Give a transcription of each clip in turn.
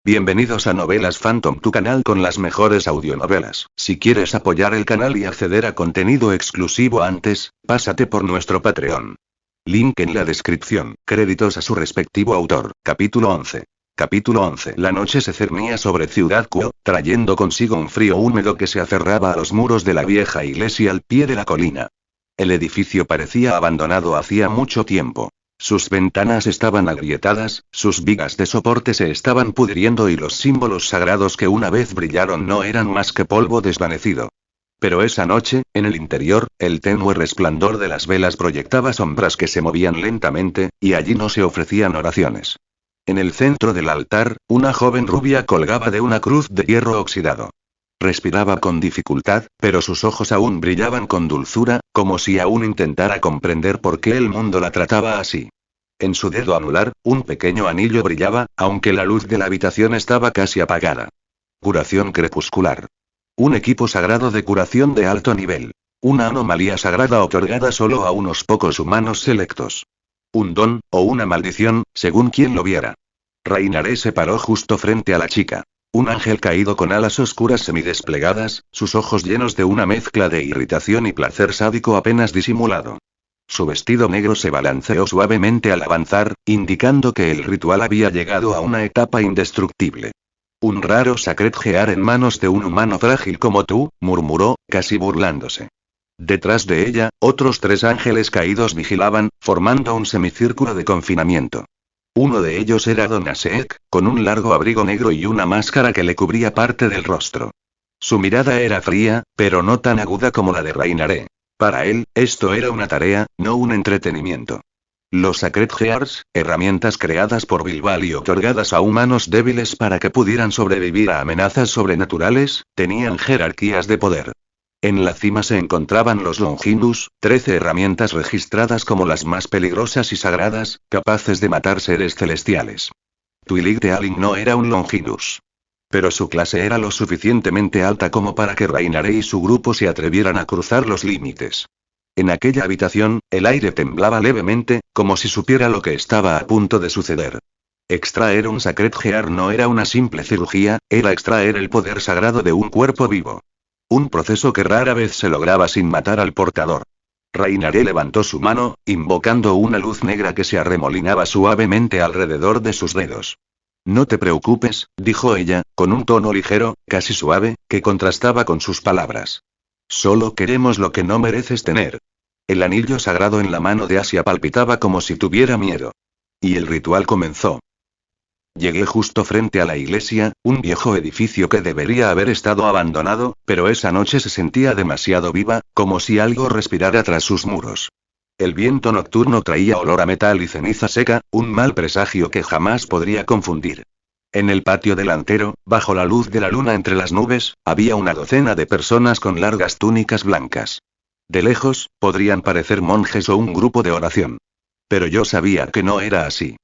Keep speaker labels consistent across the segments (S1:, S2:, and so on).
S1: Bienvenidos a Novelas Phantom, tu canal con las mejores audionovelas. Si quieres apoyar el canal y acceder a contenido exclusivo antes, pásate por nuestro Patreon. Link en la descripción. Créditos a su respectivo autor. Capítulo 11. Capítulo 11. La noche se cernía sobre Ciudad Kuo, trayendo consigo un frío húmedo que se aferraba a los muros de la vieja iglesia al pie de la colina. El edificio parecía abandonado hacía mucho tiempo. Sus ventanas estaban agrietadas, sus vigas de soporte se estaban pudriendo y los símbolos sagrados que una vez brillaron no eran más que polvo desvanecido. Pero esa noche, en el interior, el tenue resplandor de las velas proyectaba sombras que se movían lentamente, y allí no se ofrecían oraciones. En el centro del altar, una joven rubia colgaba de una cruz de hierro oxidado. Respiraba con dificultad, pero sus ojos aún brillaban con dulzura, como si aún intentara comprender por qué el mundo la trataba así. En su dedo anular, un pequeño anillo brillaba, aunque la luz de la habitación estaba casi apagada. Curación crepuscular. Un equipo sagrado de curación de alto nivel. Una anomalía sagrada otorgada solo a unos pocos humanos selectos. Un don, o una maldición, según quien lo viera. Rainaré se paró justo frente a la chica. Un ángel caído con alas oscuras semidesplegadas, sus ojos llenos de una mezcla de irritación y placer sádico apenas disimulado. Su vestido negro se balanceó suavemente al avanzar, indicando que el ritual había llegado a una etapa indestructible. Un raro Sacred Gear en manos de un humano frágil como tú, murmuró, casi burlándose. Detrás de ella, otros 3 ángeles caídos vigilaban, formando un semicírculo de confinamiento. Uno de ellos era Don Aseek, con un largo abrigo negro y una máscara que le cubría parte del rostro. Su mirada era fría, pero no tan aguda como la de Rainaré. Para él, esto era una tarea, no un entretenimiento. Los Sacred Gears, herramientas creadas por Bilbal y otorgadas a humanos débiles para que pudieran sobrevivir a amenazas sobrenaturales, tenían jerarquías de poder. En la cima se encontraban los Longinus, 13 herramientas registradas como las más peligrosas y sagradas, capaces de matar seres celestiales. Twilig de Alin no era un Longinus. Pero su clase era lo suficientemente alta como para que Rainaré y su grupo se atrevieran a cruzar los límites. En aquella habitación, el aire temblaba levemente, como si supiera lo que estaba a punto de suceder. Extraer un Sacred Gear no era una simple cirugía, era extraer el poder sagrado de un cuerpo vivo. Un proceso que rara vez se lograba sin matar al portador. Rainaré levantó su mano, invocando una luz negra que se arremolinaba suavemente alrededor de sus dedos. No te preocupes, dijo ella, con un tono ligero, casi suave, que contrastaba con sus palabras. Solo queremos lo que no mereces tener. El anillo sagrado en la mano de Asia palpitaba como si tuviera miedo. Y el ritual comenzó. Llegué justo frente a la iglesia, un viejo edificio que debería haber estado abandonado, pero esa noche se sentía demasiado viva, como si algo respirara tras sus muros. El viento nocturno traía olor a metal y ceniza seca, un mal presagio que jamás podría confundir. En el patio delantero, bajo la luz de la luna entre las nubes, había una docena de personas con largas túnicas blancas. De lejos, podrían parecer monjes o un grupo de oración. Pero yo sabía que no era así.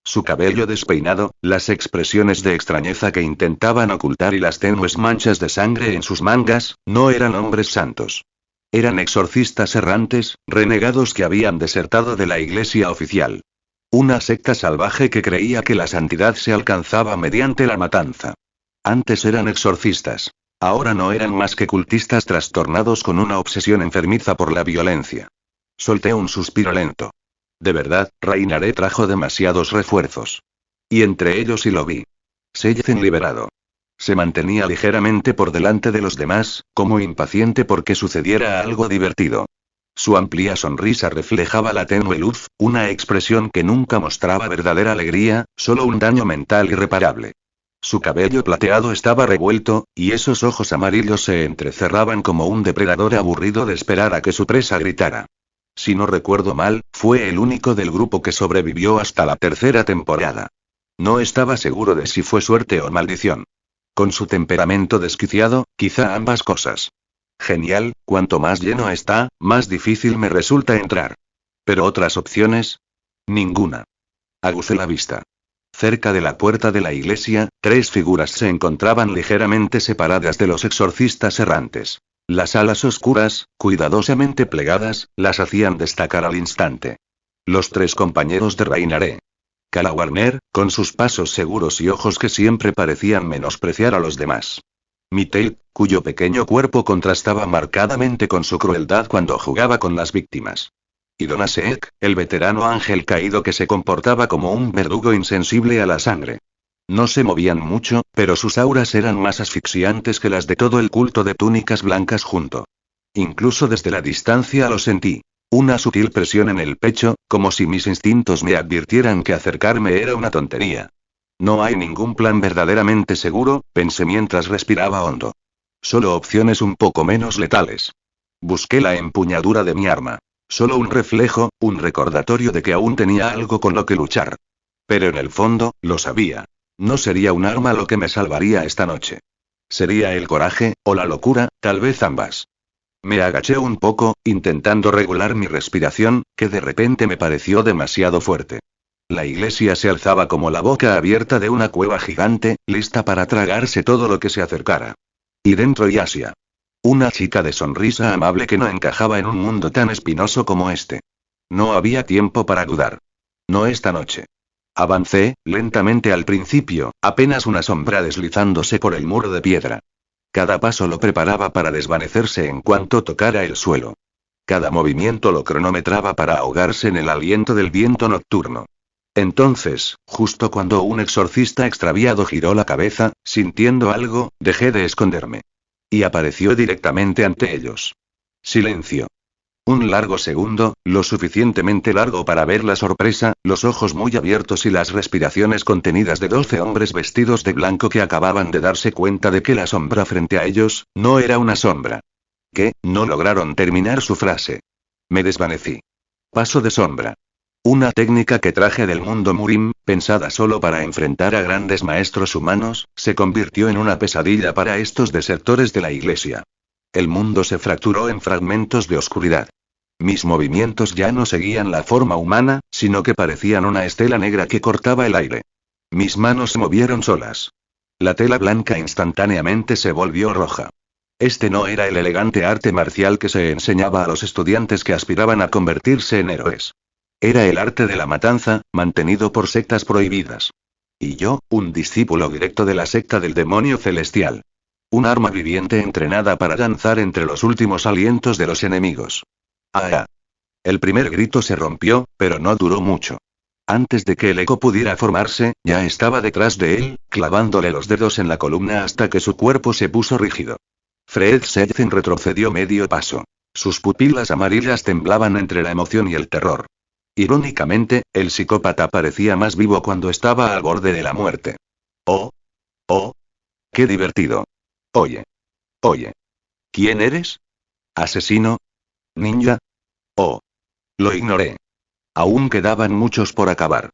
S1: Su cabello despeinado, las expresiones de extrañeza que intentaban ocultar y las tenues manchas de sangre en sus mangas, no eran hombres santos. Eran exorcistas errantes, renegados que habían desertado de la iglesia oficial. Una secta salvaje que creía que la santidad se alcanzaba mediante la matanza. Antes eran exorcistas. Ahora no eran más que cultistas trastornados con una obsesión enfermiza por la violencia. Solté un suspiro lento. De verdad, Rainaré trajo demasiados refuerzos. Y entre ellos y lo vi. Seyzen liberado. Se mantenía ligeramente por delante de los demás, como impaciente porque sucediera algo divertido. Su amplia sonrisa reflejaba la tenue luz, una expresión que nunca mostraba verdadera alegría, solo un daño mental irreparable. Su cabello plateado estaba revuelto, y esos ojos amarillos se entrecerraban como un depredador aburrido de esperar a que su presa gritara. Si no recuerdo mal, fue el único del grupo que sobrevivió hasta la 3ª temporada. No estaba seguro de si fue suerte o maldición. Con su temperamento desquiciado, quizá ambas cosas. Genial, cuanto más lleno está, más difícil me resulta entrar. ¿Pero otras opciones? Ninguna. Agucé la vista. Cerca de la puerta de la iglesia, 3 figuras se encontraban ligeramente separadas de los exorcistas errantes. Las alas oscuras, cuidadosamente plegadas, las hacían destacar al instante. Los 3 compañeros de Rainaré. Cala Warner, con sus pasos seguros y ojos que siempre parecían menospreciar a los demás. Mitail, cuyo pequeño cuerpo contrastaba marcadamente con su crueldad cuando jugaba con las víctimas. Y Donaseek, el veterano ángel caído que se comportaba como un verdugo insensible a la sangre. No se movían mucho, pero sus auras eran más asfixiantes que las de todo el culto de túnicas blancas junto. Incluso desde la distancia lo sentí. Una sutil presión en el pecho, como si mis instintos me advirtieran que acercarme era una tontería. No hay ningún plan verdaderamente seguro, pensé mientras respiraba hondo. Solo opciones un poco menos letales. Busqué la empuñadura de mi arma. Solo un reflejo, un recordatorio de que aún tenía algo con lo que luchar. Pero en el fondo, lo sabía. No sería un arma lo que me salvaría esta noche. Sería el coraje, o la locura, tal vez ambas. Me agaché un poco, intentando regular mi respiración, que de repente me pareció demasiado fuerte. La iglesia se alzaba como la boca abierta de una cueva gigante, lista para tragarse todo lo que se acercara. Y dentro Yasia. Una chica de sonrisa amable que no encajaba en un mundo tan espinoso como este. No había tiempo para dudar. No esta noche. Avancé, lentamente al principio, apenas una sombra deslizándose por el muro de piedra. Cada paso lo preparaba para desvanecerse en cuanto tocara el suelo. Cada movimiento lo cronometraba para ahogarse en el aliento del viento nocturno. Entonces, justo cuando un exorcista extraviado giró la cabeza, sintiendo algo, dejé de esconderme. Y apareció directamente ante ellos. Silencio. Un largo segundo, lo suficientemente largo para ver la sorpresa, los ojos muy abiertos y las respiraciones contenidas de 12 hombres vestidos de blanco que acababan de darse cuenta de que la sombra frente a ellos, no era una sombra. ¿Qué? No lograron terminar su frase. Me desvanecí. Paso de sombra. Una técnica que traje del mundo Murim, pensada solo para enfrentar a grandes maestros humanos, se convirtió en una pesadilla para estos desertores de la iglesia. El mundo se fracturó en fragmentos de oscuridad. Mis movimientos ya no seguían la forma humana, sino que parecían una estela negra que cortaba el aire. Mis manos se movieron solas. La tela blanca instantáneamente se volvió roja. Este no era el elegante arte marcial que se enseñaba a los estudiantes que aspiraban a convertirse en héroes. Era el arte de la matanza, mantenido por sectas prohibidas. Y yo, un discípulo directo de la secta del demonio celestial. Un arma viviente entrenada para danzar entre los últimos alientos de los enemigos. ¡Ah! El primer grito se rompió, pero no duró mucho. Antes de que el eco pudiera formarse, ya estaba detrás de él, clavándole los dedos en la columna hasta que su cuerpo se puso rígido. Fred Sedgen retrocedió medio paso. Sus pupilas amarillas temblaban entre la emoción y el terror. Irónicamente, el psicópata parecía más vivo cuando estaba al borde de la muerte. ¡Oh! ¡Oh! ¡Qué divertido! Oye. Oye. ¿Quién eres? ¿Asesino? ¿Ninja? Oh. Lo ignoré. Aún quedaban muchos por acabar.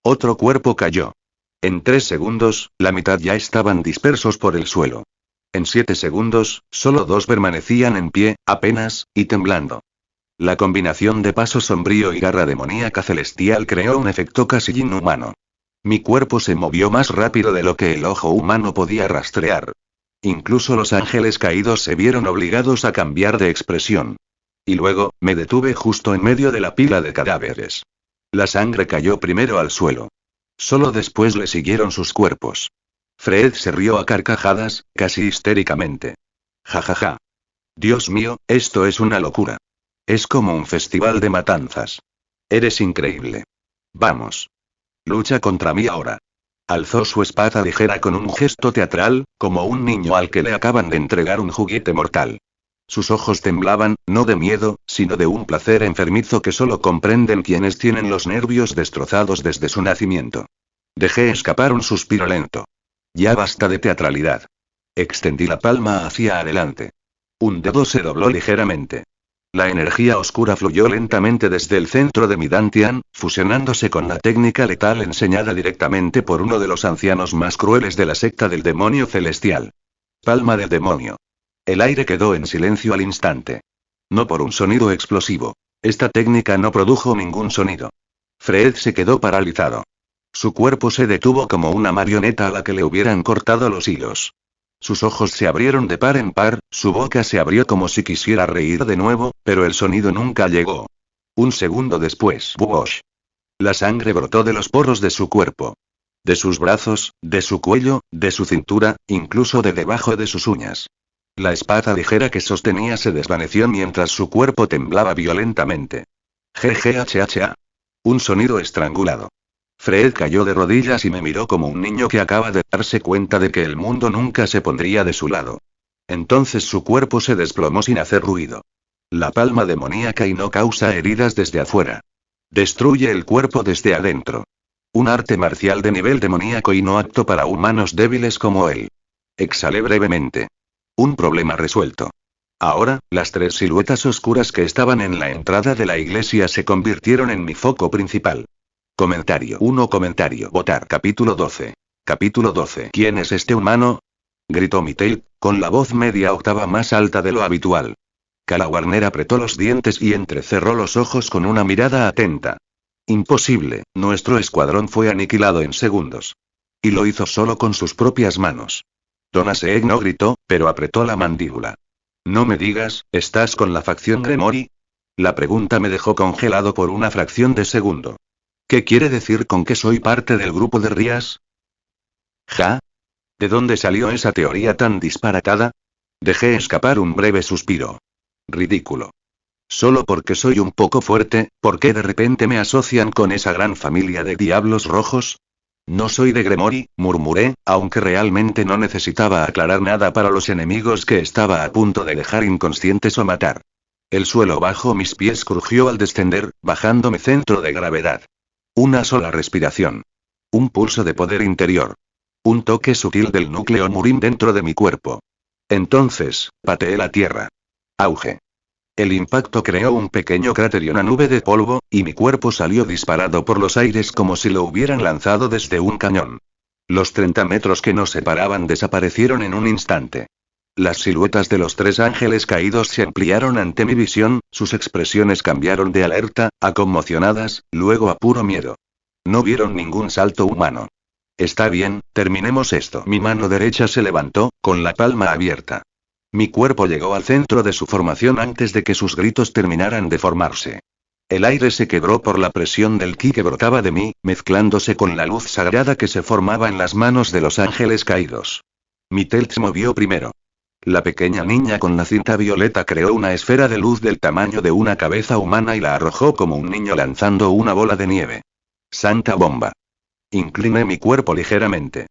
S1: Otro cuerpo cayó. En 3 segundos, la mitad ya estaban dispersos por el suelo. En 7 segundos, solo 2 permanecían en pie, apenas, y temblando. La combinación de paso sombrío y garra demoníaca celestial creó un efecto casi inhumano. Mi cuerpo se movió más rápido de lo que el ojo humano podía rastrear. Incluso los ángeles caídos se vieron obligados a cambiar de expresión. Y luego, me detuve justo en medio de la pila de cadáveres. La sangre cayó primero al suelo. Solo después le siguieron sus cuerpos. Fred se rió a carcajadas, casi histéricamente. Ja ja ja. Dios mío, esto es una locura. Es como un festival de matanzas. Eres increíble. Vamos. Lucha contra mí ahora. Alzó su espada ligera con un gesto teatral, como un niño al que le acaban de entregar un juguete mortal. Sus ojos temblaban, no de miedo, sino de un placer enfermizo que solo comprenden quienes tienen los nervios destrozados desde su nacimiento. Dejé escapar un suspiro lento. Ya basta de teatralidad. Extendí la palma hacia adelante. Un dedo se dobló ligeramente. La energía oscura fluyó lentamente desde el centro de mi dantian, fusionándose con la técnica letal enseñada directamente por uno de los ancianos más crueles de la secta del demonio celestial. Palma del demonio. El aire quedó en silencio al instante. No por un sonido explosivo. Esta técnica no produjo ningún sonido. Fred se quedó paralizado. Su cuerpo se detuvo como una marioneta a la que le hubieran cortado los hilos. Sus ojos se abrieron de par en par, su boca se abrió como si quisiera reír de nuevo, pero el sonido nunca llegó. Un segundo después, ¡Buosh! La sangre brotó de los poros de su cuerpo. De sus brazos, de su cuello, de su cintura, incluso de debajo de sus uñas. La espada ligera que sostenía se desvaneció mientras su cuerpo temblaba violentamente. GGHHA. Un sonido estrangulado. Fred cayó de rodillas y me miró como un niño que acaba de darse cuenta de que el mundo nunca se pondría de su lado. Entonces su cuerpo se desplomó sin hacer ruido. La palma demoníaca y no causa heridas desde afuera. Destruye el cuerpo desde adentro. Un arte marcial de nivel demoníaco y no apto para humanos débiles como él. Exhalé brevemente. Un problema resuelto. Ahora, las 3 siluetas oscuras que estaban en la entrada de la iglesia se convirtieron en mi foco principal. Comentario 1. Comentario. Votar. Capítulo 12. Capítulo 12. ¿Quién es este humano? Gritó Mitael, con la voz media octava más alta de lo habitual. Calawarner apretó los dientes y entrecerró los ojos con una mirada atenta. Imposible, nuestro escuadrón fue aniquilado en segundos. Y lo hizo solo con sus propias manos. Donaseek no gritó, pero apretó la mandíbula. No me digas, ¿estás con la facción Gremori? La pregunta me dejó congelado por una fracción de segundo. ¿Qué quiere decir con que soy parte del grupo de Rías? ¿Ja? ¿De dónde salió esa teoría tan disparatada? Dejé escapar un breve suspiro. Ridículo. Solo porque soy un poco fuerte, ¿por qué de repente me asocian con esa gran familia de diablos rojos? No soy de Gremori, murmuré, aunque realmente no necesitaba aclarar nada para los enemigos que estaba a punto de dejar inconscientes o matar. El suelo bajo mis pies crujió al descender, bajando mi centro de gravedad. Una sola respiración. Un pulso de poder interior. Un toque sutil del núcleo Murim dentro de mi cuerpo. Entonces, pateé la tierra. Auge. El impacto creó un pequeño cráter y una nube de polvo, y mi cuerpo salió disparado por los aires como si lo hubieran lanzado desde un cañón. Los 30 metros que nos separaban desaparecieron en un instante. Las siluetas de los 3 ángeles caídos se ampliaron ante mi visión, sus expresiones cambiaron de alerta, a conmocionadas, luego a puro miedo. No vieron ningún salto humano. Está bien, terminemos esto. Mi mano derecha se levantó, con la palma abierta. Mi cuerpo llegó al centro de su formación antes de que sus gritos terminaran de formarse. El aire se quebró por la presión del ki que brotaba de mí, mezclándose con la luz sagrada que se formaba en las manos de los ángeles caídos. Mitael se movió primero. La pequeña niña con la cinta violeta creó una esfera de luz del tamaño de una cabeza humana y la arrojó como un niño lanzando una bola de nieve. ¡Santa bomba! Incliné mi cuerpo ligeramente.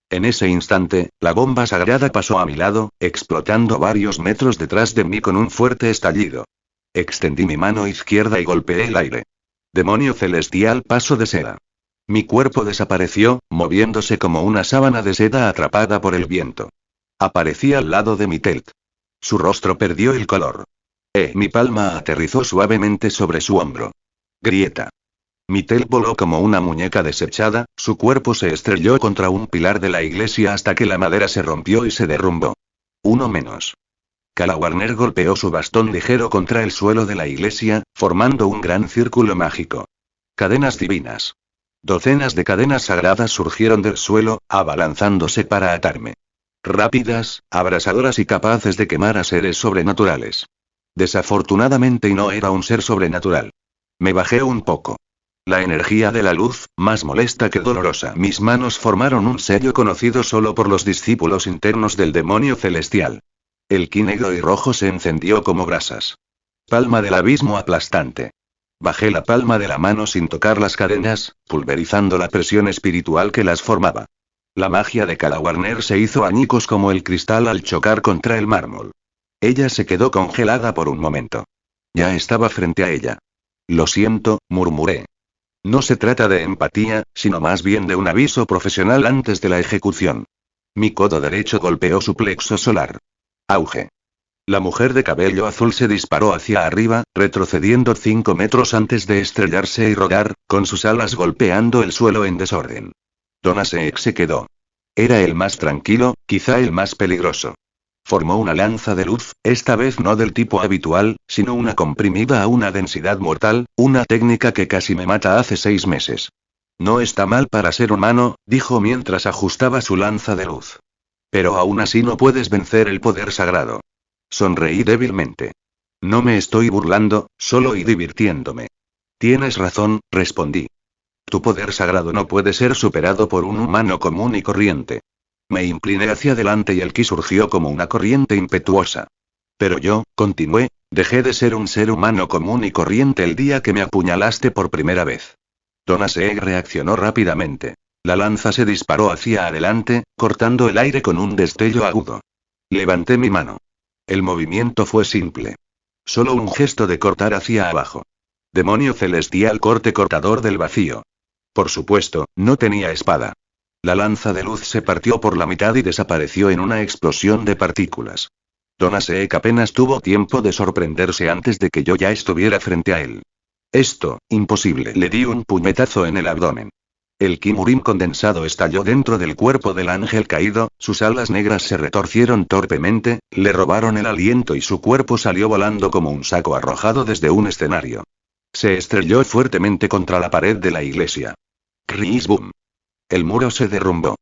S1: En ese instante, la bomba sagrada pasó a mi lado, explotando varios metros detrás de mí con un fuerte estallido. Extendí mi mano izquierda y golpeé el aire. Demonio celestial, paso de seda. Mi cuerpo desapareció, moviéndose como una sábana de seda atrapada por el viento. Aparecí al lado de Mitael. Su rostro perdió el color. Mi palma aterrizó suavemente sobre su hombro. Grieta. Mitael voló como una muñeca desechada, su cuerpo se estrelló contra un pilar de la iglesia hasta que la madera se rompió y se derrumbó. Uno menos. Calawarner golpeó su bastón ligero contra el suelo de la iglesia, formando un gran círculo mágico. Cadenas divinas. Docenas de cadenas sagradas surgieron del suelo, abalanzándose para atarme. Rápidas, abrasadoras y capaces de quemar a seres sobrenaturales. Desafortunadamente no era un ser sobrenatural. Me bajé un poco. La energía de la luz, más molesta que dolorosa. Mis manos formaron un sello conocido solo por los discípulos internos del demonio celestial. El ki negro y rojo se encendió como brasas. Palma del abismo aplastante. Bajé la palma de la mano sin tocar las cadenas, pulverizando la presión espiritual que las formaba. La magia de Calawarner se hizo añicos como el cristal al chocar contra el mármol. Ella se quedó congelada por un momento. Ya estaba frente a ella. Lo siento, murmuré. No se trata de empatía, sino más bien de un aviso profesional antes de la ejecución. Mi codo derecho golpeó su plexo solar. Auge. La mujer de cabello azul se disparó hacia arriba, retrocediendo 5 metros antes de estrellarse y rodar, con sus alas golpeando el suelo en desorden. Donaseek se quedó. Era el más tranquilo, quizá el más peligroso. Formó una lanza de luz, esta vez no del tipo habitual, sino una comprimida a una densidad mortal, una técnica que casi me mata hace 6 meses. No está mal para ser humano, dijo mientras ajustaba su lanza de luz. Pero aún así no puedes vencer el poder sagrado. Sonreí débilmente. No me estoy burlando, solo y divirtiéndome. Tienes razón, respondí. Tu poder sagrado no puede ser superado por un humano común y corriente. Me incliné hacia adelante y el ki surgió como una corriente impetuosa. Pero yo, continué, dejé de ser un ser humano común y corriente el día que me apuñalaste por primera vez. Donna Seeg reaccionó rápidamente. La lanza se disparó hacia adelante, cortando el aire con un destello agudo. Levanté mi mano. El movimiento fue simple. Solo un gesto de cortar hacia abajo. Demonio celestial, corte cortador del vacío. Por supuesto, no tenía espada. La lanza de luz se partió por la mitad y desapareció en una explosión de partículas. Donna Seeg apenas tuvo tiempo de sorprenderse antes de que yo ya estuviera frente a él. Esto, imposible. Le di un puñetazo en el abdomen. El Kimurim condensado estalló dentro del cuerpo del ángel caído, sus alas negras se retorcieron torpemente, le robaron el aliento y su cuerpo salió volando como un saco arrojado desde un escenario. Se estrelló fuertemente contra la pared de la iglesia. Cris boom. El muro se derrumbó.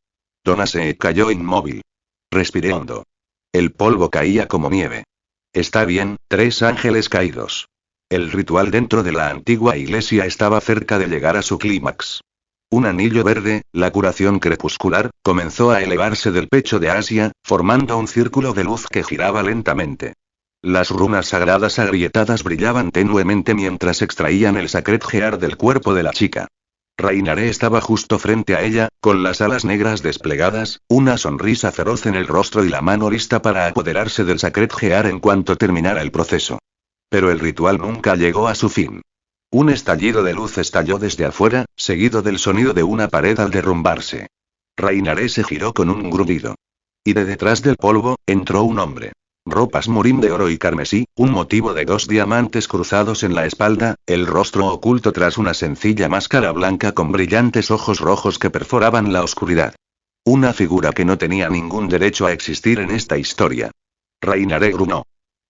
S1: Donna Seeg cayó inmóvil. Respiré hondo. El polvo caía como nieve. Está bien, 3 ángeles caídos. El ritual dentro de la antigua iglesia estaba cerca de llegar a su clímax. Un anillo verde, la curación crepuscular, comenzó a elevarse del pecho de Asia, formando un círculo de luz que giraba lentamente. Las runas sagradas agrietadas brillaban tenuemente mientras extraían el Sacred Gear del cuerpo de la chica. Reinaré estaba justo frente a ella, con las alas negras desplegadas, una sonrisa feroz en el rostro y la mano lista para apoderarse del Sacred Gear en cuanto terminara el proceso. Pero el ritual nunca llegó a su fin. Un estallido de luz estalló desde afuera, seguido del sonido de una pared al derrumbarse. Reinaré se giró con un gruñido. Y de detrás del polvo, entró un hombre. Ropas murim de oro y carmesí, un motivo de 2 diamantes cruzados en la espalda, el rostro oculto tras una sencilla máscara blanca con brillantes ojos rojos que perforaban la oscuridad. Una figura que no tenía ningún derecho a existir en esta historia. Reinaré gruñó.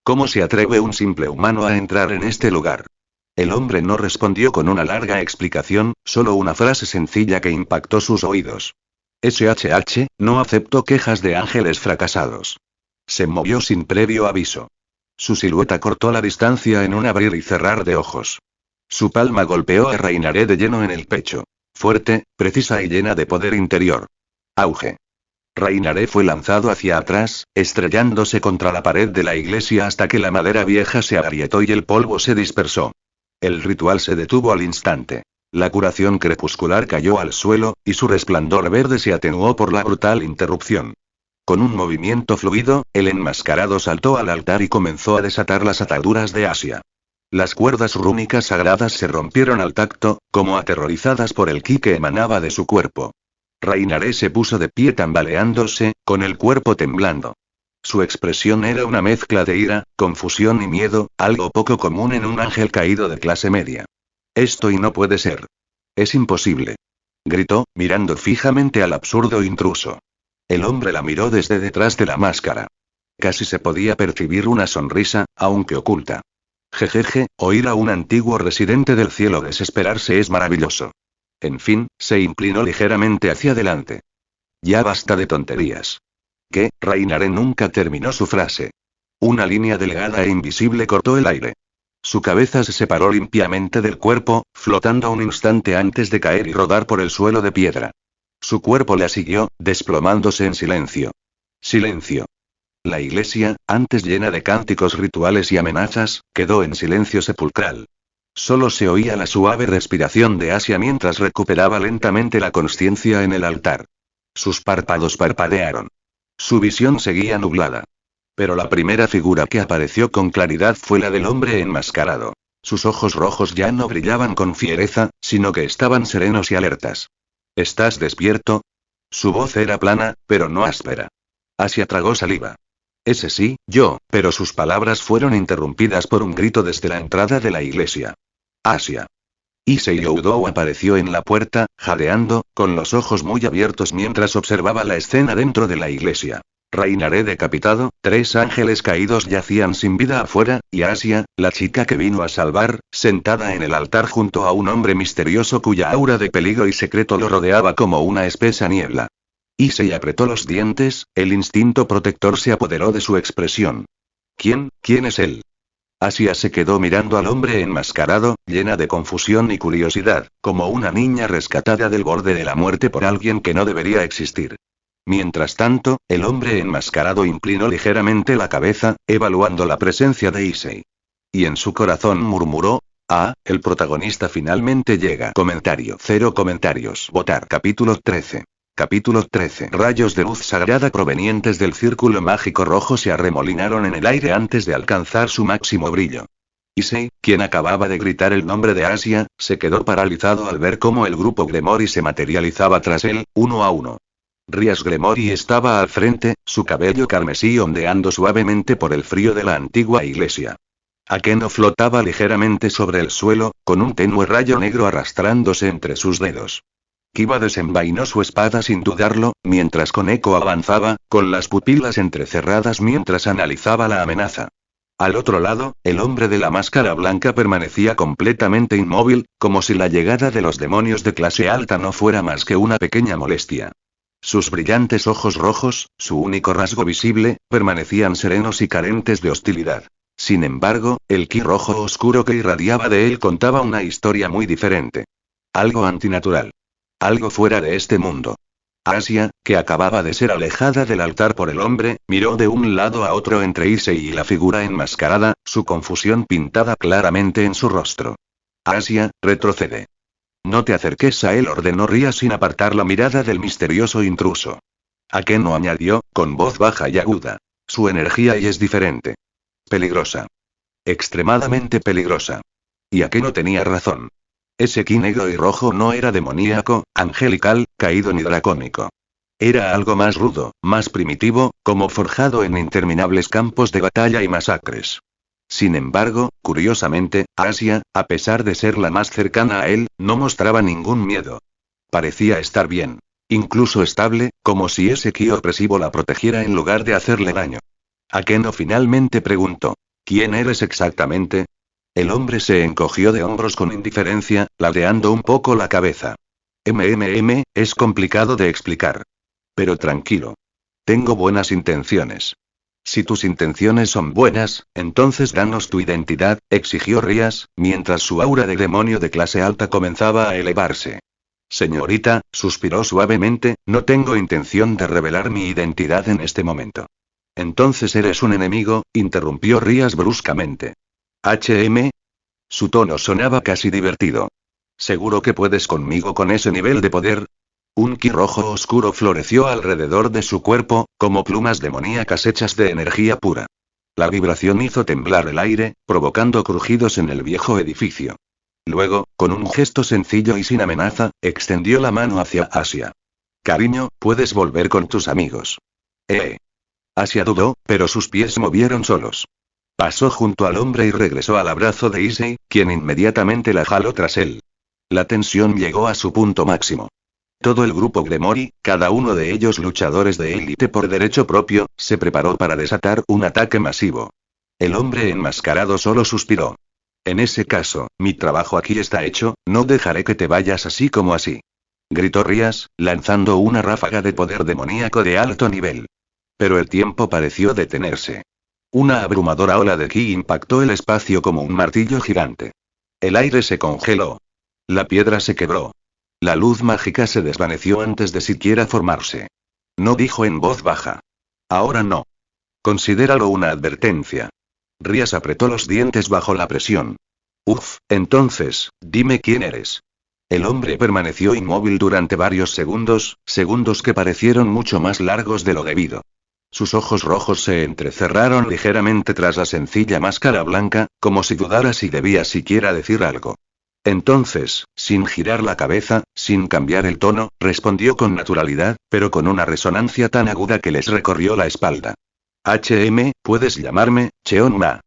S1: ¿Cómo se atreve un simple humano a entrar en este lugar? El hombre no respondió con una larga explicación, solo una frase sencilla que impactó sus oídos. SHH, no acepto quejas de ángeles fracasados. Se movió sin previo aviso. Su silueta cortó la distancia en un abrir y cerrar de ojos. Su palma golpeó a Reinaré de lleno en el pecho. Fuerte, precisa y llena de poder interior. Auge. Reinaré fue lanzado hacia atrás, estrellándose contra la pared de la iglesia hasta que la madera vieja se agrietó y el polvo se dispersó. El ritual se detuvo al instante. La curación crepuscular cayó al suelo, y su resplandor verde se atenuó por la brutal interrupción. Con un movimiento fluido, el enmascarado saltó al altar y comenzó a desatar las ataduras de Asia. Las cuerdas rúnicas sagradas se rompieron al tacto, como aterrorizadas por el ki que emanaba de su cuerpo. Reinaré se puso de pie tambaleándose, con el cuerpo temblando. Su expresión era una mezcla de ira, confusión y miedo, algo poco común en un ángel caído de clase media. Esto y no puede ser. Es imposible. Gritó, mirando fijamente al absurdo intruso. El hombre la miró desde detrás de la máscara. Casi se podía percibir una sonrisa, aunque oculta. Jejeje, oír a un antiguo residente del cielo desesperarse es maravilloso. En fin, se inclinó ligeramente hacia adelante. Ya basta de tonterías. ¿Qué? Reinaré nunca terminó su frase. Una línea delgada e invisible cortó el aire. Su cabeza se separó limpiamente del cuerpo, flotando un instante antes de caer y rodar por el suelo de piedra. Su cuerpo la siguió, desplomándose en silencio. Silencio. La iglesia, antes llena de cánticos rituales y amenazas, quedó en silencio sepulcral. Solo se oía la suave respiración de Asia mientras recuperaba lentamente la consciencia en el altar. Sus párpados parpadearon. Su visión seguía nublada. Pero la primera figura que apareció con claridad fue la del hombre enmascarado. Sus ojos rojos ya no brillaban con fiereza, sino que estaban serenos y alertas. ¿Estás despierto? Su voz era plana, pero no áspera. Asia tragó saliva. Ese sí, yo, pero sus palabras fueron interrumpidas por un grito desde la entrada de la iglesia. Asia. Issei Oudou apareció en la puerta, jadeando, con los ojos muy abiertos mientras observaba la escena dentro de la iglesia. Reinaré decapitado, 3 ángeles caídos yacían sin vida afuera, y Asia, la chica que vino a salvar, sentada en el altar junto a un hombre misterioso cuya aura de peligro y secreto lo rodeaba como una espesa niebla. Issei apretó los dientes, el instinto protector se apoderó de su expresión. ¿Quién es él? Asia se quedó mirando al hombre enmascarado, llena de confusión y curiosidad, como una niña rescatada del borde de la muerte por alguien que no debería existir. Mientras tanto, el hombre enmascarado inclinó ligeramente la cabeza, evaluando la presencia de Issei. Y en su corazón murmuró: ah, el protagonista finalmente llega. Comentario. 0 comentarios. Votar. Capítulo 13. Capítulo 13. Rayos de luz sagrada provenientes del círculo mágico rojo se arremolinaron en el aire antes de alcanzar su máximo brillo. Issei, quien acababa de gritar el nombre de Asia, se quedó paralizado al ver cómo el grupo Gremory se materializaba tras él, uno a uno. Rias Gremory estaba al frente, su cabello carmesí ondeando suavemente por el frío de la antigua iglesia. Akeno flotaba ligeramente sobre el suelo, con un tenue rayo negro arrastrándose entre sus dedos. Kiba desenvainó su espada sin dudarlo, mientras Koneko avanzaba, con las pupilas entrecerradas mientras analizaba la amenaza. Al otro lado, el hombre de la máscara blanca permanecía completamente inmóvil, como si la llegada de los demonios de clase alta no fuera más que una pequeña molestia. Sus brillantes ojos rojos, su único rasgo visible, permanecían serenos y carentes de hostilidad. Sin embargo, el ki rojo oscuro que irradiaba de él contaba una historia muy diferente. Algo antinatural. Algo fuera de este mundo. Asia, que acababa de ser alejada del altar por el hombre, miró de un lado a otro entre Issei y la figura enmascarada, su confusión pintada claramente en su rostro. Asia, retrocede. No te acerques a él, ordenó Ria sin apartar la mirada del misterioso intruso. Akeno añadió, con voz baja y aguda. Su energía y es diferente. Peligrosa. Extremadamente peligrosa. Y Akeno tenía razón. Ese ki negro y rojo no era demoníaco, angelical, caído ni dracónico. Era algo más rudo, más primitivo, como forjado en interminables campos de batalla y masacres. Sin embargo, curiosamente, Asia, a pesar de ser la más cercana a él, no mostraba ningún miedo. Parecía estar bien. Incluso estable, como si ese ki opresivo la protegiera en lugar de hacerle daño. Akeno finalmente preguntó: ¿quién eres exactamente? El hombre se encogió de hombros con indiferencia, ladeando un poco la cabeza. Es complicado de explicar. Pero tranquilo. Tengo buenas intenciones. Si tus intenciones son buenas, entonces danos tu identidad, exigió Rias, mientras su aura de demonio de clase alta comenzaba a elevarse. Señorita, suspiró suavemente, no tengo intención de revelar mi identidad en este momento. Entonces eres un enemigo, interrumpió Rias bruscamente. Su tono sonaba casi divertido. ¿Seguro que puedes conmigo con ese nivel de poder? Un ki rojo oscuro floreció alrededor de su cuerpo, como plumas demoníacas hechas de energía pura. La vibración hizo temblar el aire, provocando crujidos en el viejo edificio. Luego, con un gesto sencillo y sin amenaza, extendió la mano hacia Asia. Cariño, puedes volver con tus amigos. Asia dudó, pero sus pies se movieron solos. Pasó junto al hombre y regresó al abrazo de Issei, quien inmediatamente la jaló tras él. La tensión llegó a su punto máximo. Todo el grupo Gremory, cada uno de ellos luchadores de élite por derecho propio, se preparó para desatar un ataque masivo. El hombre enmascarado solo suspiró. En ese caso, mi trabajo aquí está hecho, no dejaré que te vayas así como así. Gritó Rias, lanzando una ráfaga de poder demoníaco de alto nivel. Pero el tiempo pareció detenerse. Una abrumadora ola de ki impactó el espacio como un martillo gigante. El aire se congeló. La piedra se quebró. La luz mágica se desvaneció antes de siquiera formarse. No dijo en voz baja. Ahora no. Considéralo una advertencia. Rias apretó los dientes bajo la presión. Entonces, dime quién eres. El hombre permaneció inmóvil durante varios segundos, segundos que parecieron mucho más largos de lo debido. Sus ojos rojos se entrecerraron ligeramente tras la sencilla máscara blanca, como si dudara si debía siquiera decir algo. Entonces, sin girar la cabeza, sin cambiar el tono, respondió con naturalidad, pero con una resonancia tan aguda que les recorrió la espalda. Puedes llamarme, Cheon Ma.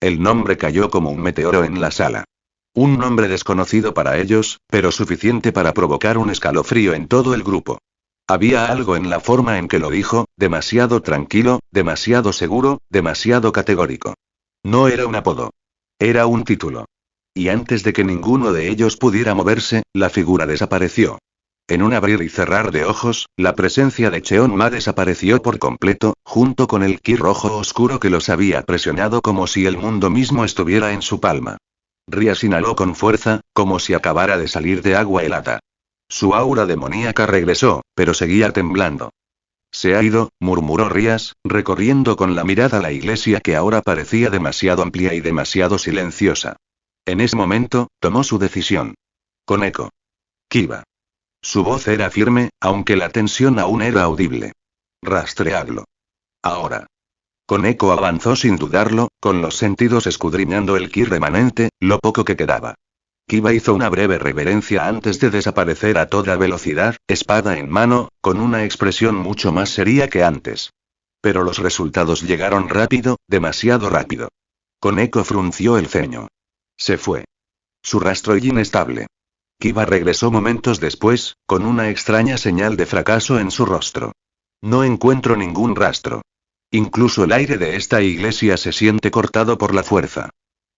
S1: El nombre cayó como un meteoro en la sala. Un nombre desconocido para ellos, pero suficiente para provocar un escalofrío en todo el grupo. Había algo en la forma en que lo dijo, demasiado tranquilo, demasiado seguro, demasiado categórico. No era un apodo. Era un título. Y antes de que ninguno de ellos pudiera moverse, la figura desapareció. En un abrir y cerrar de ojos, la presencia de Cheon-ma desapareció por completo, junto con el ki rojo oscuro que los había presionado como si el mundo mismo estuviera en su palma. Rías inhaló con fuerza, como si acabara de salir de agua helada. Su aura demoníaca regresó, pero seguía temblando. Se ha ido, murmuró Rías, recorriendo con la mirada la iglesia que ahora parecía demasiado amplia y demasiado silenciosa. En ese momento, tomó su decisión. Koneko. Kiba. Su voz era firme, aunque la tensión aún era audible. Rastreadlo. Ahora. Koneko avanzó sin dudarlo, con los sentidos escudriñando el ki remanente, lo poco que quedaba. Kiba hizo una breve reverencia antes de desaparecer a toda velocidad, espada en mano, con una expresión mucho más seria que antes. Pero los resultados llegaron rápido, demasiado rápido. Koneko frunció el ceño. Se fue. Su rastro inestable. Kiba regresó momentos después, con una extraña señal de fracaso en su rostro. No encuentro ningún rastro. Incluso el aire de esta iglesia se siente cortado por la fuerza.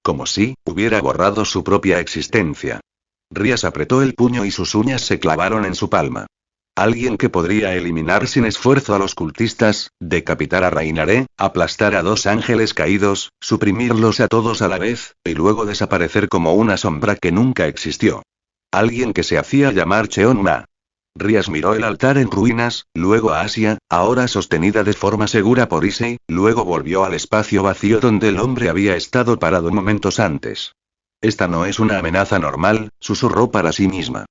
S1: Como si hubiera borrado su propia existencia. Rías apretó el puño y sus uñas se clavaron en su palma. Alguien que podría eliminar sin esfuerzo a los cultistas, decapitar a Reinharé, aplastar a 2 ángeles caídos, suprimirlos a todos a la vez, y luego desaparecer como una sombra que nunca existió. Alguien que se hacía llamar Cheon-ma. Rías miró el altar en ruinas, luego a Asia, ahora sostenida de forma segura por Issei, luego volvió al espacio vacío donde el hombre había estado parado momentos antes. Esta no es una amenaza normal, susurró para sí misma.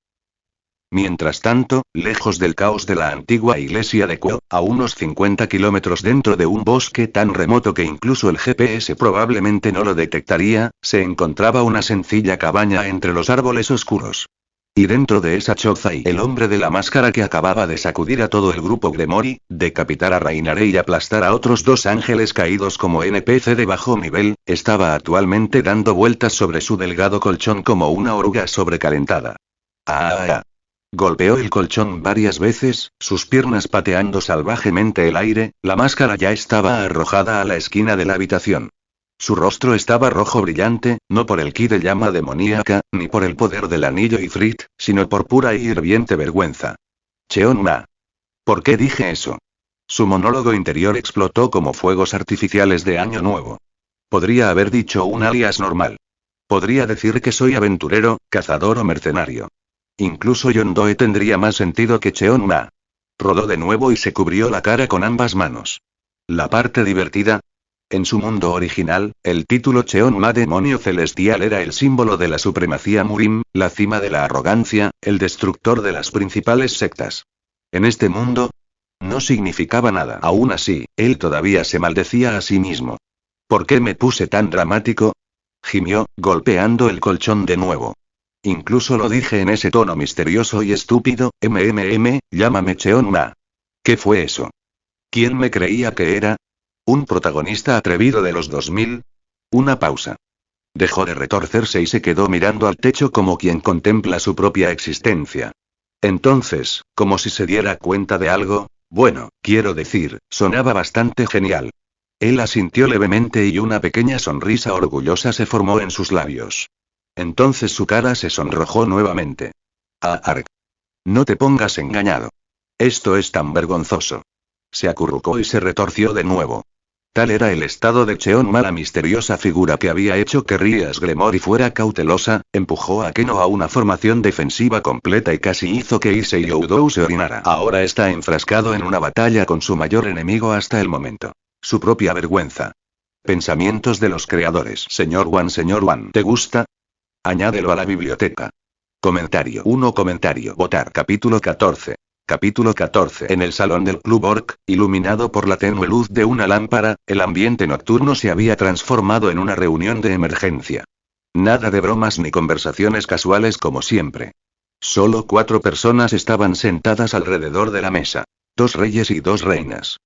S1: Mientras tanto, lejos del caos de la antigua iglesia de Kuo, a unos 50 kilómetros dentro de un bosque tan remoto que incluso el GPS probablemente no lo detectaría, se encontraba una sencilla cabaña entre los árboles oscuros. Y dentro de esa choza y el hombre de la máscara que acababa de sacudir a todo el grupo Gremori, decapitar a Reinharé y aplastar a otros 2 ángeles caídos como NPC de bajo nivel, estaba actualmente dando vueltas sobre su delgado colchón como una oruga sobrecalentada. ¡Ah! Golpeó el colchón varias veces, sus piernas pateando salvajemente el aire, la máscara ya estaba arrojada a la esquina de la habitación. Su rostro estaba rojo brillante, no por el ki de llama demoníaca, ni por el poder del anillo Ifrit, sino por pura y hirviente vergüenza. Cheon-ma. ¿Por qué dije eso? Su monólogo interior explotó como fuegos artificiales de Año Nuevo. Podría haber dicho un alias normal. Podría decir que soy aventurero, cazador o mercenario. Incluso Yondoe tendría más sentido que Cheon-ma. Rodó de nuevo y se cubrió la cara con ambas manos. La parte divertida. En su mundo original, el título Cheon-ma demonio celestial era el símbolo de la supremacía Murim, la cima de la arrogancia, el destructor de las principales sectas. En este mundo, no significaba nada. Aún así, él todavía se maldecía a sí mismo. ¿Por qué me puse tan dramático? Gimió, golpeando el colchón de nuevo. Incluso lo dije en ese tono misterioso y estúpido, llámame Cheon-ma. ¿Qué fue eso? ¿Quién me creía que era? ¿Un protagonista atrevido de los 2000? Una pausa. Dejó de retorcerse y se quedó mirando al techo como quien contempla su propia existencia. Entonces, como si se diera cuenta de algo, bueno, quiero decir, sonaba bastante genial. Él asintió levemente y una pequeña sonrisa orgullosa se formó en sus labios. Entonces su cara se sonrojó nuevamente. Ark. No te pongas engañado. Esto es tan vergonzoso. Se acurrucó y se retorció de nuevo. Tal era el estado de Cheon-ma, la misteriosa figura que había hecho que Rías Gremori fuera cautelosa, empujó a Keno a una formación defensiva completa y casi hizo que Issei Youdou se orinara. Ahora está enfrascado en una batalla con su mayor enemigo hasta el momento. Su propia vergüenza. Pensamientos de los creadores. Señor Wan, ¿te gusta? Añádelo a la biblioteca. Comentario 1. Votar. Capítulo 14. Capítulo 14. En el salón del Club Orc, iluminado por la tenue luz de una lámpara, el ambiente nocturno se había transformado en una reunión de emergencia. Nada de bromas ni conversaciones casuales como siempre. Solo 4 personas estaban sentadas alrededor de la mesa. 2 reyes y 2 reinas.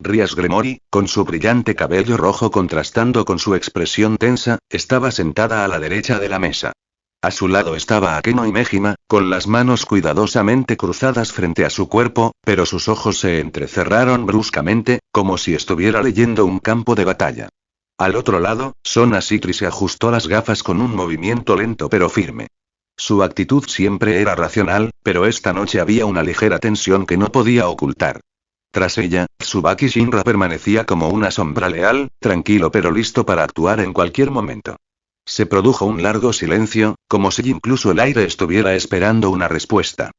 S1: Rías Gremori, con su brillante cabello rojo contrastando con su expresión tensa, estaba sentada a la derecha de la mesa. A su lado estaba Akeno y Mejima, con las manos cuidadosamente cruzadas frente a su cuerpo, pero sus ojos se entrecerraron bruscamente, como si estuviera leyendo un campo de batalla. Al otro lado, Sona Sitri se ajustó las gafas con un movimiento lento pero firme. Su actitud siempre era racional, pero esta noche había una ligera tensión que no podía ocultar. Tras ella, Tsubaki Shinra permanecía como una sombra leal, tranquilo pero listo para actuar en cualquier momento. Se produjo un largo silencio, como si incluso el aire estuviera esperando una respuesta.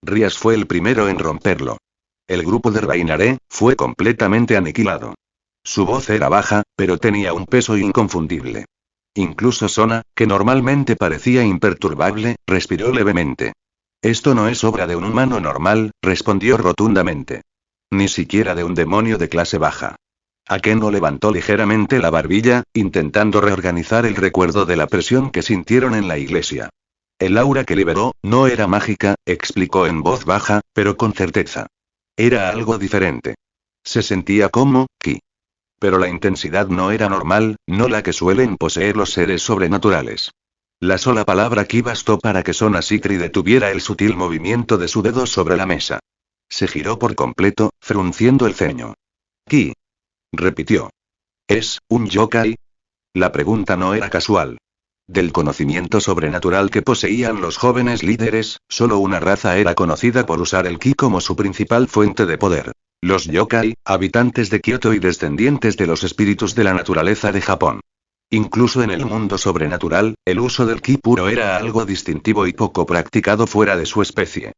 S1: Rías fue el primero en romperlo. El grupo de Rainare fue completamente aniquilado. Su voz era baja, pero tenía un peso inconfundible. Incluso Sona, que normalmente parecía imperturbable, respiró levemente. Esto no es obra de un humano normal, respondió rotundamente. Ni siquiera de un demonio de clase baja. Akeno levantó ligeramente la barbilla, intentando reorganizar el recuerdo de la presión que sintieron en la iglesia. El aura que liberó no era mágica, explicó en voz baja, pero con certeza. Era algo diferente. Se sentía como ki. Pero la intensidad no era normal, no la que suelen poseer los seres sobrenaturales. La sola palabra ki bastó para que Sona Sikri detuviera el sutil movimiento de su dedo sobre la mesa. Se giró por completo, frunciendo el ceño. Ki. Repitió. ¿Es un yokai? La pregunta no era casual. Del conocimiento sobrenatural que poseían los jóvenes líderes, solo una raza era conocida por usar el ki como su principal fuente de poder. Los yokai, habitantes de Kioto y descendientes de los espíritus de la naturaleza de Japón. Incluso en el mundo sobrenatural, el uso del ki puro era algo distintivo y poco practicado fuera de su especie.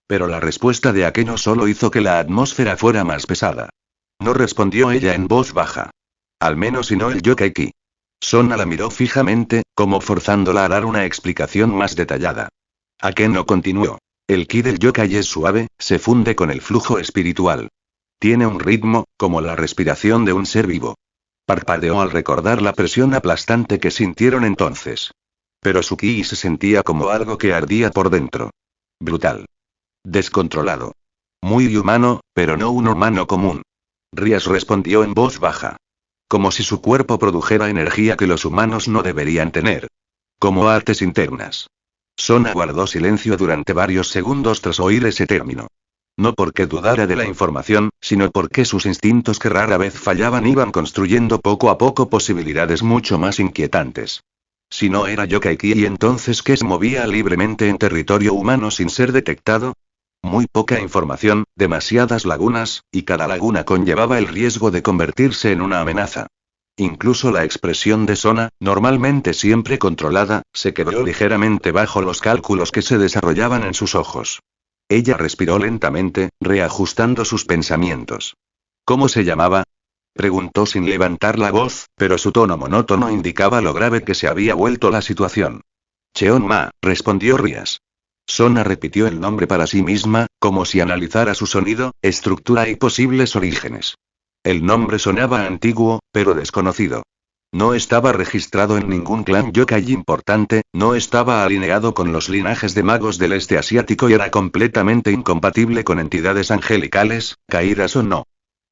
S1: Pero la respuesta de Akeno solo hizo que la atmósfera fuera más pesada. No respondió ella en voz baja. Al menos y no el yokai ki. Sona la miró fijamente, como forzándola a dar una explicación más detallada. Akeno continuó. El ki del yokai es suave, se funde con el flujo espiritual. Tiene un ritmo, como la respiración de un ser vivo. Parpadeó al recordar la presión aplastante que sintieron entonces. Pero su ki se sentía como algo que ardía por dentro. Brutal. Descontrolado. Muy humano, pero no un humano común. Rías respondió en voz baja. Como si su cuerpo produjera energía que los humanos no deberían tener. Como artes internas. Sona guardó silencio durante varios segundos tras oír ese término. No porque dudara de la información, sino porque sus instintos que rara vez fallaban iban construyendo poco a poco posibilidades mucho más inquietantes. Si no era yokai ki, ¿y entonces qué se movía libremente en territorio humano sin ser detectado? Muy poca información, demasiadas lagunas, y cada laguna conllevaba el riesgo de convertirse en una amenaza. Incluso la expresión de Sona, normalmente siempre controlada, se quebró ligeramente bajo los cálculos que se desarrollaban en sus ojos. Ella respiró lentamente, reajustando sus pensamientos. ¿Cómo se llamaba? Preguntó sin levantar la voz, pero su tono monótono indicaba lo grave que se había vuelto la situación. Cheon-ma, respondió Rías. Sona repitió el nombre para sí misma, como si analizara su sonido, estructura y posibles orígenes. El nombre sonaba antiguo, pero desconocido. No estaba registrado en ningún clan yokai importante, no estaba alineado con los linajes de magos del este asiático y era completamente incompatible con entidades angelicales, caídas o no.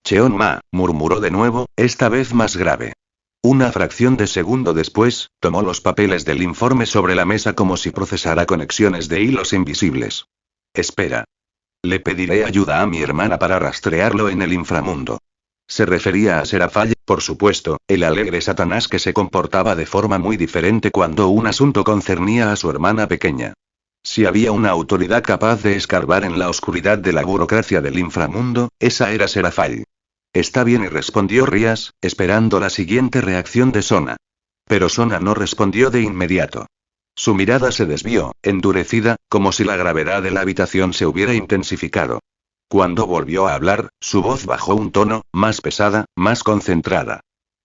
S1: Cheon-ma, murmuró de nuevo, esta vez más grave. Una fracción de segundo después, tomó los papeles del informe sobre la mesa como si procesara conexiones de hilos invisibles. Espera. Le pediré ayuda a mi hermana para rastrearlo en el inframundo. Se refería a Serafall, por supuesto, el alegre Satanás que se comportaba de forma muy diferente cuando un asunto concernía a su hermana pequeña. Si había una autoridad capaz de escarbar en la oscuridad de la burocracia del inframundo, esa era Serafall. Está bien, y respondió Rías, esperando la siguiente reacción de Sona. Pero Sona no respondió de inmediato. Su mirada se desvió, endurecida, como si la gravedad de la habitación se hubiera intensificado. Cuando volvió a hablar, su voz bajó un tono, más pesada, más concentrada.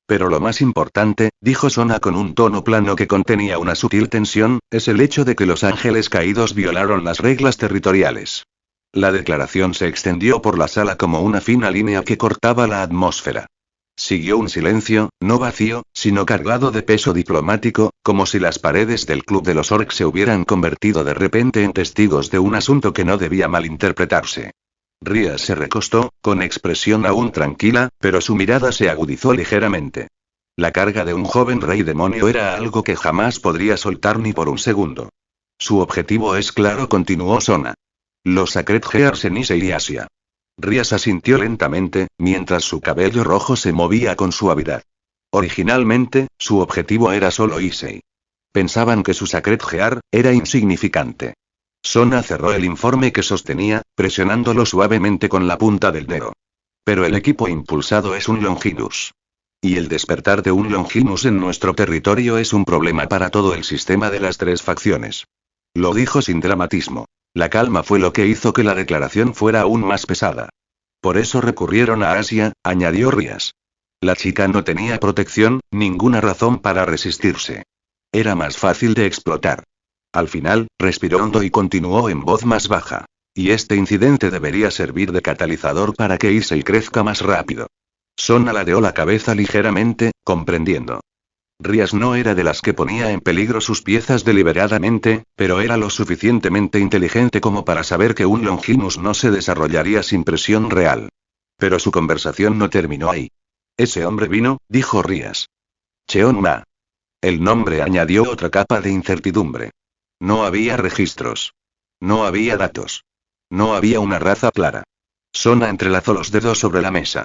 S1: Pero lo más importante, dijo Sona con un tono plano que contenía una sutil tensión, es el hecho de que los ángeles caídos violaron las reglas territoriales. La declaración se extendió por la sala como una fina línea que cortaba la atmósfera. Siguió un silencio, no vacío, sino cargado de peso diplomático, como si las paredes del Club de los Orcs se hubieran convertido de repente en testigos de un asunto que no debía malinterpretarse. Rías se recostó, con expresión aún tranquila, pero su mirada se agudizó ligeramente. La carga de un joven rey demonio era algo que jamás podría soltar ni por un segundo. Su objetivo es claro, continuó Sona. Los Sacred Gears en Ise y Asia. Rías asintió lentamente, mientras su cabello rojo se movía con suavidad. Originalmente, su objetivo era solo Issei. Pensaban que su Sacred Gear era insignificante. Sona cerró el informe que sostenía, presionándolo suavemente con la punta del dedo. Pero el equipo impulsado es un Longinus. Y el despertar de un Longinus en nuestro territorio es un problema para todo el sistema de las 3 facciones. Lo dijo sin dramatismo. La calma fue lo que hizo que la declaración fuera aún más pesada. Por eso recurrieron a Asia, añadió Rías. La chica no tenía protección, ninguna razón para resistirse. Era más fácil de explotar. Al final, respiró hondo y continuó en voz más baja. Y este incidente debería servir de catalizador para que Issei crezca más rápido. Sona ladeó la cabeza ligeramente, comprendiendo. Rías no era de las que ponía en peligro sus piezas deliberadamente, pero era lo suficientemente inteligente como para saber que un Longinus no se desarrollaría sin presión real. Pero su conversación no terminó ahí. Ese hombre vino, dijo Rías. Cheon Ma. El nombre añadió otra capa de incertidumbre. No había registros. No había datos. No había una raza clara. Sona entrelazó los dedos sobre la mesa.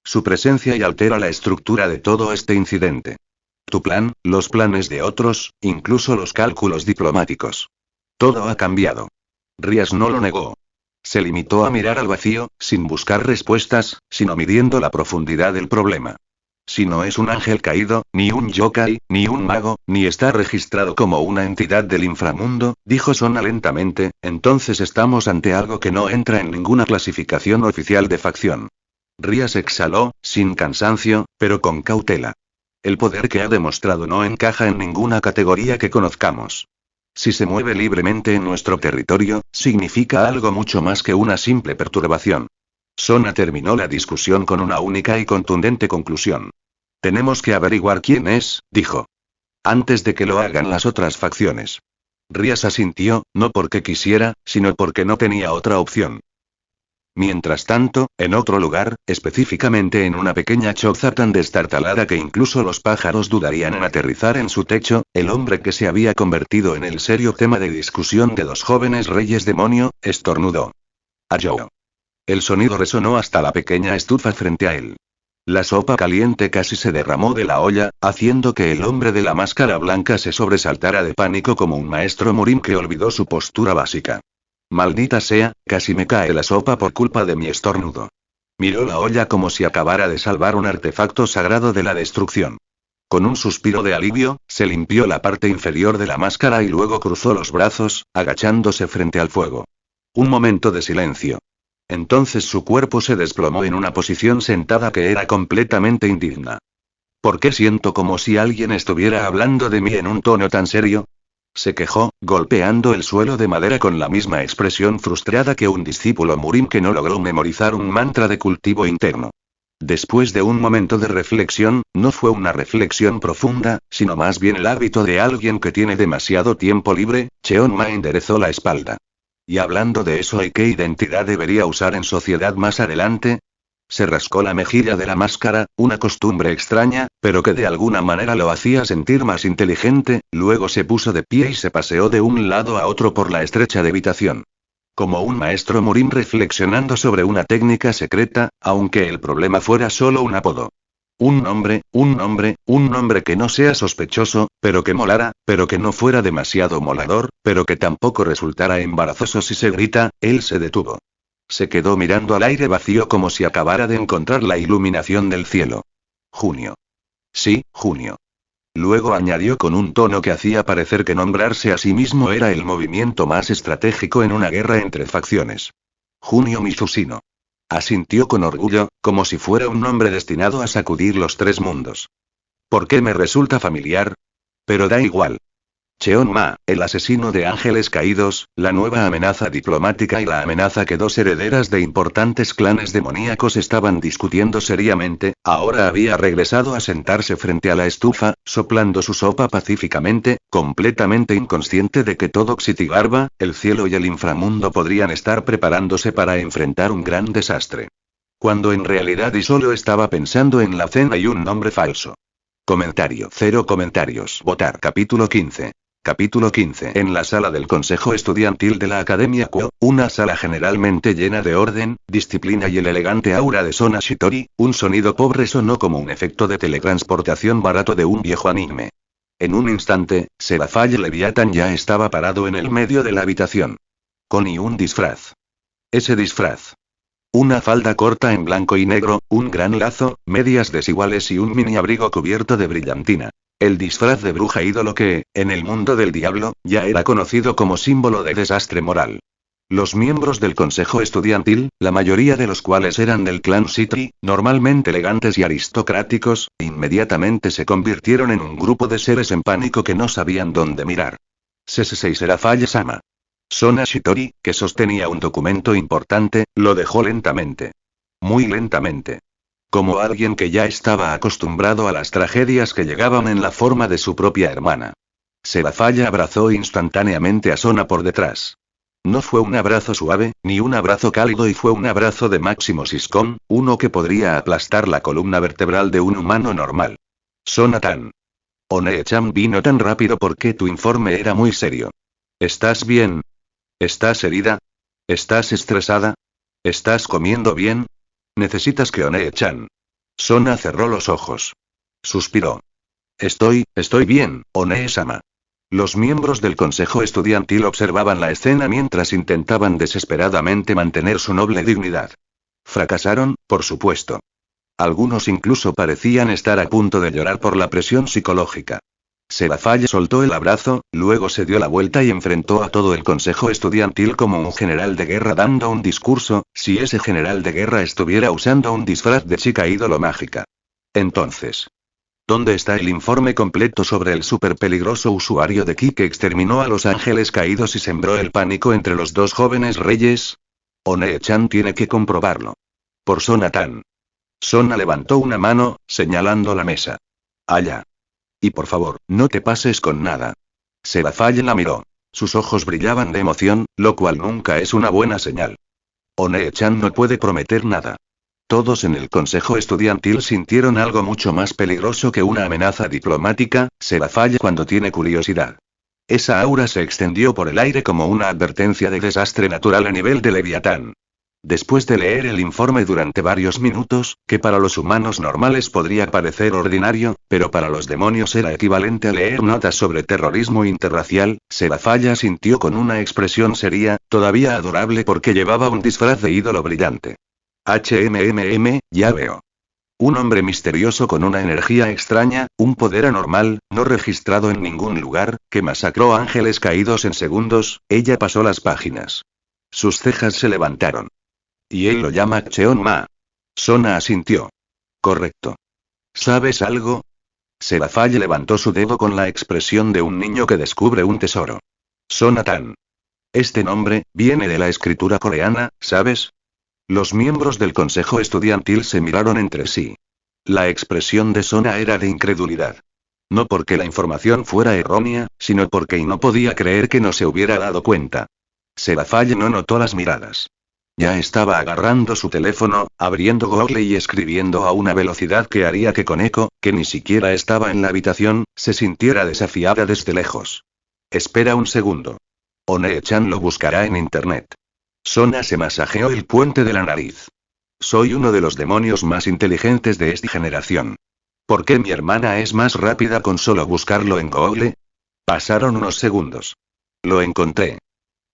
S1: Su presencia y altera la estructura de todo este incidente. Tu plan, los planes de otros, incluso los cálculos diplomáticos. Todo ha cambiado. Rías no lo negó. Se limitó a mirar al vacío, sin buscar respuestas, sino midiendo la profundidad del problema. Si no es un ángel caído, ni un yokai, ni un mago, ni está registrado como una entidad del inframundo, dijo Sona lentamente, entonces estamos ante algo que no entra en ninguna clasificación oficial de facción. Rías exhaló, sin cansancio, pero con cautela. El poder que ha demostrado no encaja en ninguna categoría que conozcamos. Si se mueve libremente en nuestro territorio, significa algo mucho más que una simple perturbación. Sona terminó la discusión con una única y contundente conclusión. Tenemos que averiguar quién es, dijo. Antes de que lo hagan las otras facciones. Rías asintió, no porque quisiera, sino porque no tenía otra opción. Mientras tanto, en otro lugar, específicamente en una pequeña choza tan destartalada que incluso los pájaros dudarían en aterrizar en su techo, el hombre que se había convertido en el serio tema de discusión de 2 jóvenes reyes demonio, estornudó. Ayou. El sonido resonó hasta la pequeña estufa frente a él. La sopa caliente casi se derramó de la olla, haciendo que el hombre de la máscara blanca se sobresaltara de pánico como un maestro Murim que olvidó su postura básica. Maldita sea, casi me cae la sopa por culpa de mi estornudo. Miró la olla como si acabara de salvar un artefacto sagrado de la destrucción. Con un suspiro de alivio, se limpió la parte inferior de la máscara y luego cruzó los brazos, agachándose frente al fuego. Un momento de silencio. Entonces su cuerpo se desplomó en una posición sentada que era completamente indigna. ¿Por qué siento como si alguien estuviera hablando de mí en un tono tan serio? Se quejó, golpeando el suelo de madera con la misma expresión frustrada que un discípulo Murim que no logró memorizar un mantra de cultivo interno. Después de un momento de reflexión, no fue una reflexión profunda, sino más bien el hábito de alguien que tiene demasiado tiempo libre, Cheon Ma enderezó la espalda. Y hablando de eso, ¿y qué identidad debería usar en sociedad más adelante? Se rascó la mejilla de la máscara, una costumbre extraña, pero que de alguna manera lo hacía sentir más inteligente, luego se puso de pie y se paseó de un lado a otro por la estrecha habitación. Como un maestro Murim reflexionando sobre una técnica secreta, aunque el problema fuera solo un apodo. Un nombre que no sea sospechoso, pero que molara, pero que no fuera demasiado molador, pero que tampoco resultara embarazoso si se grita, él se detuvo. Se quedó mirando al aire vacío como si acabara de encontrar la iluminación del cielo. Junio. Sí, junio. Luego añadió con un tono que hacía parecer que nombrarse a sí mismo era el movimiento más estratégico en una guerra entre facciones. Junio Misusino. Asintió con orgullo, como si fuera un nombre destinado a sacudir los 3 mundos. ¿Por qué me resulta familiar? Pero da igual. Cheon Ma, el asesino de ángeles caídos, la nueva amenaza diplomática y la amenaza que 2 herederas de importantes clanes demoníacos estaban discutiendo seriamente, ahora había regresado a sentarse frente a la estufa, soplando su sopa pacíficamente, completamente inconsciente de que todo Xitigarbha, el cielo y el inframundo podrían estar preparándose para enfrentar un gran desastre. Cuando en realidad y solo estaba pensando en la cena y un nombre falso. Comentario. 0 comentarios. Votar. Capítulo 15. Capítulo 15. En la sala del Consejo Estudiantil de la Academia Kuo, una sala generalmente llena de orden, disciplina y el elegante aura de Sona Shitori, un sonido pobre sonó como un efecto de teletransportación barato de un viejo anime. En un instante, Serafall Leviathan ya estaba parado en el medio de la habitación. Con un disfraz. Ese disfraz. Una falda corta en blanco y negro, un gran lazo, medias desiguales y un mini abrigo cubierto de brillantina. El disfraz de bruja ídolo que, en el mundo del diablo, ya era conocido como símbolo de desastre moral. Los miembros del consejo estudiantil, la mayoría de los cuales eran del clan City, normalmente elegantes y aristocráticos, inmediatamente se convirtieron en un grupo de seres en pánico que no sabían dónde mirar. Sensei Serafall-sama. Sona Shitori, que sostenía un documento importante, lo dejó lentamente. Muy lentamente. Como alguien que ya estaba acostumbrado a las tragedias que llegaban en la forma de su propia hermana. Serafall abrazó instantáneamente a Sona por detrás. No fue un abrazo suave, ni un abrazo cálido, y fue un abrazo de máximo siscón, uno que podría aplastar la columna vertebral de un humano normal. Sona-tan. One-chan vino tan rápido porque tu informe era muy serio. ¿Estás bien? ¿Estás herida? ¿Estás estresada? ¿Estás comiendo bien? Necesitas que One-chan. Sona cerró los ojos. Suspiró. Estoy bien, One-sama. Los miembros del consejo estudiantil observaban la escena mientras intentaban desesperadamente mantener su noble dignidad. Fracasaron, por supuesto. Algunos incluso parecían estar a punto de llorar por la presión psicológica. Serafall soltó el abrazo, luego se dio la vuelta y enfrentó a todo el consejo estudiantil como un general de guerra dando un discurso, si ese general de guerra estuviera usando un disfraz de chica ídolo mágica. Entonces, ¿dónde está el informe completo sobre el superpeligroso usuario de Ki que exterminó a los ángeles caídos y sembró el pánico entre los dos jóvenes reyes? One-chan tiene que comprobarlo. Por Sona-tan. Sona levantó una mano, señalando la mesa. Allá. Y por favor, no te pases con nada. Serafall la miró. Sus ojos brillaban de emoción, lo cual nunca es una buena señal. One-chan no puede prometer nada. Todos en el consejo estudiantil sintieron algo mucho más peligroso que una amenaza diplomática. Serafall cuando tiene curiosidad. Esa aura se extendió por el aire como una advertencia de desastre natural a nivel de Leviatán. Después de leer el informe durante varios minutos, que para los humanos normales podría parecer ordinario, pero para los demonios era equivalente a leer notas sobre terrorismo interracial, Serafall sintió con una expresión seria, todavía adorable porque llevaba un disfraz de ídolo brillante. Ya veo. Un hombre misterioso con una energía extraña, un poder anormal, no registrado en ningún lugar, que masacró ángeles caídos en segundos. Ella pasó las páginas. Sus cejas se levantaron. Y él lo llama Cheon-ma. Sona asintió. Correcto. ¿Sabes algo? Serafall levantó su dedo con la expresión de un niño que descubre un tesoro. Sona-tan. Este nombre, viene de la escritura coreana, ¿sabes? Los miembros del consejo estudiantil se miraron entre sí. La expresión de Sona era de incredulidad. No porque la información fuera errónea, sino porque no podía creer que no se hubiera dado cuenta. Serafall no notó las miradas. Ya estaba agarrando su teléfono, abriendo Google y escribiendo a una velocidad que haría que Koneko, que ni siquiera estaba en la habitación, se sintiera desafiada desde lejos. Espera un segundo. One-chan lo buscará en internet. Sona se masajeó el puente de la nariz. Soy uno de los demonios más inteligentes de esta generación. ¿Por qué mi hermana es más rápida con solo buscarlo en Google? Pasaron unos segundos. Lo encontré.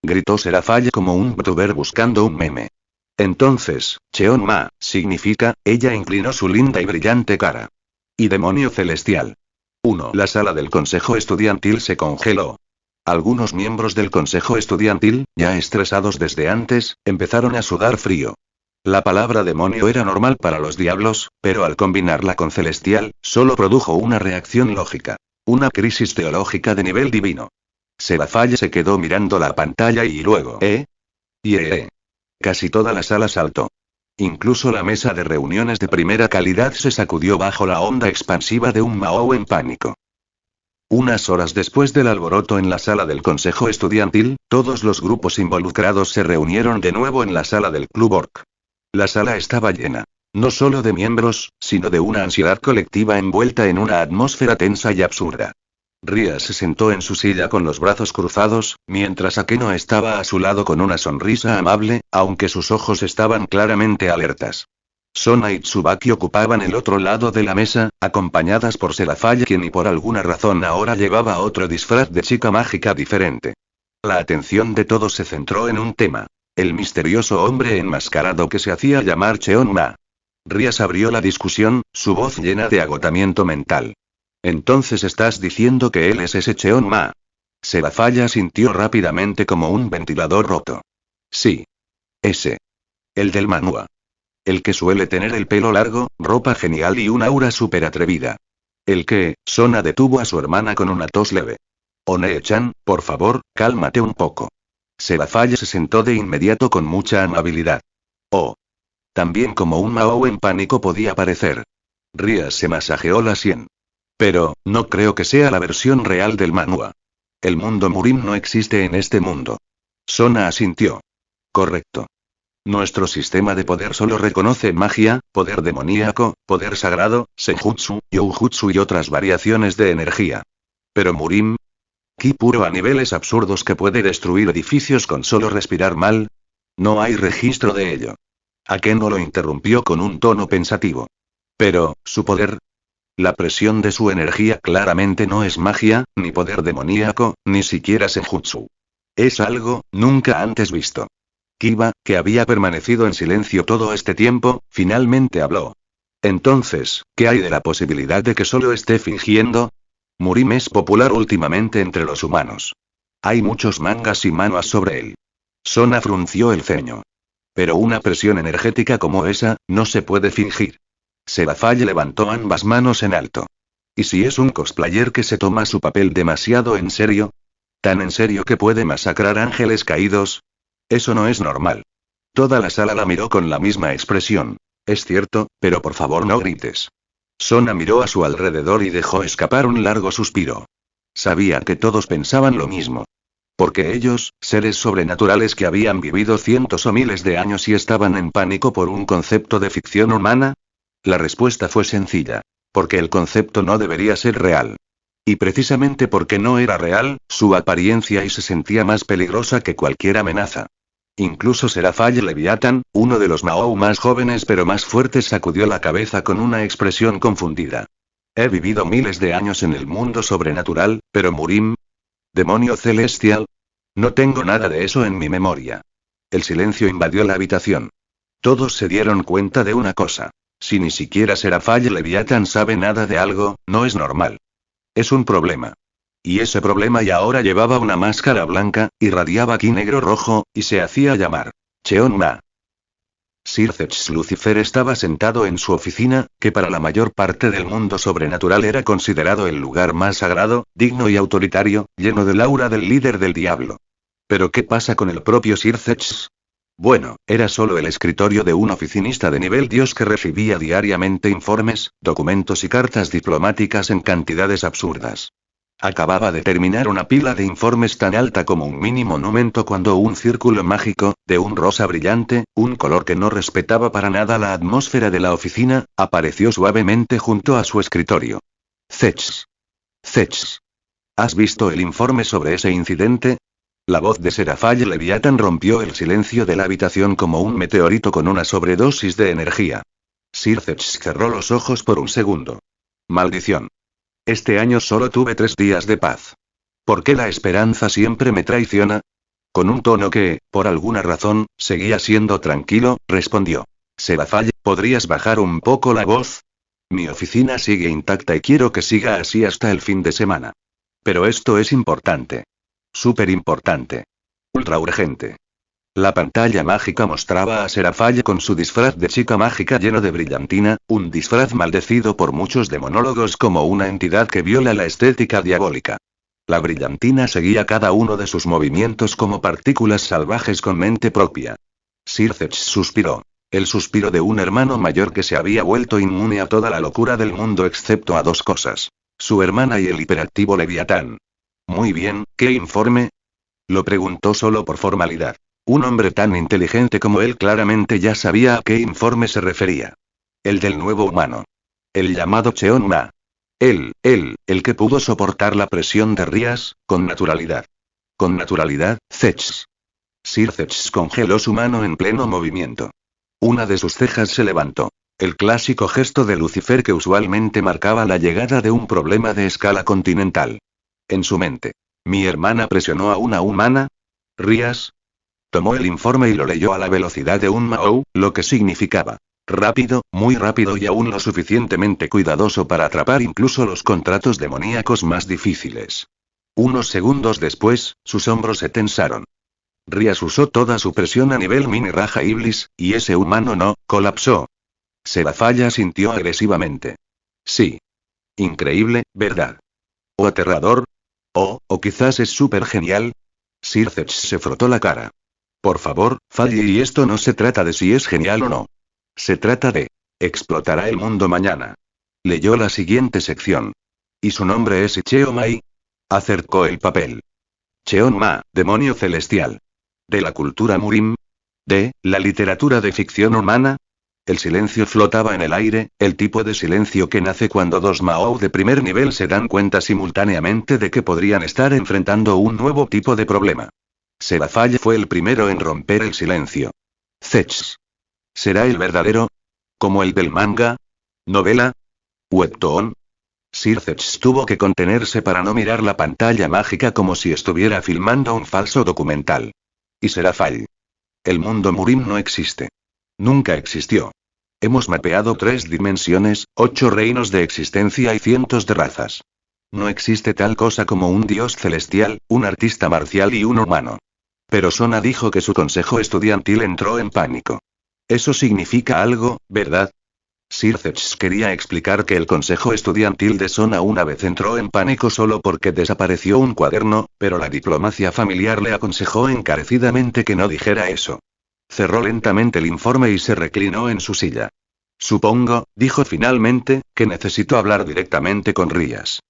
S1: Gritó Serafall como un youtuber buscando un meme. Entonces, Cheon-ma, significa, ella inclinó su linda y brillante cara. Y demonio celestial. 1. La sala del consejo estudiantil se congeló. Algunos miembros del consejo estudiantil, ya estresados desde antes, empezaron a sudar frío. La palabra demonio era normal para los diablos, pero al combinarla con celestial, solo produjo una reacción lógica. Una crisis teológica de nivel divino. Serafall se quedó mirando la pantalla y luego, Casi toda la sala saltó. Incluso la mesa de reuniones de primera calidad se sacudió bajo la onda expansiva de un Mao en pánico. Unas horas después del alboroto en la sala del consejo estudiantil, todos los grupos involucrados se reunieron de nuevo en la sala del Club Orc. La sala estaba llena. No solo de miembros, sino de una ansiedad colectiva envuelta en una atmósfera tensa y absurda. Ria se sentó en su silla con los brazos cruzados, mientras Akeno estaba a su lado con una sonrisa amable, aunque sus ojos estaban claramente alertas. Sona y Tsubaki ocupaban el otro lado de la mesa, acompañadas por Serafall, quien y por alguna razón ahora llevaba otro disfraz de chica mágica diferente. La atención de todos se centró en un tema. El misterioso hombre enmascarado que se hacía llamar Cheon-ma. Rías abrió la discusión, su voz llena de agotamiento mental. «Entonces estás diciendo que él es ese Cheon-ma». Serafall sintió rápidamente como un ventilador roto. «Sí. Ese. El del manhwa. El que suele tener el pelo largo, ropa genial y un aura súper atrevida. El que...». Sona detuvo a su hermana con una tos leve. «One-chan, por favor, cálmate un poco». Serafall se sentó de inmediato con mucha amabilidad. «Oh. También como un Mao en pánico podía parecer». Rías se masajeó la sien. «Pero, no creo que sea la versión real del manhwa. El mundo Murim no existe en este mundo». Sona asintió. «Correcto. Nuestro sistema de poder solo reconoce magia, poder demoníaco, poder sagrado, senjutsu, youjutsu y otras variaciones de energía. Pero Murim... ki puro a niveles absurdos que puede destruir edificios con solo respirar mal. No hay registro de ello». Akeno lo interrumpió con un tono pensativo. «Pero, su poder... La presión de su energía claramente no es magia, ni poder demoníaco, ni siquiera senjutsu. Es algo, nunca antes visto». Kiba, que había permanecido en silencio todo este tiempo, finalmente habló. «Entonces, ¿qué hay de la posibilidad de que solo esté fingiendo? Murim es popular últimamente entre los humanos. Hay muchos mangas y manuas sobre él». Sona frunció el ceño. «Pero una presión energética como esa, no se puede fingir». Serafall levantó ambas manos en alto. «¿Y si es un cosplayer que se toma su papel demasiado en serio? ¿Tan en serio que puede masacrar ángeles caídos? Eso no es normal». Toda la sala la miró con la misma expresión. «Es cierto, pero por favor no grites». Sona miró a su alrededor y dejó escapar un largo suspiro. Sabía que todos pensaban lo mismo. Porque ellos, seres sobrenaturales que habían vivido cientos o miles de años y estaban en pánico por un concepto de ficción humana. La respuesta fue sencilla. Porque el concepto no debería ser real. Y precisamente porque no era real, su apariencia y se sentía más peligrosa que cualquier amenaza. Incluso Serafall Leviathan, uno de los Mao más jóvenes pero más fuertes, sacudió la cabeza con una expresión confundida. «He vivido miles de años en el mundo sobrenatural, pero Murim... ¿Demonio celestial? No tengo nada de eso en mi memoria». El silencio invadió la habitación. Todos se dieron cuenta de una cosa. Si ni siquiera Serafall Leviathan sabe nada de algo, no es normal. Es un problema. Y ese problema ya ahora llevaba una máscara blanca, irradiaba ki negro rojo, y se hacía llamar Cheon-ma. Sir Zetch Lucifer estaba sentado en su oficina, que para la mayor parte del mundo sobrenatural era considerado el lugar más sagrado, digno y autoritario, lleno del aura del líder del diablo. ¿Pero qué pasa con el propio Sir Zetch? Bueno, era solo el escritorio de un oficinista de nivel dios que recibía diariamente informes, documentos y cartas diplomáticas en cantidades absurdas. Acababa de terminar una pila de informes tan alta como un mini monumento cuando un círculo mágico, de un rosa brillante, un color que no respetaba para nada la atmósfera de la oficina, apareció suavemente junto a su escritorio. «Zetch. Zetch. ¿Has visto el informe sobre ese incidente?» La voz de Serafall Leviathan rompió el silencio de la habitación como un meteorito con una sobredosis de energía. Sir Zetch cerró los ojos por un segundo. «Maldición. Este año solo tuve 3 días de paz. ¿Por qué la esperanza siempre me traiciona?». Con un tono que, por alguna razón, seguía siendo tranquilo, respondió. «Serafall, ¿podrías bajar un poco la voz? Mi oficina sigue intacta y quiero que siga así hasta el fin de semana. Pero esto es importante. Súper importante. Ultra urgente». La pantalla mágica mostraba a Serafall con su disfraz de chica mágica lleno de brillantina, un disfraz maldecido por muchos demonólogos como una entidad que viola la estética diabólica. La brillantina seguía cada uno de sus movimientos como partículas salvajes con mente propia. Sir Zetch suspiró. El suspiro de un hermano mayor que se había vuelto inmune a toda la locura del mundo excepto a 2 cosas. Su hermana y el hiperactivo Leviatán. «Muy bien, ¿qué informe?». Lo preguntó solo por formalidad. Un hombre tan inteligente como él claramente ya sabía a qué informe se refería. El del nuevo humano. El llamado Cheon-ma. El que pudo soportar la presión de Rías, con naturalidad. Con naturalidad, Zetch. Sir Zetch congeló su mano en pleno movimiento. Una de sus cejas se levantó. El clásico gesto de Lucifer que usualmente marcaba la llegada de un problema de escala continental. En su mente. ¿Mi hermana presionó a una humana? ¿Rías? Tomó el informe y lo leyó a la velocidad de un Mao, lo que significaba rápido, muy rápido y aún lo suficientemente cuidadoso para atrapar incluso los contratos demoníacos más difíciles. Unos segundos después, sus hombros se tensaron. Rías usó toda su presión a nivel mini Raja Iblis, y ese humano no, colapsó. Serafalla sintió agresivamente. Sí. Increíble, ¿verdad? ¿O aterrador? O quizás es súper genial. Sircex se frotó la cara. Por favor, falle y esto no se trata de si es genial o no. Se trata de... explotará el mundo mañana. Leyó la siguiente sección. ¿Y su nombre es Cheon Mai? Acercó el papel. Cheon Ma, demonio celestial. ¿De la cultura Murim? ¿De la literatura de ficción humana? El silencio flotaba en el aire, el tipo de silencio que nace cuando dos Mao de primer nivel se dan cuenta simultáneamente de que podrían estar enfrentando un nuevo tipo de problema. Serafall fue el primero en romper el silencio. Zech. ¿Será el verdadero? ¿Como el del manga? ¿Novela? ¿Webtoon? Sircex tuvo que contenerse para no mirar la pantalla mágica como si estuviera filmando un falso documental. Y Serafall. El mundo Murim no existe. Nunca existió. Hemos mapeado 3 dimensiones, 8 reinos de existencia y cientos de razas. No existe tal cosa como un dios celestial, un artista marcial y un humano. Pero Sona dijo que su consejo estudiantil entró en pánico. Eso significa algo, ¿verdad? Sircex quería explicar que el consejo estudiantil de Sona una vez entró en pánico solo porque desapareció un cuaderno, pero la diplomacia familiar le aconsejó encarecidamente que no dijera eso. Cerró lentamente el informe y se reclinó en su silla. Supongo, dijo finalmente, que necesito hablar directamente con Rías.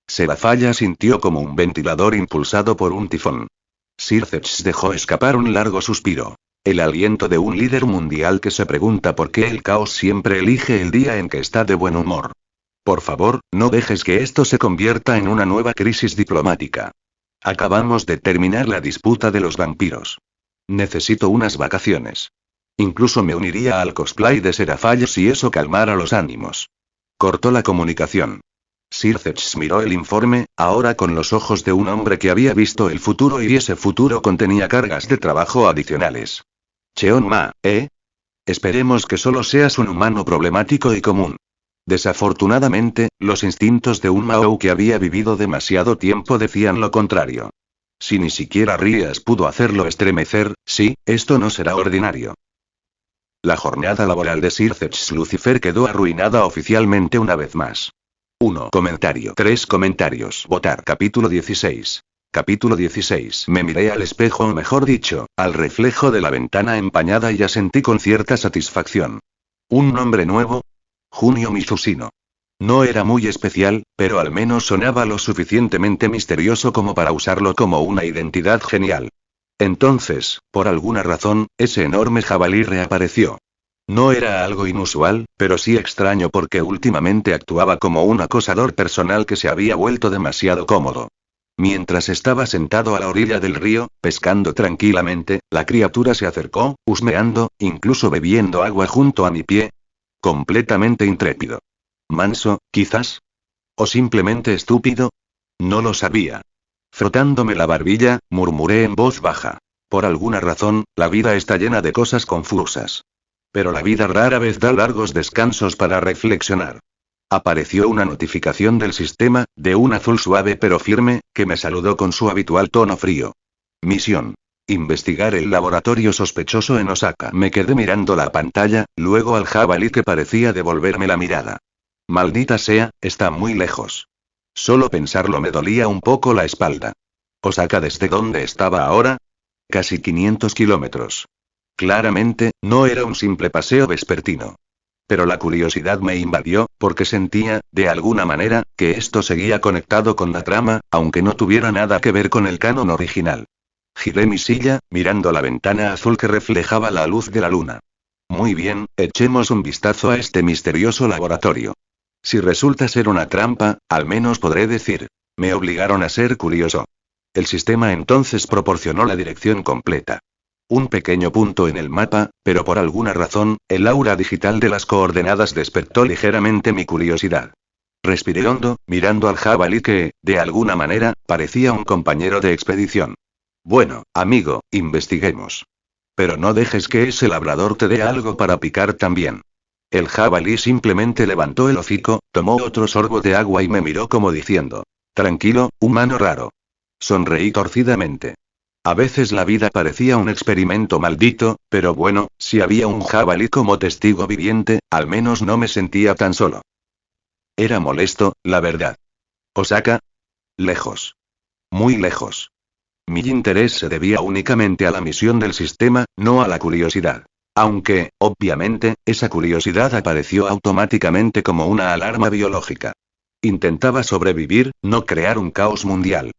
S1: Serafalla sintió como un ventilador impulsado por un tifón. Sircex dejó escapar un largo suspiro. El aliento de un líder mundial que se pregunta por qué el caos siempre elige el día en que está de buen humor. Por favor, no dejes que esto se convierta en una nueva crisis diplomática. Acabamos de terminar la disputa de los vampiros. Necesito unas vacaciones. Incluso me uniría al cosplay de Serafall si eso calmara los ánimos. Cortó la comunicación. Sircex miró el informe, ahora con los ojos de un hombre que había visto el futuro y ese futuro contenía cargas de trabajo adicionales. Cheon Ma, ¿eh? Esperemos que solo seas un humano problemático y común. Desafortunadamente, los instintos de un Mao que había vivido demasiado tiempo decían lo contrario. Si ni siquiera Rías pudo hacerlo estremecer, sí, esto no será ordinario. La jornada laboral de Sircex Lucifer quedó arruinada oficialmente una vez más. 1 comentario. 3 comentarios. Votar. Capítulo 16. Capítulo 16. Me miré al espejo o mejor dicho, al reflejo de la ventana empañada y asentí con cierta satisfacción. ¿Un nombre nuevo? Junio Mizushino. No era muy especial, pero al menos sonaba lo suficientemente misterioso como para usarlo como una identidad genial. Entonces, por alguna razón, ese enorme jabalí reapareció. No era algo inusual, pero sí extraño porque últimamente actuaba como un acosador personal que se había vuelto demasiado cómodo. Mientras estaba sentado a la orilla del río, pescando tranquilamente, la criatura se acercó, husmeando, incluso bebiendo agua junto a mi pie. Completamente intrépido. Manso, quizás. ¿O simplemente estúpido? No lo sabía. Frotándome la barbilla, murmuré en voz baja. Por alguna razón, la vida está llena de cosas confusas. Pero la vida rara vez da largos descansos para reflexionar. Apareció una notificación del sistema, de un azul suave pero firme, que me saludó con su habitual tono frío. Misión. Investigar el laboratorio sospechoso en Osaka. Me quedé mirando la pantalla, luego al jabalí que parecía devolverme la mirada. Maldita sea, está muy lejos. Solo pensarlo me dolía un poco la espalda. ¿Osaka desde dónde estaba ahora? Casi 500 kilómetros. Claramente, no era un simple paseo vespertino. Pero la curiosidad me invadió, porque sentía, de alguna manera, que esto seguía conectado con la trama, aunque no tuviera nada que ver con el canon original. Giré mi silla, mirando la ventana azul que reflejaba la luz de la luna. Muy bien, echemos un vistazo a este misterioso laboratorio. Si resulta ser una trampa, al menos podré decir, me obligaron a ser curioso. El sistema entonces proporcionó la dirección completa. Un pequeño punto en el mapa, pero por alguna razón, el aura digital de las coordenadas despertó ligeramente mi curiosidad. Respiré hondo, mirando al jabalí que, de alguna manera, parecía un compañero de expedición. Bueno, amigo, investiguemos. Pero no dejes que ese labrador te dé algo para picar también. El jabalí simplemente levantó el hocico, tomó otro sorbo de agua y me miró como diciendo: tranquilo, humano raro. Sonreí torcidamente. A veces la vida parecía un experimento maldito, pero bueno, si había un jabalí como testigo viviente, al menos no me sentía tan solo. Era molesto, la verdad. Osaka. Lejos. Muy lejos. Mi interés se debía únicamente a la misión del sistema, no a la curiosidad. Aunque, obviamente, esa curiosidad apareció automáticamente como una alarma biológica. Intentaba sobrevivir, no crear un caos mundial.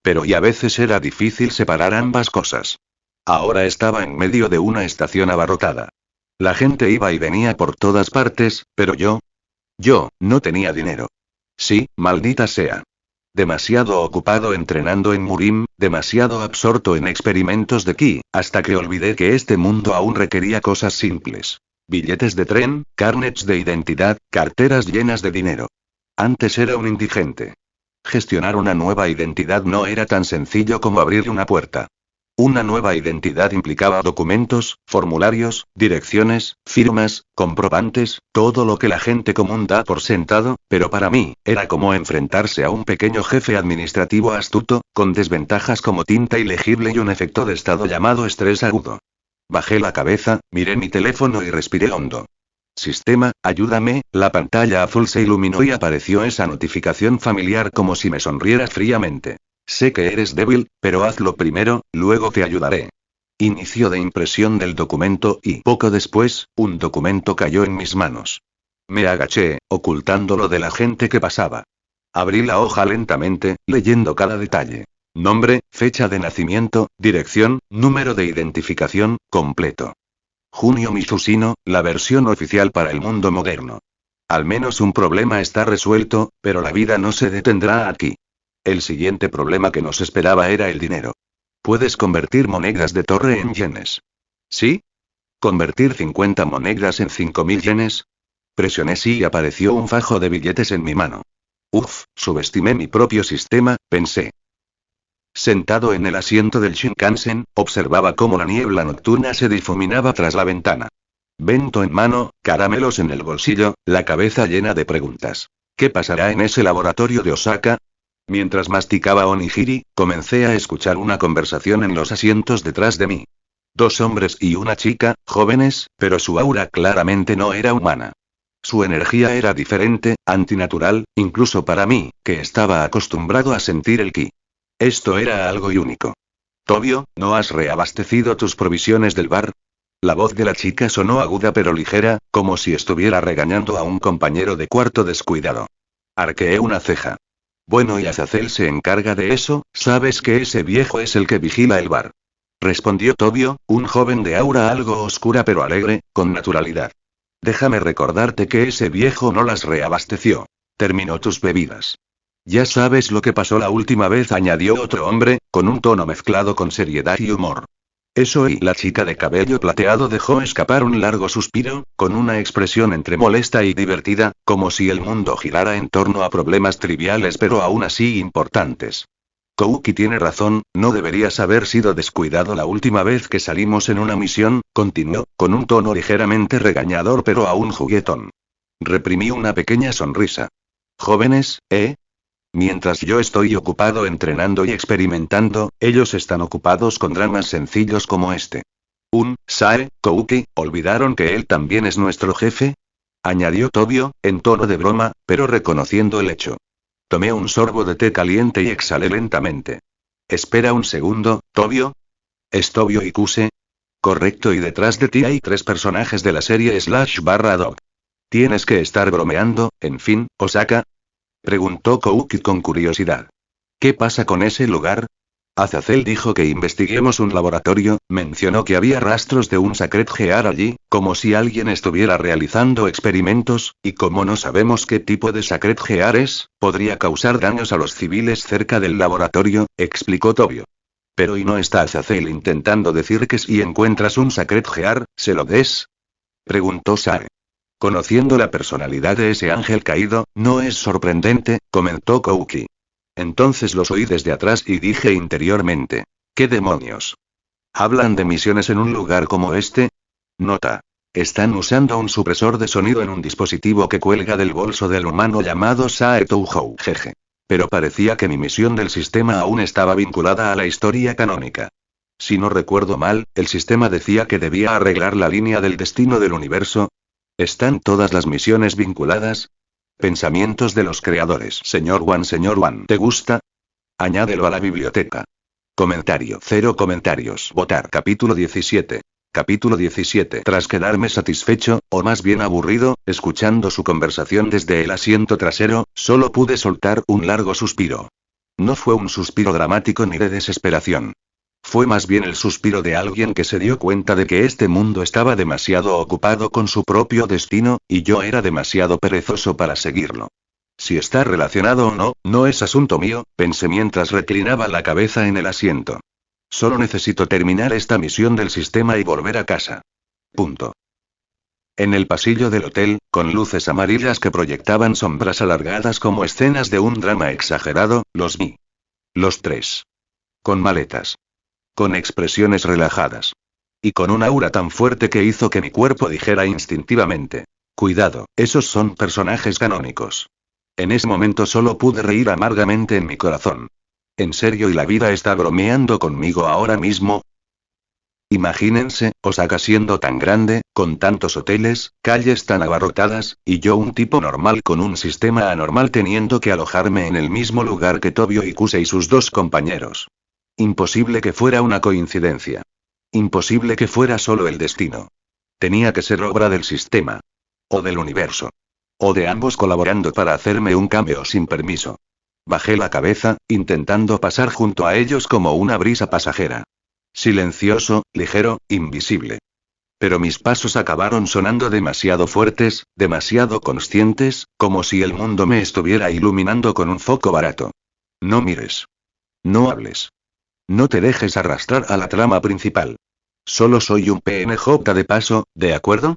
S1: Pero y a veces era difícil separar ambas cosas. Ahora estaba en medio de una estación abarrotada. La gente iba y venía por todas partes, pero yo no tenía dinero. Sí, maldita sea. Demasiado ocupado entrenando en Murim, demasiado absorto en experimentos de Ki, hasta que olvidé que este mundo aún requería cosas simples. Billetes de tren, carnets de identidad, carteras llenas de dinero. Antes era un indigente. Gestionar una nueva identidad no era tan sencillo como abrir una puerta. Una nueva identidad implicaba documentos, formularios, direcciones, firmas, comprobantes, todo lo que la gente común da por sentado, pero para mí, era como enfrentarse a un pequeño jefe administrativo astuto, con desventajas como tinta ilegible y un efecto de estado llamado estrés agudo. Bajé la cabeza, miré mi teléfono y respiré hondo. Sistema, ayúdame, la pantalla azul se iluminó y apareció esa notificación familiar como si me sonriera fríamente. Sé que eres débil, pero hazlo primero, luego te ayudaré. Inicio de impresión del documento y, poco después, un documento cayó en mis manos. Me agaché, ocultándolo de la gente que pasaba. Abrí la hoja lentamente, leyendo cada detalle. Nombre, fecha de nacimiento, dirección, número de identificación, completo. Junio Misusino, la versión oficial para el mundo moderno. Al menos un problema está resuelto, pero la vida no se detendrá aquí. El siguiente problema que nos esperaba era el dinero. ¿Puedes convertir monedas de torre en yenes? ¿Sí? ¿Convertir 50 monedas en 5.000 yenes? Presioné sí y apareció un fajo de billetes en mi mano. Uf, subestimé mi propio sistema, pensé. Sentado en el asiento del Shinkansen, observaba cómo la niebla nocturna se difuminaba tras la ventana. Vento en mano, caramelos en el bolsillo, la cabeza llena de preguntas. ¿Qué pasará en ese laboratorio de Osaka? Mientras masticaba onigiri, comencé a escuchar una conversación en los asientos detrás de mí. 2 hombres y una chica, jóvenes, pero su aura claramente no era humana. Su energía era diferente, antinatural, incluso para mí, que estaba acostumbrado a sentir el ki. Esto era algo y único. Tobio, ¿no has reabastecido tus provisiones del bar? La voz de la chica sonó aguda pero ligera, como si estuviera regañando a un compañero de cuarto descuidado. Arqueé una ceja. Bueno, y Azazel se encarga de eso, sabes que ese viejo es el que vigila el bar. Respondió Tobio, un joven de aura algo oscura pero alegre, con naturalidad. Déjame recordarte que ese viejo no las reabasteció. Terminó tus bebidas. Ya sabes lo que pasó la última vez, añadió otro hombre, con un tono mezclado con seriedad y humor. Eso, y la chica de cabello plateado dejó escapar un largo suspiro, con una expresión entre molesta y divertida, como si el mundo girara en torno a problemas triviales pero aún así importantes. Kouki tiene razón, no deberías haber sido descuidado la última vez que salimos en una misión, continuó, con un tono ligeramente regañador pero aún juguetón. Reprimí una pequeña sonrisa. Jóvenes, ¿eh? Mientras yo estoy ocupado entrenando y experimentando, ellos están ocupados con dramas sencillos como este. Sae, Kouki, ¿olvidaron que él también es nuestro jefe? Añadió Tobio, en tono de broma, pero reconociendo el hecho. Tomé un sorbo de té caliente y exhalé lentamente. Espera un segundo, ¿Tobio? ¿Es Tobio y Kuse? Correcto, y detrás de ti hay 3 personajes de la serie /Dog. Tienes que estar bromeando, en fin, Osaka. Preguntó Kouki con curiosidad. ¿Qué pasa con ese lugar? Azazel dijo que investiguemos un laboratorio, mencionó que había rastros de un Sacred Gear allí, como si alguien estuviera realizando experimentos, y como no sabemos qué tipo de Sacred Gear es, podría causar daños a los civiles cerca del laboratorio, explicó Tobio. Pero ¿y no está Azazel intentando decir que si encuentras un Sacred Gear, se lo des? Preguntó Sae. Conociendo la personalidad de ese ángel caído, no es sorprendente, comentó Kouki. Entonces los oí desde atrás y dije interiormente. ¿Qué demonios? ¿Hablan de misiones en un lugar como este? Nota. Están usando un supresor de sonido en un dispositivo que cuelga del bolso del humano llamado Sae Touhou. Jeje. Pero parecía que mi misión del sistema aún estaba vinculada a la historia canónica. Si no recuerdo mal, el sistema decía que debía arreglar la línea del destino del universo. ¿Están todas las misiones vinculadas? Pensamientos de los creadores. Señor Wan, ¿te gusta? Añádelo a la biblioteca. Comentario. 0 comentarios. Votar. Capítulo 17. Capítulo 17. Tras quedarme satisfecho, o más bien aburrido, escuchando su conversación desde el asiento trasero, solo pude soltar un largo suspiro. No fue un suspiro dramático ni de desesperación. Fue más bien el suspiro de alguien que se dio cuenta de que este mundo estaba demasiado ocupado con su propio destino, y yo era demasiado perezoso para seguirlo. Si está relacionado o no, no es asunto mío, pensé mientras reclinaba la cabeza en el asiento. Solo necesito terminar esta misión del sistema y volver a casa. Punto. En el pasillo del hotel, con luces amarillas que proyectaban sombras alargadas como escenas de un drama exagerado, los vi. Los tres. Con maletas. Con expresiones relajadas. Y con un aura tan fuerte que hizo que mi cuerpo dijera instintivamente. Cuidado, esos son personajes canónicos. En ese momento solo pude reír amargamente en mi corazón. ¿En serio y la vida está bromeando conmigo ahora mismo? Imagínense, Osaka siendo tan grande, con tantos hoteles, calles tan abarrotadas, y yo un tipo normal con un sistema anormal teniendo que alojarme en el mismo lugar que Tobio y Kuse y sus dos compañeros. Imposible que fuera una coincidencia. Imposible que fuera solo el destino. Tenía que ser obra del sistema. O del universo. O de ambos colaborando para hacerme un cameo sin permiso. Bajé la cabeza, intentando pasar junto a ellos como una brisa pasajera. Silencioso, ligero, invisible. Pero mis pasos acabaron sonando demasiado fuertes, demasiado conscientes, como si el mundo me estuviera iluminando con un foco barato. No mires. No hables. No te dejes arrastrar a la trama principal. Solo soy un PNJ de paso, ¿de acuerdo?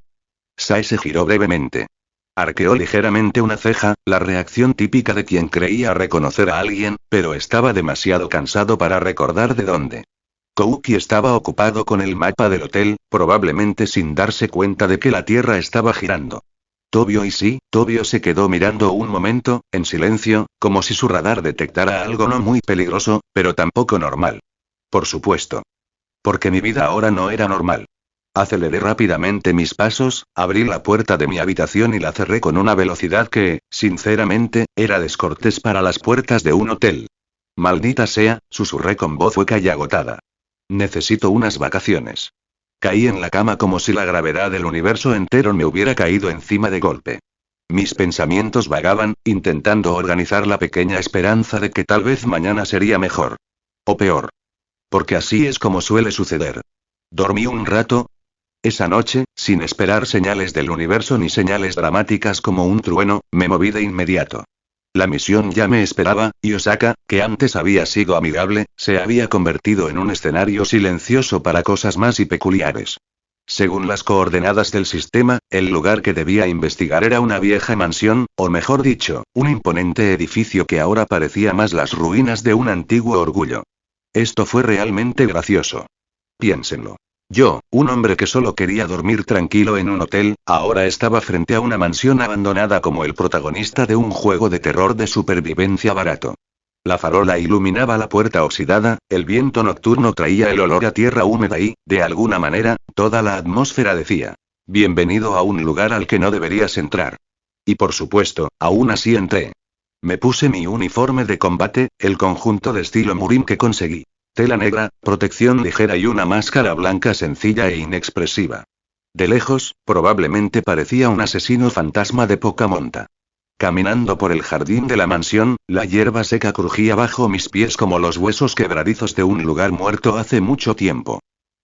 S1: Sae se giró brevemente. Arqueó ligeramente una ceja, la reacción típica de quien creía reconocer a alguien, pero estaba demasiado cansado para recordar de dónde. Kouki estaba ocupado con el mapa del hotel, probablemente sin darse cuenta de que la Tierra estaba girando. Tobio se quedó mirando un momento, en silencio, como si su radar detectara algo no muy peligroso, pero tampoco normal. Por supuesto. Porque mi vida ahora no era normal. Aceleré rápidamente mis pasos, abrí la puerta de mi habitación y la cerré con una velocidad que, sinceramente, era descortés para las puertas de un hotel. Maldita sea, susurré con voz hueca y agotada. Necesito unas vacaciones. Caí en la cama como si la gravedad del universo entero me hubiera caído encima de golpe. Mis pensamientos vagaban, intentando organizar la pequeña esperanza de que tal vez mañana sería mejor. O peor. Porque así es como suele suceder. Dormí un rato. Esa noche, sin esperar señales del universo ni señales dramáticas como un trueno, me moví de inmediato. La misión ya me esperaba, y Osaka, que antes había sido amigable, se había convertido en un escenario silencioso para cosas más y peculiares. Según las coordenadas del sistema, el lugar que debía investigar era una vieja mansión, o mejor dicho, un imponente edificio que ahora parecía más las ruinas de un antiguo orgullo. Esto fue realmente gracioso. Piénsenlo. Yo, un hombre que solo quería dormir tranquilo en un hotel, ahora estaba frente a una mansión abandonada como el protagonista de un juego de terror de supervivencia barato. La farola iluminaba la puerta oxidada, el viento nocturno traía el olor a tierra húmeda y, de alguna manera, toda la atmósfera decía: bienvenido a un lugar al que no deberías entrar. Y por supuesto, aún así entré. Me puse mi uniforme de combate, el conjunto de estilo Murim que conseguí. Tela negra, protección ligera y una máscara blanca sencilla e inexpresiva. De lejos, probablemente parecía un asesino fantasma de poca monta. Caminando por el jardín de la mansión, la hierba seca crujía bajo mis pies como los huesos quebradizos de un lugar muerto hace mucho tiempo.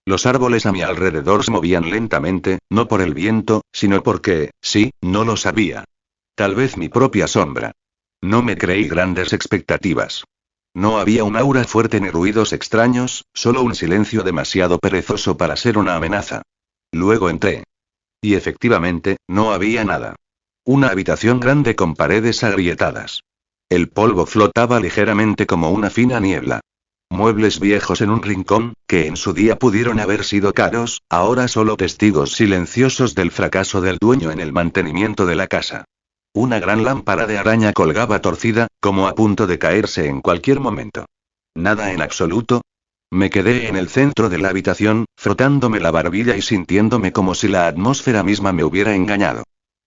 S1: Los árboles a mi alrededor se movían lentamente, no por el viento, sino porque, sí, no lo sabía. Tal vez mi propia sombra. No me creí grandes expectativas. No había un aura fuerte ni ruidos extraños, solo un silencio demasiado perezoso para ser una amenaza. Luego entré. Y efectivamente, no había nada. Una habitación grande con paredes agrietadas. El polvo flotaba ligeramente como una fina niebla. Muebles viejos en un rincón, que en su día pudieron haber sido caros, ahora solo testigos silenciosos del fracaso del dueño en el mantenimiento de la casa. Una gran lámpara de araña colgaba torcida, como a punto de caerse en cualquier momento. Nada en absoluto. Me quedé en el centro de la habitación, frotándome la barbilla y sintiéndome como si la atmósfera misma me hubiera engañado.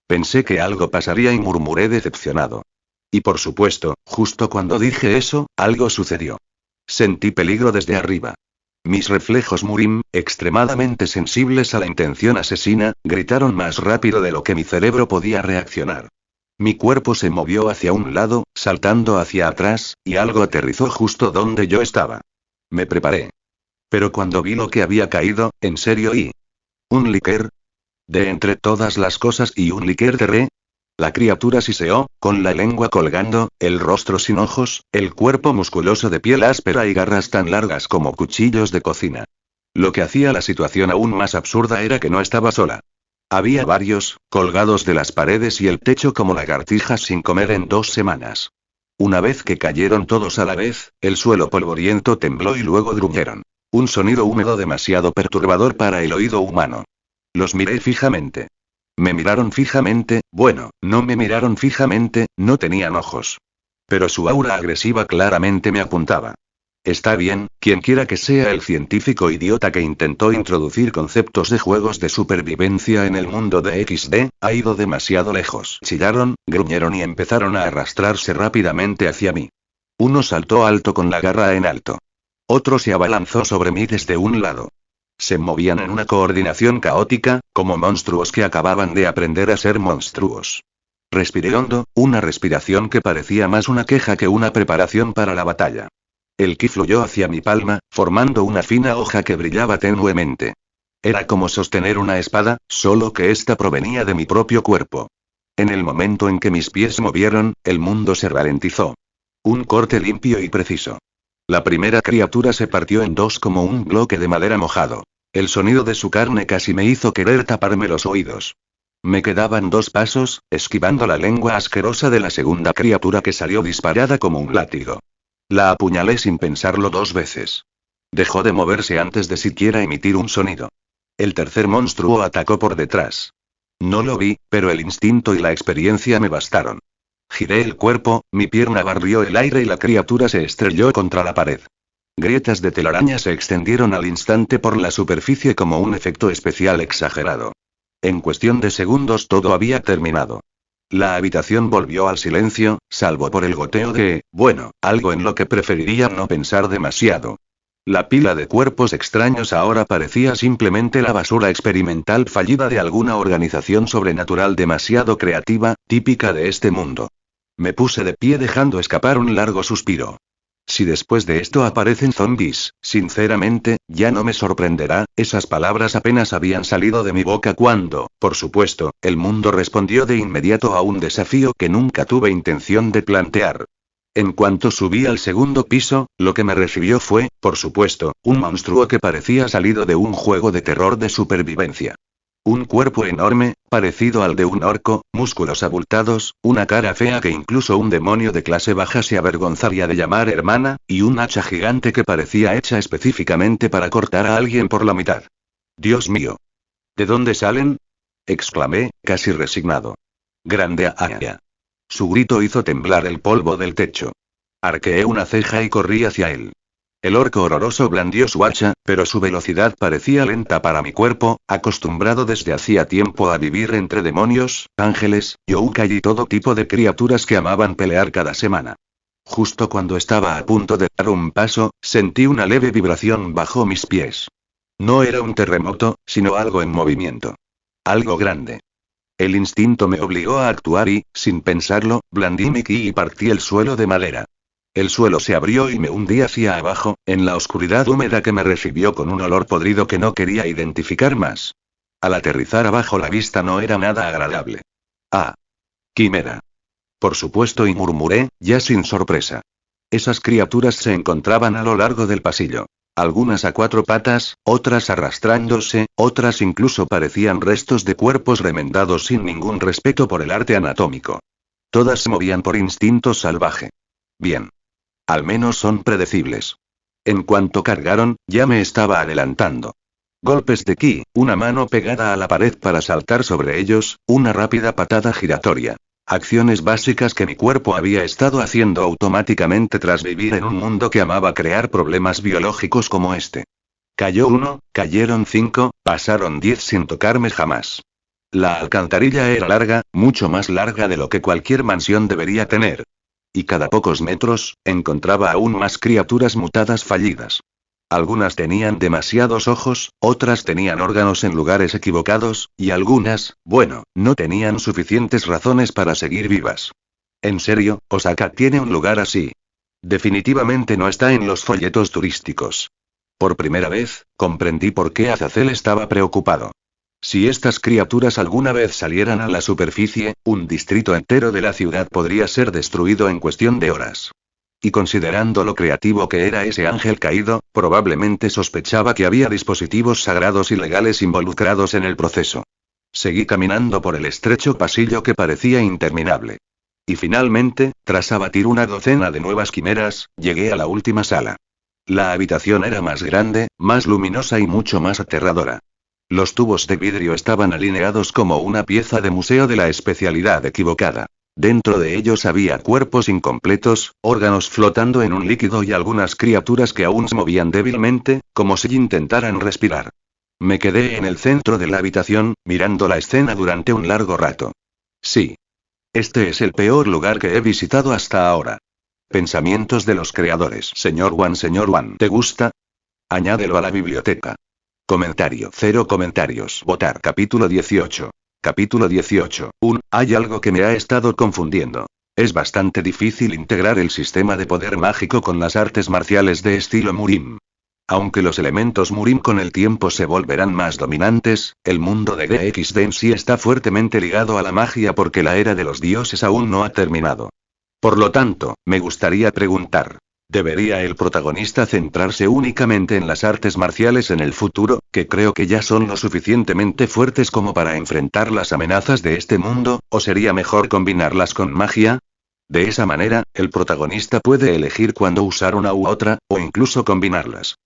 S1: Pensé que algo pasaría y murmuré decepcionado. Y por supuesto, justo cuando dije eso, algo sucedió. Sentí peligro desde arriba. Mis reflejos Murim, extremadamente sensibles a la intención asesina, gritaron más rápido de lo que mi cerebro podía reaccionar. Mi cuerpo se movió hacia un lado, saltando hacia atrás, y algo aterrizó justo donde yo estaba. Me preparé. Pero cuando vi lo que había caído, en serio ¿un líquer? De entre todas las cosas y un líquer de re. La criatura siseó, con la lengua colgando, el rostro sin ojos, el cuerpo musculoso de piel áspera y garras tan largas como cuchillos de cocina. Lo que hacía la situación aún más absurda era que no estaba sola. Había varios, colgados de las paredes y el techo como lagartijas sin comer en 2 semanas. Una vez que cayeron todos a la vez, el suelo polvoriento tembló y luego gruñeron. Un sonido húmedo demasiado perturbador para el oído humano. Los miré fijamente. Me miraron fijamente, bueno, no me miraron fijamente, no tenían ojos. Pero su aura agresiva claramente me apuntaba. Está bien, quienquiera que sea el científico idiota que intentó introducir conceptos de juegos de supervivencia en el mundo de XD, ha ido demasiado lejos. Chillaron, gruñeron y empezaron a arrastrarse rápidamente hacia mí. Uno saltó alto con la garra en alto. Otro se abalanzó sobre mí desde un lado. Se movían en una coordinación caótica, como monstruos que acababan de aprender a ser monstruos. Respiré hondo, una respiración que parecía más una queja que una preparación para la batalla. El ki fluyó hacia mi palma, formando una fina hoja que brillaba tenuemente. Era como sostener una espada, solo que esta provenía de mi propio cuerpo. En el momento en que mis pies se movieron, el mundo se ralentizó. Un corte limpio y preciso. La primera criatura se partió en 2 como un bloque de madera mojado. El sonido de su carne casi me hizo querer taparme los oídos. Me quedaban 2 pasos, esquivando la lengua asquerosa de la segunda criatura que salió disparada como un látigo. La apuñalé sin pensarlo 2 veces. Dejó de moverse antes de siquiera emitir un sonido. El tercer monstruo atacó por detrás. No lo vi, pero el instinto y la experiencia me bastaron. Giré el cuerpo, mi pierna barrió el aire y la criatura se estrelló contra la pared. Grietas de telaraña se extendieron al instante por la superficie como un efecto especial exagerado. En cuestión de segundos todo había terminado. La habitación volvió al silencio, salvo por el goteo de, bueno, algo en lo que preferiría no pensar demasiado. La pila de cuerpos extraños ahora parecía simplemente la basura experimental fallida de alguna organización sobrenatural demasiado creativa, típica de este mundo. Me puse de pie dejando escapar un largo suspiro. Si después de esto aparecen zombies, sinceramente, ya no me sorprenderá. Esas palabras apenas habían salido de mi boca cuando, por supuesto, el mundo respondió de inmediato a un desafío que nunca tuve intención de plantear. En cuanto subí al segundo piso, lo que me recibió fue, por supuesto, un monstruo que parecía salido de un juego de terror de supervivencia. Un cuerpo enorme, parecido al de un orco, músculos abultados, una cara fea que incluso un demonio de clase baja se avergonzaría de llamar hermana, y un hacha gigante que parecía hecha específicamente para cortar a alguien por la mitad. ¡Dios mío! ¿De dónde salen? Exclamé, casi resignado. Grande Aya. Su grito hizo temblar el polvo del techo. Arqueé una ceja y corrí hacia él. El orco horroroso blandió su hacha, pero su velocidad parecía lenta para mi cuerpo, acostumbrado desde hacía tiempo a vivir entre demonios, ángeles, yokai y todo tipo de criaturas que amaban pelear cada semana. Justo cuando estaba a punto de dar un paso, sentí una leve vibración bajo mis pies. No era un terremoto, sino algo en movimiento. Algo grande. El instinto me obligó a actuar y, sin pensarlo, blandí mi ki y partí el suelo de madera. El suelo se abrió y me hundí hacia abajo, en la oscuridad húmeda que me recibió con un olor podrido que no quería identificar más. Al aterrizar abajo la vista no era nada agradable. ¡Ah! Quimera. Por supuesto, y murmuré, ya sin sorpresa. Esas criaturas se encontraban a lo largo del pasillo. Algunas a 4 patas, otras arrastrándose, otras incluso parecían restos de cuerpos remendados sin ningún respeto por el arte anatómico. Todas se movían por instinto salvaje. Bien. Al menos son predecibles. En cuanto cargaron, ya me estaba adelantando. Golpes de ki, una mano pegada a la pared para saltar sobre ellos, una rápida patada giratoria. Acciones básicas que mi cuerpo había estado haciendo automáticamente tras vivir en un mundo que amaba crear problemas biológicos como este. Cayó uno, cayeron 5, pasaron 10 sin tocarme jamás. La alcantarilla era larga, mucho más larga de lo que cualquier mansión debería tener. Y cada pocos metros, encontraba aún más criaturas mutadas fallidas. Algunas tenían demasiados ojos, otras tenían órganos en lugares equivocados, y algunas, bueno, no tenían suficientes razones para seguir vivas. En serio, Osaka tiene un lugar así. Definitivamente no está en los folletos turísticos. Por primera vez, comprendí por qué Azazel estaba preocupado. Si estas criaturas alguna vez salieran a la superficie, un distrito entero de la ciudad podría ser destruido en cuestión de horas. Y considerando lo creativo que era ese ángel caído, probablemente sospechaba que había dispositivos sagrados y legales involucrados en el proceso. Seguí caminando por el estrecho pasillo que parecía interminable. Y finalmente, tras abatir una docena de nuevas quimeras, llegué a la última sala. La habitación era más grande, más luminosa y mucho más aterradora. Los tubos de vidrio estaban alineados como una pieza de museo de la especialidad equivocada. Dentro de ellos había cuerpos incompletos, órganos flotando en un líquido y algunas criaturas que aún se movían débilmente, como si intentaran respirar. Me quedé en el centro de la habitación, mirando la escena durante un largo rato. Sí. Este es el peor lugar que he visitado hasta ahora. Pensamientos de los creadores. Señor Wan, ¿te gusta? Añádelo a la biblioteca. Comentario. 0 comentarios. Votar. Capítulo 18. Capítulo 18. Hay algo que me ha estado confundiendo. Es bastante difícil integrar el sistema de poder mágico con las artes marciales de estilo Murim. Aunque los elementos Murim con el tiempo se volverán más dominantes, el mundo de DXD en sí está fuertemente ligado a la magia porque la era de los dioses aún no ha terminado. Por lo tanto, me gustaría preguntar. ¿Debería el protagonista centrarse únicamente en las artes marciales en el futuro, que creo que ya son lo suficientemente fuertes como para enfrentar las amenazas de este mundo, o sería mejor combinarlas con magia? De esa manera, el protagonista puede elegir cuándo usar una u otra, o incluso combinarlas.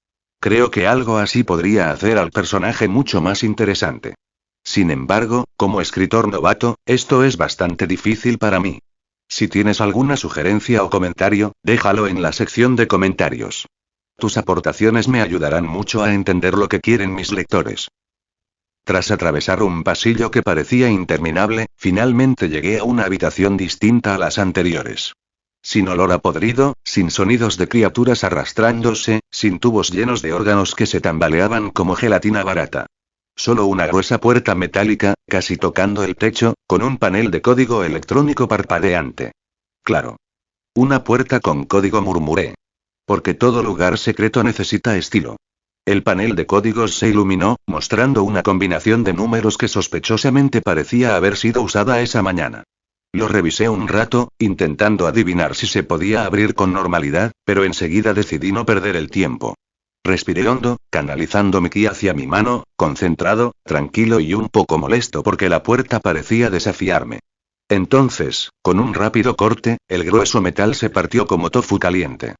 S1: Creo que algo así podría hacer al personaje mucho más interesante. Sin embargo, como escritor novato, esto es bastante difícil para mí. Si tienes alguna sugerencia o comentario, déjalo en la sección de comentarios. Tus aportaciones me ayudarán mucho a entender lo que quieren mis lectores. Tras atravesar un pasillo que parecía interminable, finalmente llegué a una habitación distinta a las anteriores. Sin olor a podrido, sin sonidos de criaturas arrastrándose, sin tubos llenos de órganos que se tambaleaban como gelatina barata. Solo una gruesa puerta metálica, casi tocando el techo, con un panel de código electrónico parpadeante. Claro. Una puerta con código, murmuré. Porque todo lugar secreto necesita estilo. El panel de códigos se iluminó, mostrando una combinación de números que sospechosamente parecía haber sido usada esa mañana. Lo revisé un rato, intentando adivinar si se podía abrir con normalidad, pero enseguida decidí no perder el tiempo. Respiré hondo, canalizando mi ki hacia mi mano, concentrado, tranquilo y un poco molesto porque la puerta parecía desafiarme. Entonces, con un rápido corte, el grueso metal se partió como tofu caliente.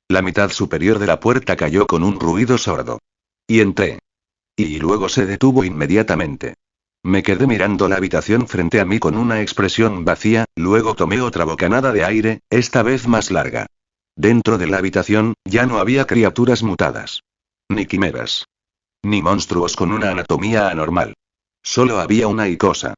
S1: La mitad superior de la puerta cayó con un ruido sordo. Y entré. Y luego se detuvo inmediatamente. Me quedé mirando la habitación frente a mí con una expresión vacía, luego tomé otra bocanada de aire, esta vez más larga. Dentro de la habitación, ya no había criaturas mutadas. Ni quimeras. Ni monstruos con una anatomía anormal. Solo había una cosa.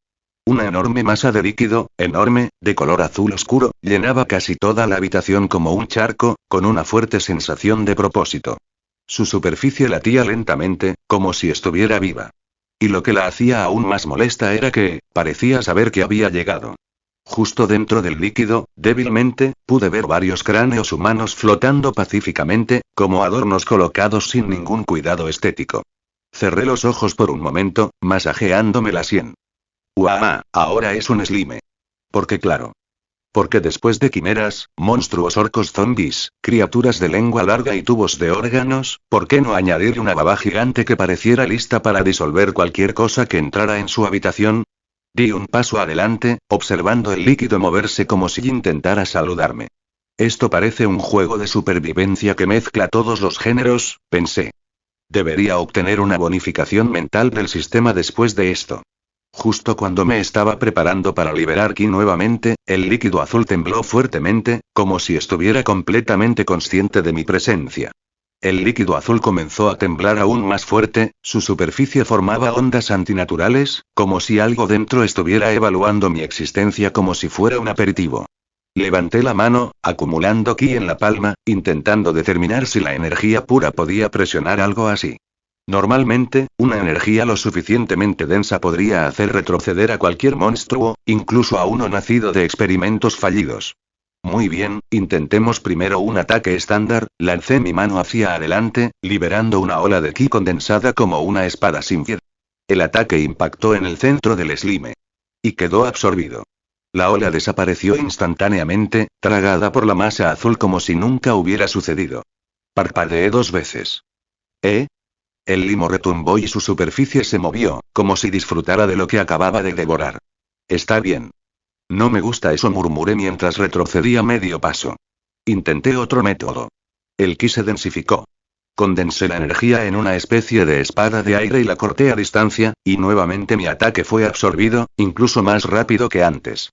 S1: Una enorme masa de líquido, enorme, de color azul oscuro, llenaba casi toda la habitación como un charco, con una fuerte sensación de propósito. Su superficie latía lentamente, como si estuviera viva. Y lo que la hacía aún más molesta era que, parecía saber que había llegado. Justo dentro del líquido, débilmente, pude ver varios cráneos humanos flotando pacíficamente, como adornos colocados sin ningún cuidado estético. Cerré los ojos por un momento, masajeándome la sien. ¡Uah! Ahora es un slime. Porque claro. Porque después de quimeras, monstruos orcos zombies, criaturas de lengua larga y tubos de órganos, ¿por qué no añadir una baba gigante que pareciera lista para disolver cualquier cosa que entrara en su habitación? Di un paso adelante, observando el líquido moverse como si intentara saludarme. Esto parece un juego de supervivencia que mezcla todos los géneros, pensé. Debería obtener una bonificación mental del sistema después de esto. Justo cuando me estaba preparando para liberar ki nuevamente, el líquido azul tembló fuertemente, como si estuviera completamente consciente de mi presencia. El líquido azul comenzó a temblar aún más fuerte, su superficie formaba ondas antinaturales, como si algo dentro estuviera evaluando mi existencia como si fuera un aperitivo. Levanté la mano, acumulando ki en la palma, intentando determinar si la energía pura podía presionar algo así. Normalmente, una energía lo suficientemente densa podría hacer retroceder a cualquier monstruo, incluso a uno nacido de experimentos fallidos. Muy bien, intentemos primero un ataque estándar, lancé mi mano hacia adelante, liberando una ola de ki condensada como una espada sin filo. El ataque impactó en el centro del slime. Y quedó absorbido. La ola desapareció instantáneamente, tragada por la masa azul como si nunca hubiera sucedido. Parpadeé 2 veces. El limo retumbó y su superficie se movió, como si disfrutara de lo que acababa de devorar. Está bien. No me gusta eso, murmuré mientras retrocedía medio paso. Intenté otro método. El ki se densificó. Condensé la energía en una especie de espada de aire y la corté a distancia, y nuevamente mi ataque fue absorbido, incluso más rápido que antes.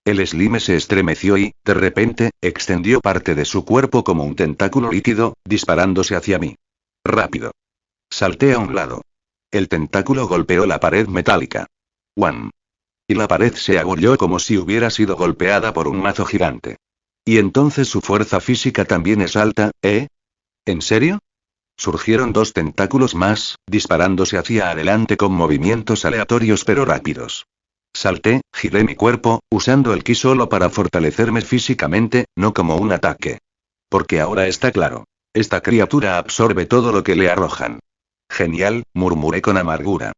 S1: El slime se estremeció y, de repente, extendió parte de su cuerpo como un tentáculo líquido, disparándose hacia mí. Rápido. Salté a un lado. El tentáculo golpeó la pared metálica. ¡Guam! Y la pared se agulló como si hubiera sido golpeada por un mazo gigante. Y entonces su fuerza física también es alta, ¿eh? ¿En serio? Surgieron 2 tentáculos más, disparándose hacia adelante con movimientos aleatorios pero rápidos. Salté, giré mi cuerpo, usando el ki solo para fortalecerme físicamente, no como un ataque. Porque ahora está claro. Esta criatura absorbe todo lo que le arrojan. Genial, murmuré con amargura.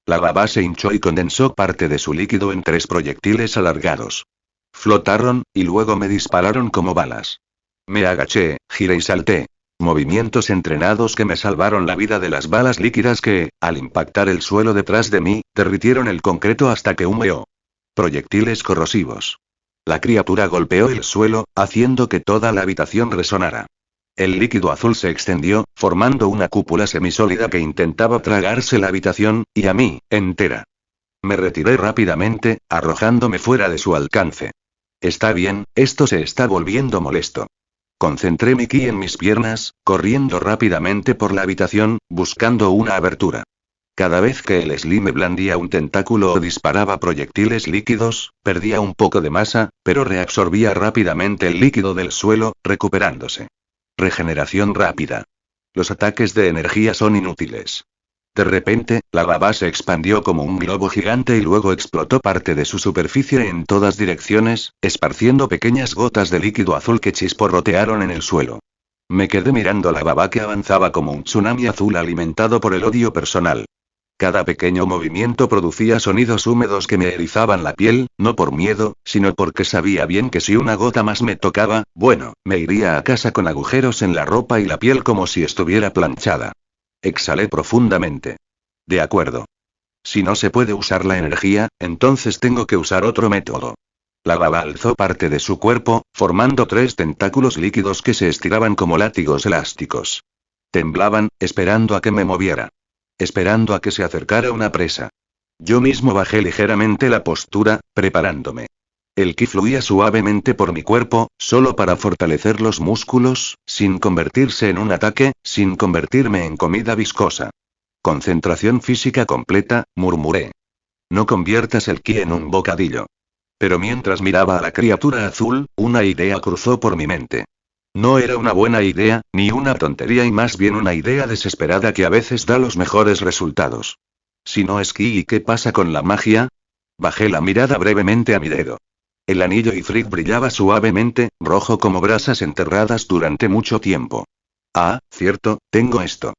S1: La baba se hinchó y condensó parte de su líquido en 3 proyectiles alargados. Flotaron, y luego me dispararon como balas. Me agaché, giré y salté. Movimientos entrenados que me salvaron la vida de las balas líquidas que, al impactar el suelo detrás de mí, derritieron el concreto hasta que humeó. Proyectiles corrosivos. La criatura golpeó el suelo, haciendo que toda la habitación resonara. El líquido azul se extendió, formando una cúpula semisólida que intentaba tragarse la habitación, y a mí, entera. Me retiré rápidamente, arrojándome fuera de su alcance. Está bien, esto se está volviendo molesto. Concentré mi ki en mis piernas, corriendo rápidamente por la habitación, buscando una abertura. Cada vez que el slime blandía un tentáculo o disparaba proyectiles líquidos, perdía un poco de masa, pero reabsorbía rápidamente el líquido del suelo, recuperándose. Regeneración rápida. Los ataques de energía son inútiles. De repente, la baba se expandió como un globo gigante y luego explotó parte de su superficie en todas direcciones, esparciendo pequeñas gotas de líquido azul que chisporrotearon en el suelo. Me quedé mirando la baba que avanzaba como un tsunami azul alimentado por el odio personal. Cada pequeño movimiento producía sonidos húmedos que me erizaban la piel, no por miedo, sino porque sabía bien que si una gota más me tocaba, bueno, me iría a casa con agujeros en la ropa y la piel como si estuviera planchada. Exhalé profundamente. De acuerdo. Si no se puede usar la energía, entonces tengo que usar otro método. La baba alzó parte de su cuerpo, formando 3 tentáculos líquidos que se estiraban como látigos elásticos. Temblaban, esperando a que me moviera. Esperando a que se acercara una presa. Yo mismo bajé ligeramente la postura, preparándome. El ki fluía suavemente por mi cuerpo, solo para fortalecer los músculos, sin convertirse en un ataque, sin convertirme en comida viscosa. Concentración física completa, murmuré. No conviertas el ki en un bocadillo. Pero mientras miraba a la criatura azul, una idea cruzó por mi mente. No era una buena idea, ni una tontería y más bien una idea desesperada que a veces da los mejores resultados. Si no es ki, ¿y qué pasa con la magia? Bajé la mirada brevemente a mi dedo. El anillo Ifrit brillaba suavemente, rojo como brasas enterradas durante mucho tiempo. Ah, cierto, tengo esto.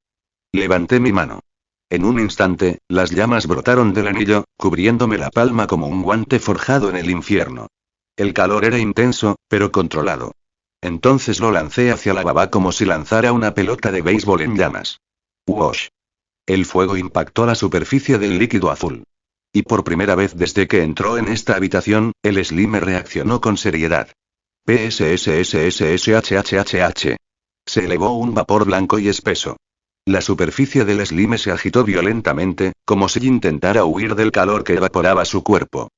S1: Levanté mi mano. En un instante, las llamas brotaron del anillo, cubriéndome la palma como un guante forjado en el infierno. El calor era intenso, pero controlado. Entonces lo lancé hacia la baba como si lanzara una pelota de béisbol en llamas. ¡Wosh! El fuego impactó la superficie del líquido azul. Y por primera vez desde que entró en esta habitación, el Slime reaccionó con seriedad. PSSSSSHHHH. Se elevó un vapor blanco y espeso. La superficie del Slime se agitó violentamente, como si intentara huir del calor que evaporaba su cuerpo.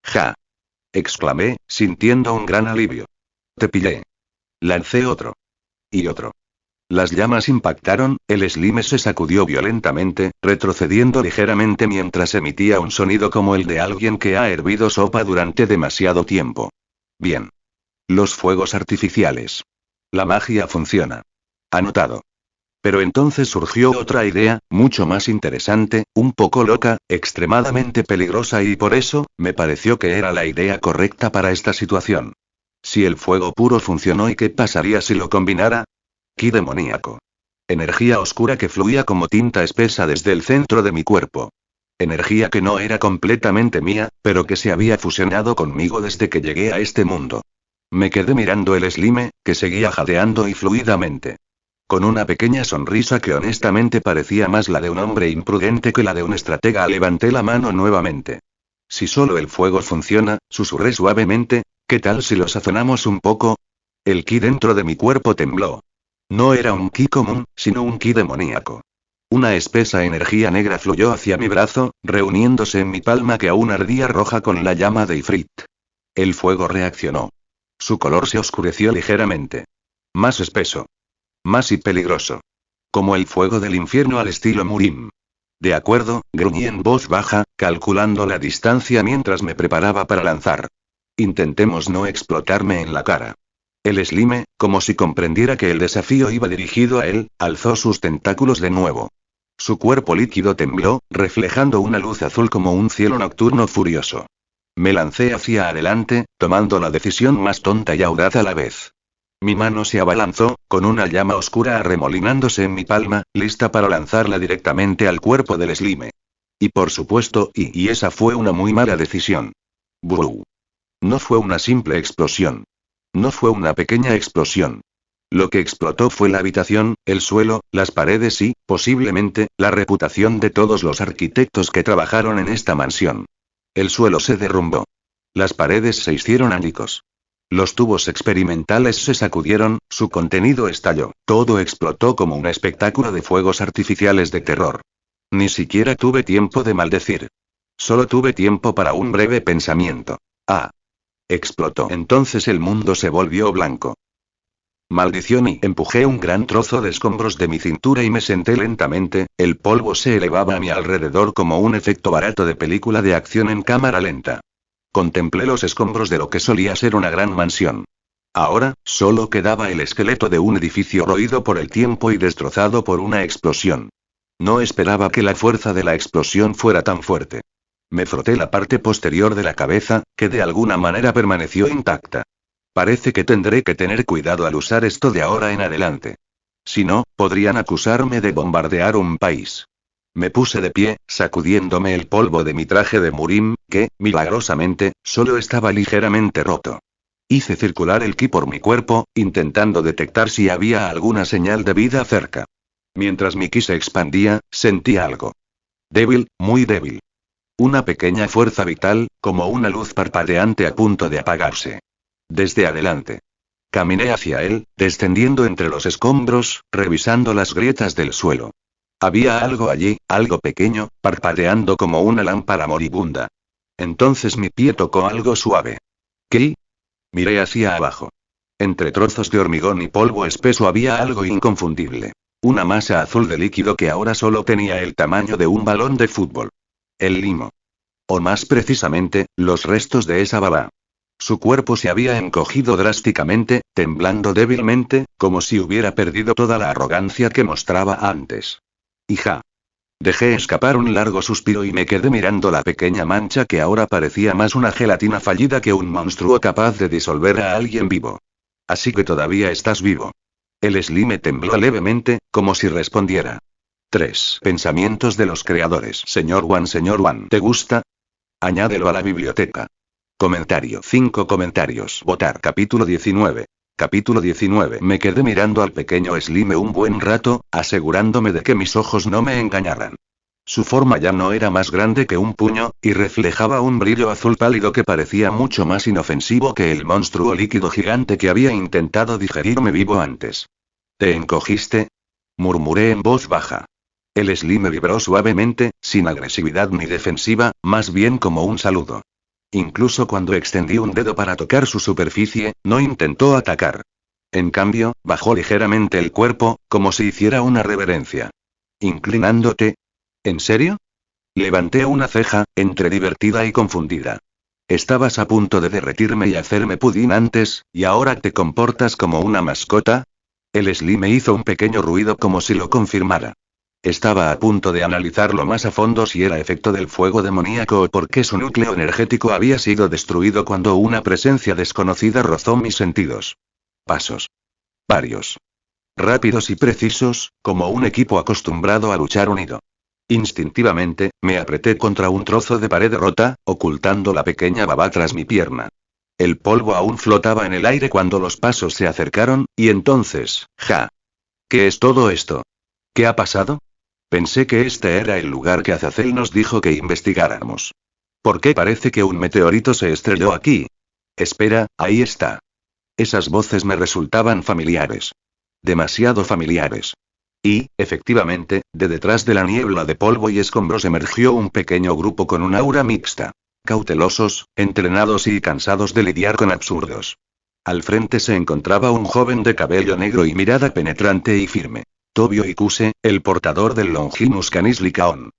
S1: ¡Ja! Exclamé, sintiendo un gran alivio. Te pillé. Lancé otro. Y otro. Las llamas impactaron, el Slime se sacudió violentamente, retrocediendo ligeramente mientras emitía un sonido como el de alguien que ha hervido sopa durante demasiado tiempo. Bien. Los fuegos artificiales. La magia funciona. Anotado. Pero entonces surgió otra idea, mucho más interesante, un poco loca, extremadamente peligrosa y por eso, me pareció que era la idea correcta para esta situación. Si el fuego puro funcionó, ¿y qué pasaría si lo combinara? Ki demoníaco. Energía oscura que fluía como tinta espesa desde el centro de mi cuerpo. Energía que no era completamente mía, pero que se había fusionado conmigo desde que llegué a este mundo. Me quedé mirando el Slime, que seguía jadeando y fluidamente. Con una pequeña sonrisa que honestamente parecía más la de un hombre imprudente que la de un estratega, levanté la mano nuevamente. Si solo el fuego funciona, susurré suavemente, ¿qué tal si lo sazonamos un poco? El ki dentro de mi cuerpo tembló. No era un ki común, sino un ki demoníaco. Una espesa energía negra fluyó hacia mi brazo, reuniéndose en mi palma que aún ardía roja con la llama de Ifrit. El fuego reaccionó. Su color se oscureció ligeramente. Más espeso. Más y peligroso. Como el fuego del infierno al estilo Murim. De acuerdo, gruñí en voz baja, calculando la distancia mientras me preparaba para lanzar. Intentemos no explotarme en la cara. El Slime, como si comprendiera que el desafío iba dirigido a él, alzó sus tentáculos de nuevo. Su cuerpo líquido tembló, reflejando una luz azul como un cielo nocturno furioso. Me lancé hacia adelante, tomando la decisión más tonta y audaz a la vez. Mi mano se abalanzó, con una llama oscura arremolinándose en mi palma, lista para lanzarla directamente al cuerpo del Slime. Y por supuesto, y esa fue una muy mala decisión. ¡Buu! No fue una simple explosión. No fue una pequeña explosión. Lo que explotó fue la habitación, el suelo, las paredes y, posiblemente, la reputación de todos los arquitectos que trabajaron en esta mansión. El suelo se derrumbó. Las paredes se hicieron añicos. Los tubos experimentales se sacudieron, su contenido estalló, todo explotó como un espectáculo de fuegos artificiales de terror. Ni siquiera tuve tiempo de maldecir. Solo tuve tiempo para un breve pensamiento. ¡Ah! Explotó. Entonces el mundo se volvió blanco. Maldición, y empujé un gran trozo de escombros de mi cintura y me senté lentamente, el polvo se elevaba a mi alrededor como un efecto barato de película de acción en cámara lenta. Contemplé los escombros de lo que solía ser una gran mansión. Ahora, solo quedaba el esqueleto de un edificio roído por el tiempo y destrozado por una explosión. No esperaba que la fuerza de la explosión fuera tan fuerte. Me froté la parte posterior de la cabeza, que de alguna manera permaneció intacta. Parece que tendré que tener cuidado al usar esto de ahora en adelante. Si no, podrían acusarme de bombardear un país. Me puse de pie, sacudiéndome el polvo de mi traje de Murim, que, milagrosamente, solo estaba ligeramente roto. Hice circular el ki por mi cuerpo, intentando detectar si había alguna señal de vida cerca. Mientras mi ki se expandía, sentí algo. Débil, muy débil. Una pequeña fuerza vital, como una luz parpadeante a punto de apagarse. Desde adelante. Caminé hacia él, descendiendo entre los escombros, revisando las grietas del suelo. Había algo allí, algo pequeño, parpadeando como una lámpara moribunda. Entonces mi pie tocó algo suave. ¿Qué? Miré hacia abajo. Entre trozos de hormigón y polvo espeso había algo inconfundible. Una masa azul de líquido que ahora solo tenía el tamaño de un balón de fútbol. El limo. O más precisamente, los restos de esa baba. Su cuerpo se había encogido drásticamente, temblando débilmente, como si hubiera perdido toda la arrogancia que mostraba antes. Hija. Dejé escapar un largo suspiro y me quedé mirando la pequeña mancha que ahora parecía más una gelatina fallida que un monstruo capaz de disolver a alguien vivo. Así que todavía estás vivo. El Slime tembló levemente, como si respondiera. 3. Pensamientos de los creadores. Señor Wan, ¿te gusta? Añádelo a la biblioteca. Comentario. 5 comentarios. Votar. Capítulo 19. Capítulo 19. Me quedé mirando al pequeño Slime un buen rato, asegurándome de que mis ojos no me engañaran. Su forma ya no era más grande que un puño, y reflejaba un brillo azul pálido que parecía mucho más inofensivo que el monstruo líquido gigante que había intentado digerirme vivo antes. ¿Te encogiste?, murmuré en voz baja. El Slime vibró suavemente, sin agresividad ni defensiva, más bien como un saludo. Incluso cuando extendí un dedo para tocar su superficie, no intentó atacar. En cambio, bajó ligeramente el cuerpo, como si hiciera una reverencia. ¿Inclinándote? ¿En serio? Levanté una ceja, entre divertida y confundida. Estabas a punto de derretirme y hacerme pudín antes, ¿y ahora te comportas como una mascota? El Slime hizo un pequeño ruido como si lo confirmara. Estaba a punto de analizarlo más a fondo si era efecto del fuego demoníaco o porque su núcleo energético había sido destruido cuando una presencia desconocida rozó mis sentidos. Pasos. Varios. Rápidos y precisos, como un equipo acostumbrado a luchar unido. Instintivamente, me apreté contra un trozo de pared rota, ocultando la pequeña baba tras mi pierna. El polvo aún flotaba en el aire cuando los pasos se acercaron, y entonces, ¡ja! ¿Qué es todo esto? ¿Qué ha pasado? Pensé que este era el lugar que Azazel nos dijo que investigáramos. ¿Por qué parece que un meteorito se estrelló aquí? Espera, ahí está. Esas voces me resultaban familiares. Demasiado familiares. Y, efectivamente, de detrás de la niebla de polvo y escombros emergió un pequeño grupo con un aura mixta. Cautelosos, entrenados y cansados de lidiar con absurdos. Al frente se encontraba un joven de cabello negro y mirada penetrante y firme. Tobio Ikuse, el portador del Longinus Canis Lycaon.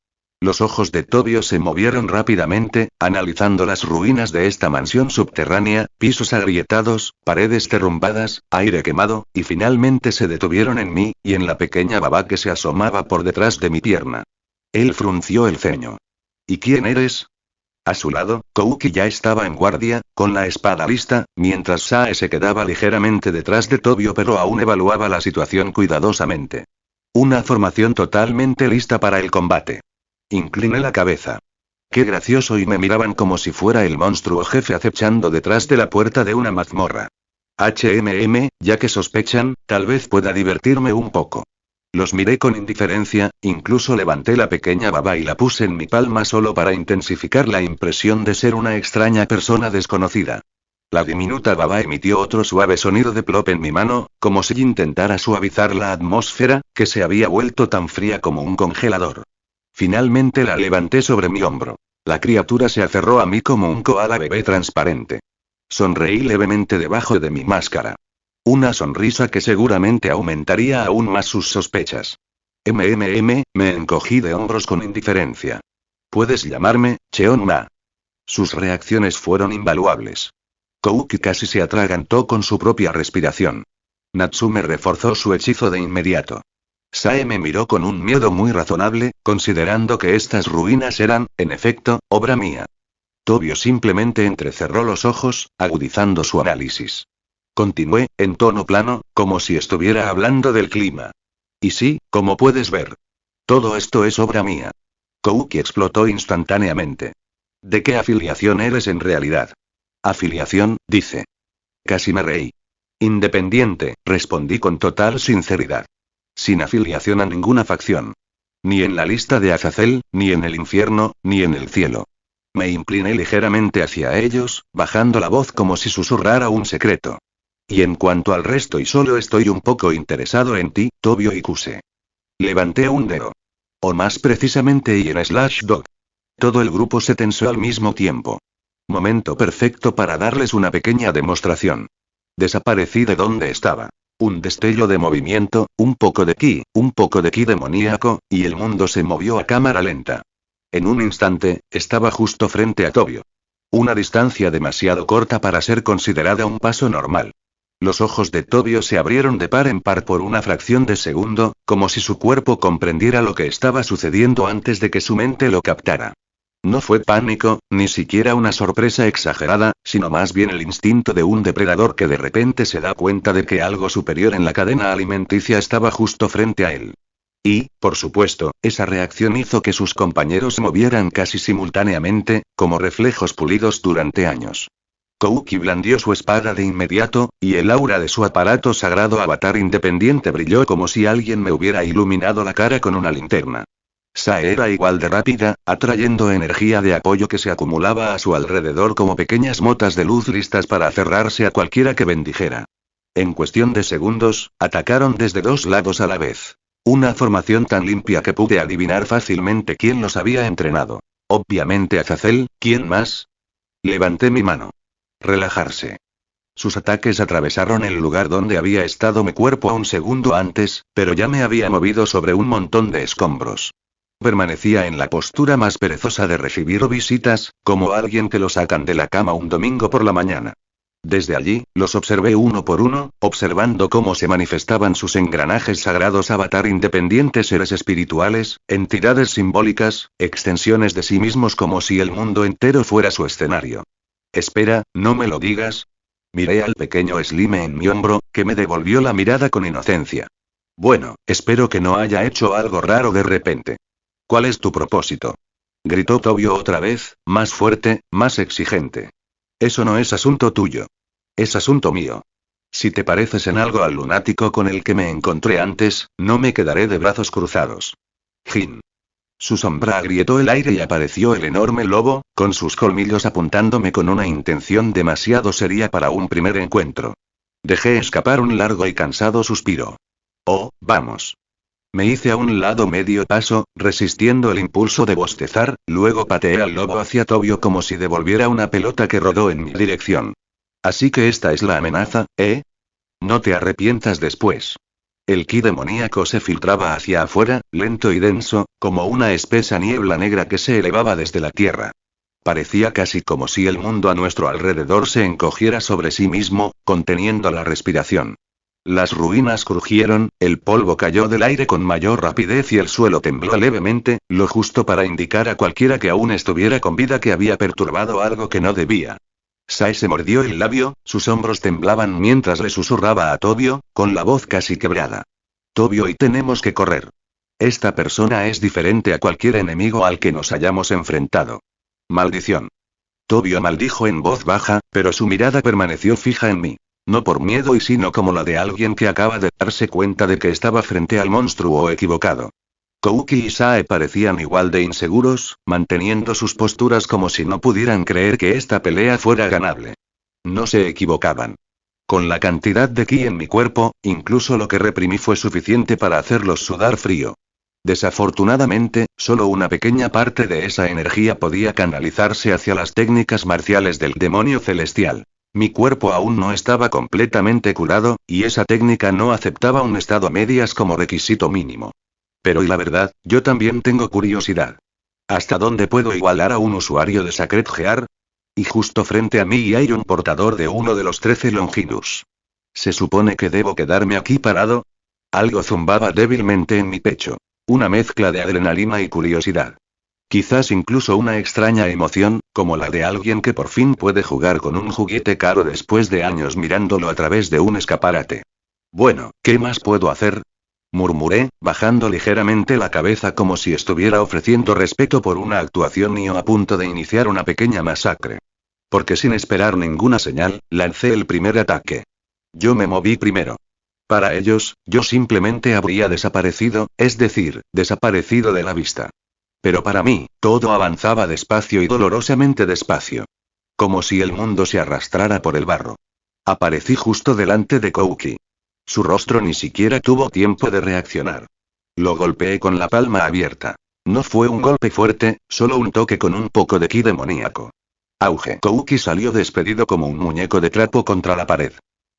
S1: Los ojos de Tobio se movieron rápidamente, analizando las ruinas de esta mansión subterránea, pisos agrietados, paredes derrumbadas, aire quemado, y finalmente se detuvieron en mí, y en la pequeña baba que se asomaba por detrás de mi pierna. Él frunció el ceño. ¿Y quién eres? A su lado, Kouki ya estaba en guardia, con la espada lista, mientras Sae se quedaba ligeramente detrás de Tobio pero aún evaluaba la situación cuidadosamente. Una formación totalmente lista para el combate. Incliné la cabeza. Qué gracioso, y me miraban como si fuera el monstruo jefe acechando detrás de la puerta de una mazmorra. Ya que sospechan, tal vez pueda divertirme un poco. Los miré con indiferencia, incluso levanté la pequeña baba y la puse en mi palma solo para intensificar la impresión de ser una extraña persona desconocida. La diminuta baba emitió otro suave sonido de plop en mi mano, como si intentara suavizar la atmósfera, que se había vuelto tan fría como un congelador. Finalmente la levanté sobre mi hombro. La criatura se aferró a mí como un koala bebé transparente. Sonreí levemente debajo de mi máscara. Una sonrisa que seguramente aumentaría aún más sus sospechas. Me encogí de hombros con indiferencia. Puedes llamarme Cheon-ma. Sus reacciones fueron invaluables. Kouki casi se atragantó con su propia respiración. Natsume reforzó su hechizo de inmediato. Sae me miró con un miedo muy razonable, considerando que estas ruinas eran, en efecto, obra mía. Tobio simplemente entrecerró los ojos, agudizando su análisis. Continué, en tono plano, como si estuviera hablando del clima. Y sí, como puedes ver. Todo esto es obra mía. Kouki explotó instantáneamente. ¿De qué afiliación eres en realidad? Afiliación, dice. Casi me reí. Independiente, respondí con total sinceridad. Sin afiliación a ninguna facción. Ni en la lista de Azazel, ni en el infierno, ni en el cielo. Me incliné ligeramente hacia ellos, bajando la voz como si susurrara un secreto. Y en cuanto al resto, y solo estoy un poco interesado en ti, Tobio Ikuse. Levanté un dedo. O más precisamente y en Slash Dog. Todo el grupo se tensó al mismo tiempo. Momento perfecto para darles una pequeña demostración. Desaparecí de donde estaba. Un destello de movimiento, un poco de ki demoníaco, y el mundo se movió a cámara lenta. En un instante, estaba justo frente a Tobio. Una distancia demasiado corta para ser considerada un paso normal. Los ojos de Tobio se abrieron de par en par por una fracción de segundo, como si su cuerpo comprendiera lo que estaba sucediendo antes de que su mente lo captara. No fue pánico, ni siquiera una sorpresa exagerada, sino más bien el instinto de un depredador que de repente se da cuenta de que algo superior en la cadena alimenticia estaba justo frente a él. Y, por supuesto, esa reacción hizo que sus compañeros se movieran casi simultáneamente, como reflejos pulidos durante años. Kouki blandió su espada de inmediato, y el aura de su aparato sagrado avatar independiente brilló como si alguien me hubiera iluminado la cara con una linterna. Sae era igual de rápida, atrayendo energía de apoyo que se acumulaba a su alrededor como pequeñas motas de luz listas para cerrarse a cualquiera que bendijera. En cuestión de segundos, atacaron desde dos lados a la vez. Una formación tan limpia que pude adivinar fácilmente quién los había entrenado. Obviamente Azazel, ¿quién más? Levanté mi mano. Relajarse. Sus ataques atravesaron el lugar donde había estado mi cuerpo un segundo antes, pero ya me había movido sobre un montón de escombros. Permanecía en la postura más perezosa de recibir visitas, como alguien que lo sacan de la cama un domingo por la mañana. Desde allí, los observé uno por uno, observando cómo se manifestaban sus engranajes sagrados avatar independientes seres espirituales, entidades simbólicas, extensiones de sí mismos como si el mundo entero fuera su escenario. Espera, no me lo digas. Miré al pequeño Slime en mi hombro, que me devolvió la mirada con inocencia. Bueno, espero que no haya hecho algo raro de repente. ¿Cuál es tu propósito? Gritó Tobio otra vez, más fuerte, más exigente. Eso no es asunto tuyo. Es asunto mío. Si te pareces en algo al lunático con el que me encontré antes, no me quedaré de brazos cruzados. Jin. Su sombra agrietó el aire y apareció el enorme lobo, con sus colmillos apuntándome con una intención demasiado seria para un primer encuentro. Dejé escapar un largo y cansado suspiro. Oh, vamos. Me hice a un lado medio paso, resistiendo el impulso de bostezar, luego pateé al lobo hacia Tobio como si devolviera una pelota que rodó en mi dirección. Así que esta es la amenaza, ¿eh? No te arrepientas después. El ki demoníaco se filtraba hacia afuera, lento y denso, como una espesa niebla negra que se elevaba desde la tierra. Parecía casi como si el mundo a nuestro alrededor se encogiera sobre sí mismo, conteniendo la respiración. Las ruinas crujieron, el polvo cayó del aire con mayor rapidez y el suelo tembló levemente, lo justo para indicar a cualquiera que aún estuviera con vida que había perturbado algo que no debía. Sae se mordió el labio, sus hombros temblaban mientras le susurraba a Tobio, con la voz casi quebrada. Tobio, y tenemos que correr. Esta persona es diferente a cualquier enemigo al que nos hayamos enfrentado. Maldición. Tobio maldijo en voz baja, pero su mirada permaneció fija en mí. No por miedo y sino como la de alguien que acaba de darse cuenta de que estaba frente al monstruo equivocado. Kouki y Sae parecían igual de inseguros, manteniendo sus posturas como si no pudieran creer que esta pelea fuera ganable. No se equivocaban. Con la cantidad de ki en mi cuerpo, incluso lo que reprimí fue suficiente para hacerlos sudar frío. Desafortunadamente, solo una pequeña parte de esa energía podía canalizarse hacia las técnicas marciales del demonio celestial. Mi cuerpo aún no estaba completamente curado, y esa técnica no aceptaba un estado a medias como requisito mínimo. Pero y la verdad, yo también tengo curiosidad. ¿Hasta dónde puedo igualar a un usuario de Sacred Gear? Y justo frente a mí hay un portador de uno de los 13 Longinus. ¿Se supone que debo quedarme aquí parado? Algo zumbaba débilmente en mi pecho. Una mezcla de adrenalina y curiosidad. Quizás incluso una extraña emoción, como la de alguien que por fin puede jugar con un juguete caro después de años mirándolo a través de un escaparate. Bueno, ¿qué más puedo hacer? Murmuré, bajando ligeramente la cabeza como si estuviera ofreciendo respeto por una actuación y a punto de iniciar una pequeña masacre. Porque sin esperar ninguna señal, lancé el primer ataque. Yo me moví primero. Para ellos, yo simplemente habría desaparecido, es decir, desaparecido de la vista. Pero para mí, todo avanzaba despacio y dolorosamente despacio. Como si el mundo se arrastrara por el barro. Aparecí justo delante de Kouki. Su rostro ni siquiera tuvo tiempo de reaccionar. Lo golpeé con la palma abierta. No fue un golpe fuerte, solo un toque con un poco de ki demoníaco. Auge. Kouki salió despedido como un muñeco de trapo contra la pared.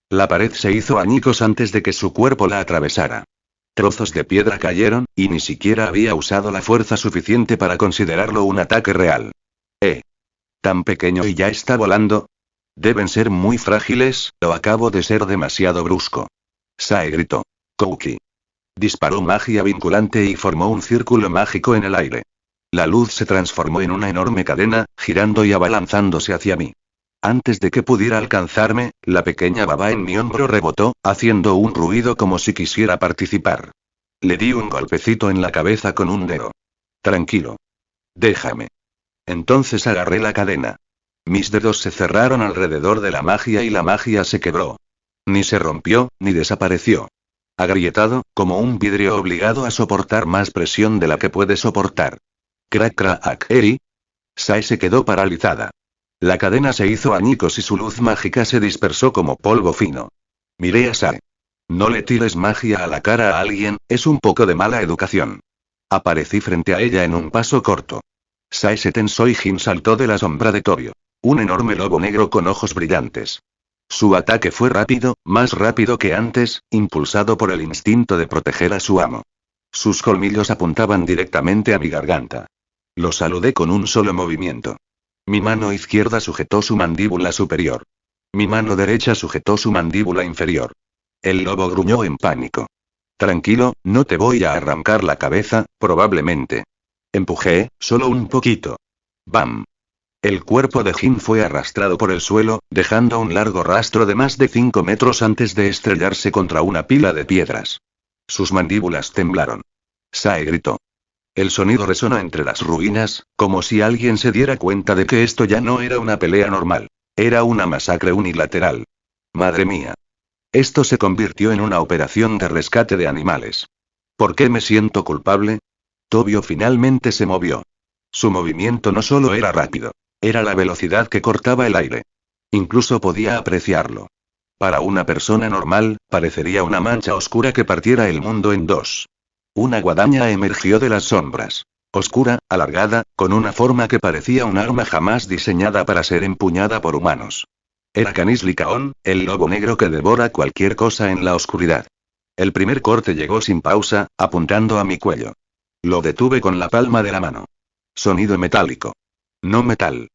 S1: La pared se hizo añicos antes de que su cuerpo la atravesara. Trozos de piedra cayeron, y ni siquiera había usado la fuerza suficiente para considerarlo un ataque real. ¿Tan pequeño y ya está volando? Deben ser muy frágiles, o acabo de ser demasiado brusco. Sae gritó. Kouki. Disparó magia vinculante y formó un círculo mágico en el aire. La luz se transformó en una enorme cadena, girando y abalanzándose hacia mí. Antes de que pudiera alcanzarme, la pequeña baba en mi hombro rebotó, haciendo un ruido como si quisiera participar. Le di un golpecito en la cabeza con un dedo. Tranquilo. Déjame. Entonces agarré la cadena. Mis dedos se cerraron alrededor de la magia y la magia se quebró. Ni se rompió, ni desapareció. Agrietado, como un vidrio obligado a soportar más presión de la que puede soportar. Crack crack, Eri. Sae se quedó paralizada. La cadena se hizo añicos y su luz mágica se dispersó como polvo fino. Miré a Sae. No le tires magia a la cara a alguien, es un poco de mala educación. Aparecí frente a ella en un paso corto. Sae se tensó y Jin saltó de la sombra de Tobio. Un enorme lobo negro con ojos brillantes. Su ataque fue rápido, más rápido que antes, impulsado por el instinto de proteger a su amo. Sus colmillos apuntaban directamente a mi garganta. Lo saludé con un solo movimiento. Mi mano izquierda sujetó su mandíbula superior. Mi mano derecha sujetó su mandíbula inferior. El lobo gruñó en pánico. Tranquilo, no te voy a arrancar la cabeza, probablemente. Empujé, solo un poquito. ¡Bam! El cuerpo de Jin fue arrastrado por el suelo, dejando un largo rastro de más de 5 metros antes de estrellarse contra una pila de piedras. Sus mandíbulas temblaron. Sae gritó. El sonido resonó entre las ruinas, como si alguien se diera cuenta de que esto ya no era una pelea normal. Era una masacre unilateral. Madre mía. Esto se convirtió en una operación de rescate de animales. ¿Por qué me siento culpable? Tobio finalmente se movió. Su movimiento no solo era rápido. Era la velocidad que cortaba el aire. Incluso podía apreciarlo. Para una persona normal, parecería una mancha oscura que partiera el mundo en dos. Una guadaña emergió de las sombras. Oscura, alargada, con una forma que parecía un arma jamás diseñada para ser empuñada por humanos. Era Canis Licaón, el lobo negro que devora cualquier cosa en la oscuridad. El primer corte llegó sin pausa, apuntando a mi cuello. Lo detuve con la palma de la mano. Sonido metálico. No metal.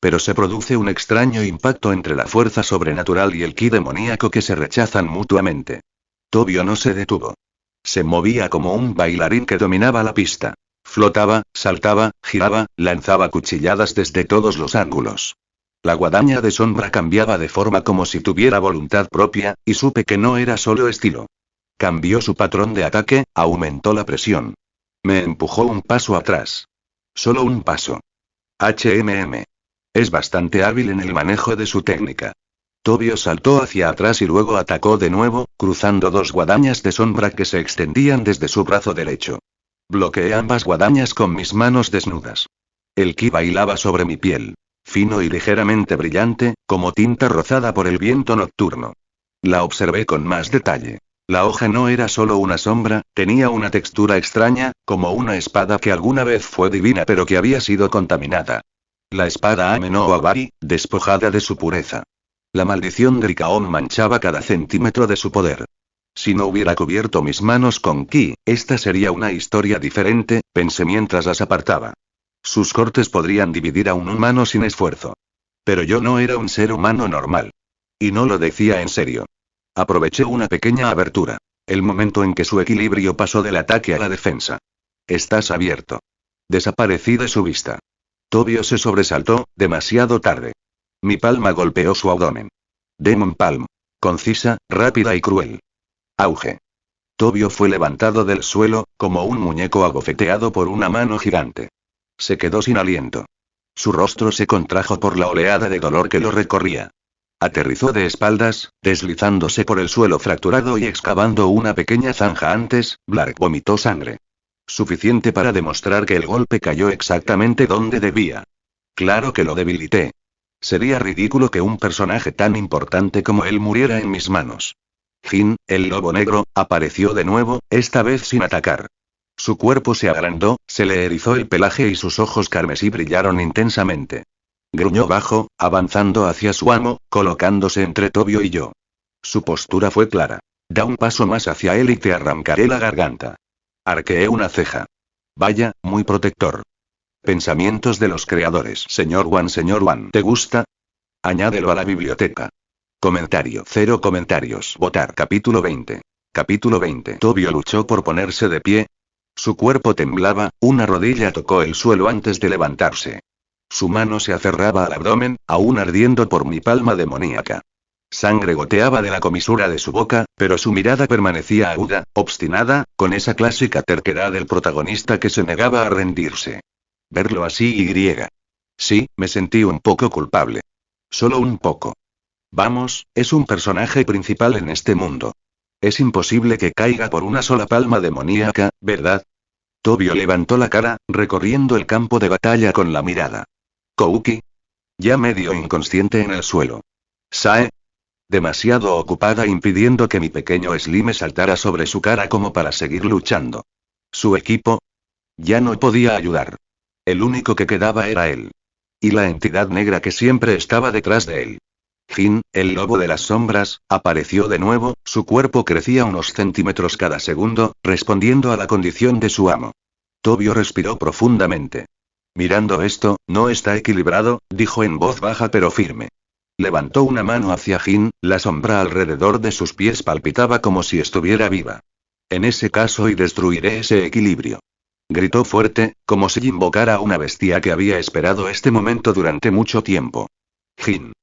S1: Pero se produce un extraño impacto entre la fuerza sobrenatural y el ki demoníaco que se rechazan mutuamente. Tobio no se detuvo. Se movía como un bailarín que dominaba la pista. Flotaba, saltaba, giraba, lanzaba cuchilladas desde todos los ángulos. La guadaña de sombra cambiaba de forma como si tuviera voluntad propia, y supe que no era solo estilo. Cambió su patrón de ataque, aumentó la presión. Me empujó un paso atrás. Solo un paso. Es bastante hábil en el manejo de su técnica. Tobio saltó hacia atrás y luego atacó de nuevo, cruzando dos guadañas de sombra que se extendían desde su brazo derecho. Bloqueé ambas guadañas con mis manos desnudas. El ki bailaba sobre mi piel. Fino y ligeramente brillante, como tinta rozada por el viento nocturno. La observé con más detalle. La hoja no era solo una sombra, tenía una textura extraña, como una espada que alguna vez fue divina pero que había sido contaminada. La espada Ame-no-Abari, despojada de su pureza. La maldición de Licaón manchaba cada centímetro de su poder. Si no hubiera cubierto mis manos con ki, esta sería una historia diferente, pensé mientras las apartaba. Sus cortes podrían dividir a un humano sin esfuerzo. Pero yo no era un ser humano normal. Y no lo decía en serio. Aproveché una pequeña abertura. El momento en que su equilibrio pasó del ataque a la defensa. Estás abierto. Desaparecí de su vista. Tobio se sobresaltó, demasiado tarde. Mi palma golpeó su abdomen. Demon Palm. Concisa, rápida y cruel. Auge. Tobio fue levantado del suelo, como un muñeco abofeteado por una mano gigante. Se quedó sin aliento. Su rostro se contrajo por la oleada de dolor que lo recorría. Aterrizó de espaldas, deslizándose por el suelo fracturado y excavando una pequeña zanja antes, Blark vomitó sangre. Suficiente para demostrar que el golpe cayó exactamente donde debía. Claro que lo debilité. Sería ridículo que un personaje tan importante como él muriera en mis manos. Jin, el lobo negro, apareció de nuevo, esta vez sin atacar. Su cuerpo se agrandó, se le erizó el pelaje y sus ojos carmesí brillaron intensamente. Gruñó bajo, avanzando hacia su amo, colocándose entre Tobio y yo. Su postura fue clara. Da un paso más hacia él y te arrancaré la garganta. Arqueé una ceja. Vaya, muy protector. Pensamientos de los creadores. Señor Wan, ¿te gusta? Añádelo a la biblioteca. Comentario. 0 comentarios. Votar. Capítulo 20. Capítulo 20. Tobio luchó por ponerse de pie. Su cuerpo temblaba, una rodilla tocó el suelo antes de levantarse. Su mano se aferraba al abdomen, aún ardiendo por mi palma demoníaca. Sangre goteaba de la comisura de su boca, pero su mirada permanecía aguda, obstinada, con esa clásica terquedad del protagonista que se negaba a rendirse. Verlo así Sí, me sentí un poco culpable. Solo un poco. Vamos, es un personaje principal en este mundo. Es imposible que caiga por una sola palma demoníaca, ¿verdad? Tobio levantó la cara, recorriendo el campo de batalla con la mirada. Kouki. Ya medio inconsciente en el suelo. Sae. Demasiado ocupada impidiendo que mi pequeño Slim saltara sobre su cara como para seguir luchando. Su equipo. Ya no podía ayudar. El único que quedaba era él. Y la entidad negra que siempre estaba detrás de él. Jin, el lobo de las sombras, apareció de nuevo, su cuerpo crecía unos centímetros cada segundo, respondiendo a la condición de su amo. Tobio respiró profundamente. Mirando esto, no está equilibrado, dijo en voz baja pero firme. Levantó una mano hacia Jin, la sombra alrededor de sus pies palpitaba como si estuviera viva. En ese caso y destruiré ese equilibrio. Gritó fuerte, como si invocara a una bestia que había esperado este momento durante mucho tiempo. Jin.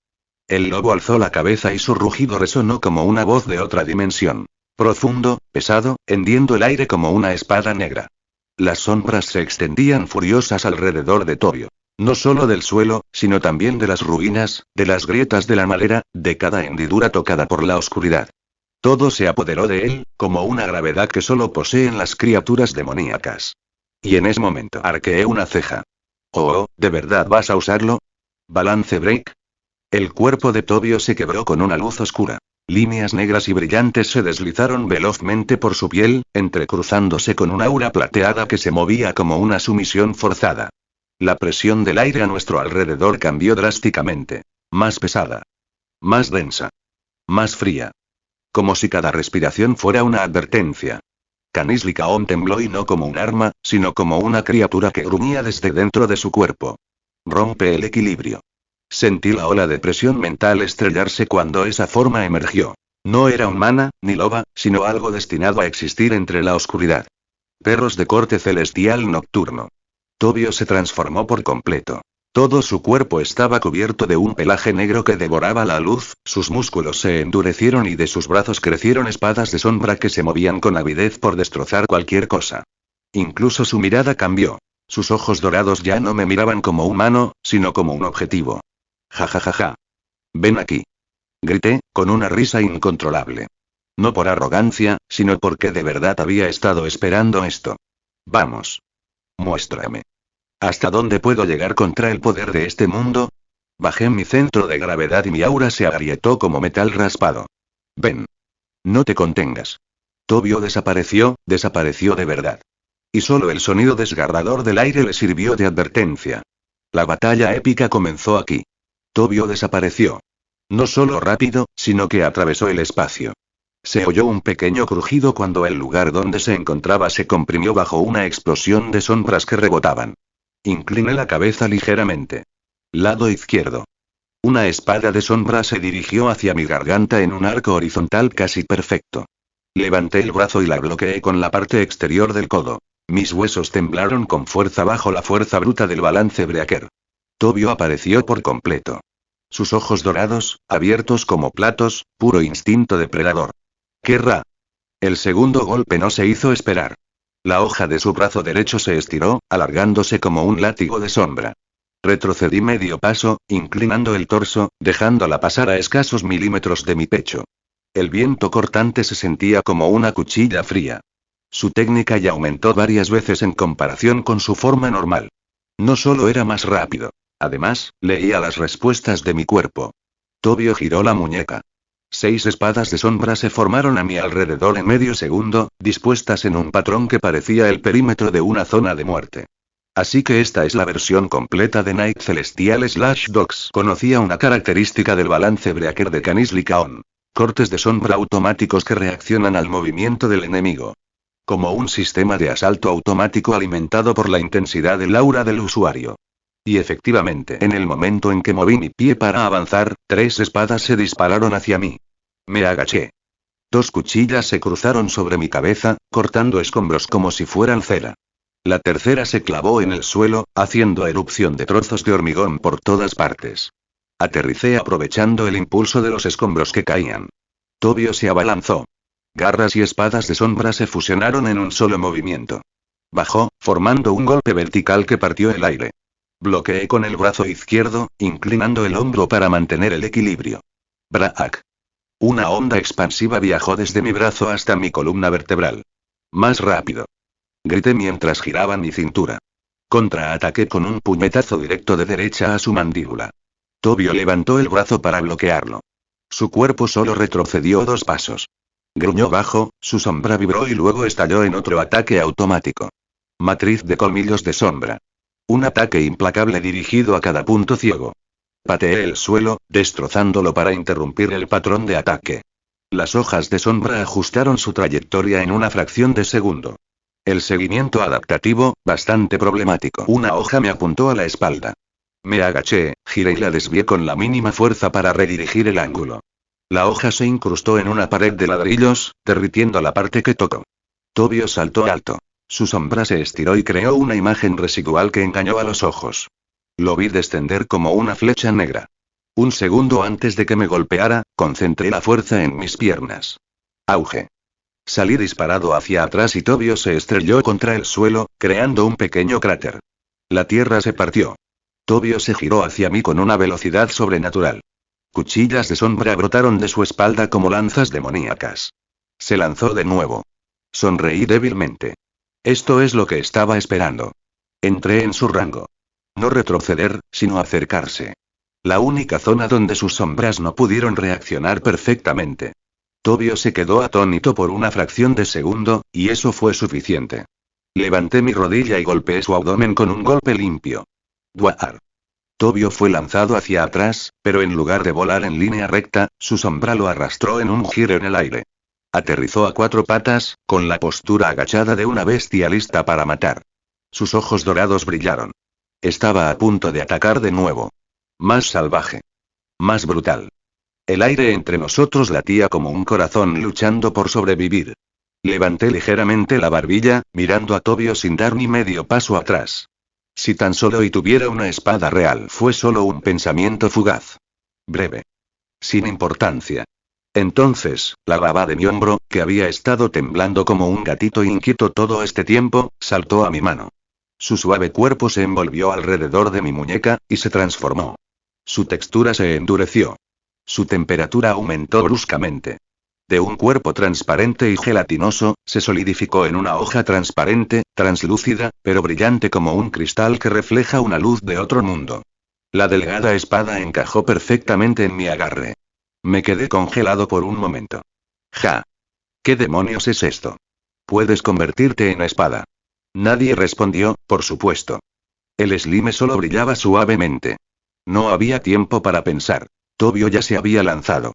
S1: El lobo alzó la cabeza y su rugido resonó como una voz de otra dimensión. Profundo, pesado, hendiendo el aire como una espada negra. Las sombras se extendían furiosas alrededor de Tobio. No solo del suelo, sino también de las ruinas, de las grietas de la madera, de cada hendidura tocada por la oscuridad. Todo se apoderó de él, como una gravedad que solo poseen las criaturas demoníacas. Y en ese momento arqueé una ceja. Oh, ¿de verdad vas a usarlo? ¿Balance break? El cuerpo de Tobio se quebró con una luz oscura. Líneas negras y brillantes se deslizaron velozmente por su piel, entrecruzándose con un aura plateada que se movía como una sumisión forzada. La presión del aire a nuestro alrededor cambió drásticamente. Más pesada. Más densa. Más fría. Como si cada respiración fuera una advertencia. Canislicaón tembló y no como un arma, sino como una criatura que gruñía desde dentro de su cuerpo. Rompe el equilibrio. Sentí la ola de presión mental estrellarse cuando esa forma emergió. No era humana, ni loba, sino algo destinado a existir entre la oscuridad. Perros de corte celestial nocturno. Tobio se transformó por completo. Todo su cuerpo estaba cubierto de un pelaje negro que devoraba la luz, sus músculos se endurecieron y de sus brazos crecieron espadas de sombra que se movían con avidez por destrozar cualquier cosa. Incluso su mirada cambió. Sus ojos dorados ya no me miraban como humano, sino como un objetivo. Ja ja ja ja. Ven aquí. Grité, con una risa incontrolable. No por arrogancia, sino porque de verdad había estado esperando esto. Vamos. Muéstrame. ¿Hasta dónde puedo llegar contra el poder de este mundo? Bajé mi centro de gravedad y mi aura se agrietó como metal raspado. Ven. No te contengas. Tobio desapareció de verdad. Y solo el sonido desgarrador del aire le sirvió de advertencia. La batalla épica comenzó aquí. Tobio desapareció. No solo rápido, sino que atravesó el espacio. Se oyó un pequeño crujido cuando el lugar donde se encontraba se comprimió bajo una explosión de sombras que rebotaban. Incliné la cabeza ligeramente. Lado izquierdo. Una espada de sombra se dirigió hacia mi garganta en un arco horizontal casi perfecto. Levanté el brazo y la bloqueé con la parte exterior del codo. Mis huesos temblaron con fuerza bajo la fuerza bruta del balance breaker. Tobio apareció por completo. Sus ojos dorados, abiertos como platos, puro instinto depredador. ¡Querrá! El segundo golpe no se hizo esperar. La hoja de su brazo derecho se estiró, alargándose como un látigo de sombra. Retrocedí medio paso, inclinando el torso, dejándola pasar a escasos milímetros de mi pecho. El viento cortante se sentía como una cuchilla fría. Su técnica ya aumentó varias veces en comparación con su forma normal. No solo era más rápido. Además, leía las respuestas de mi cuerpo. Tobio giró la muñeca. 6 espadas de sombra se formaron a mi alrededor en medio segundo, dispuestas en un patrón que parecía el perímetro de una zona de muerte. Así que esta es la versión completa de Night Celestial / Dogs. Conocía una característica del balance breaker de Canislicaón. Cortes de sombra automáticos que reaccionan al movimiento del enemigo. Como un sistema de asalto automático alimentado por la intensidad del aura del usuario. Y efectivamente, en el momento en que moví mi pie para avanzar, 3 espadas se dispararon hacia mí. Me agaché. 2 cuchillas se cruzaron sobre mi cabeza, cortando escombros como si fueran cera. La tercera se clavó en el suelo, haciendo erupción de trozos de hormigón por todas partes. Aterricé aprovechando el impulso de los escombros que caían. Tobio se abalanzó. Garras y espadas de sombra se fusionaron en un solo movimiento. Bajó, formando un golpe vertical que partió el aire. Bloqueé con el brazo izquierdo, inclinando el hombro para mantener el equilibrio. Braak. Una onda expansiva viajó desde mi brazo hasta mi columna vertebral. Más rápido. Grité mientras giraba mi cintura. Contraataqué con un puñetazo directo de derecha a su mandíbula. Tobio levantó el brazo para bloquearlo. Su cuerpo solo retrocedió 2 pasos. Gruñó bajo, su sombra vibró y luego estalló en otro ataque automático. Matriz de colmillos de sombra. Un ataque implacable dirigido a cada punto ciego. Pateé el suelo, destrozándolo para interrumpir el patrón de ataque. Las hojas de sombra ajustaron su trayectoria en una fracción de segundo. El seguimiento adaptativo, bastante problemático. Una hoja me apuntó a la espalda. Me agaché, giré y la desvié con la mínima fuerza para redirigir el ángulo. La hoja se incrustó en una pared de ladrillos, derritiendo la parte que tocó. Tobio saltó alto. Su sombra se estiró y creó una imagen residual que engañó a los ojos. Lo vi descender como una flecha negra. Un segundo antes de que me golpeara, concentré la fuerza en mis piernas. Auge. Salí disparado hacia atrás y Tobio se estrelló contra el suelo, creando un pequeño cráter. La tierra se partió. Tobio se giró hacia mí con una velocidad sobrenatural. Cuchillas de sombra brotaron de su espalda como lanzas demoníacas. Se lanzó de nuevo. Sonreí débilmente. Esto es lo que estaba esperando. Entré en su rango. No retroceder, sino acercarse. La única zona donde sus sombras no pudieron reaccionar perfectamente. Tobio se quedó atónito por una fracción de segundo, y eso fue suficiente. Levanté mi rodilla y golpeé su abdomen con un golpe limpio. Duar. Tobio fue lanzado hacia atrás, pero en lugar de volar en línea recta, su sombra lo arrastró en un giro en el aire. Aterrizó a 4 patas, con la postura agachada de una bestia lista para matar. Sus ojos dorados brillaron. Estaba a punto de atacar de nuevo. Más salvaje. Más brutal. El aire entre nosotros latía como un corazón luchando por sobrevivir. Levanté ligeramente la barbilla, mirando a Tobio sin dar ni medio paso atrás. Si tan solo y tuviera una espada real, fue solo un pensamiento fugaz. Breve. Sin importancia. Entonces, la baba de mi hombro, que había estado temblando como un gatito inquieto todo este tiempo, saltó a mi mano. Su suave cuerpo se envolvió alrededor de mi muñeca, y se transformó. Su textura se endureció. Su temperatura aumentó bruscamente. De un cuerpo transparente y gelatinoso, se solidificó en una hoja transparente, translúcida, pero brillante como un cristal que refleja una luz de otro mundo. La delgada espada encajó perfectamente en mi agarre. Me quedé congelado por un momento. Ja. ¿Qué demonios es esto? Puedes convertirte en espada. Nadie respondió, por supuesto. El slime solo brillaba suavemente. No había tiempo para pensar. Tobio ya se había lanzado.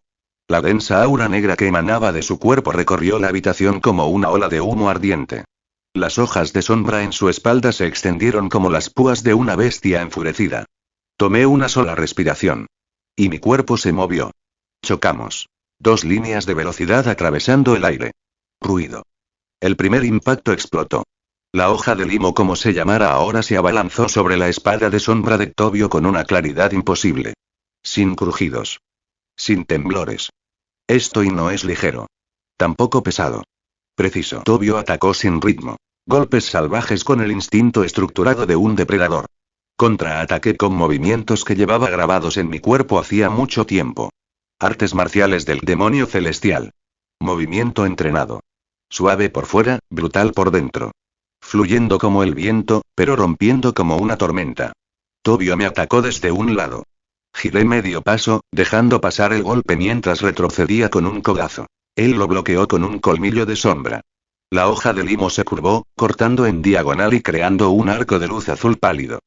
S1: La densa aura negra que emanaba de su cuerpo recorrió la habitación como una ola de humo ardiente. Las hojas de sombra en su espalda se extendieron como las púas de una bestia enfurecida. Tomé una sola respiración. Y mi cuerpo se movió. Chocamos. 2 líneas de velocidad atravesando el aire. Ruido. El primer impacto explotó. La hoja de limo, como se llamara ahora, se abalanzó sobre la espada de sombra de Tobio con una claridad imposible. Sin crujidos. Sin temblores. Esto y no es ligero. Tampoco pesado. Preciso. Tobio atacó sin ritmo. Golpes salvajes con el instinto estructurado de un depredador. Contraataqué con movimientos que llevaba grabados en mi cuerpo hacía mucho tiempo. Artes marciales del demonio celestial. Movimiento entrenado. Suave por fuera, brutal por dentro. Fluyendo como el viento, pero rompiendo como una tormenta. Tobio me atacó desde un lado. Giré medio paso, dejando pasar el golpe mientras retrocedía con un codazo. Él lo bloqueó con un colmillo de sombra. La hoja de limo se curvó, cortando en diagonal y creando un arco de luz azul pálido.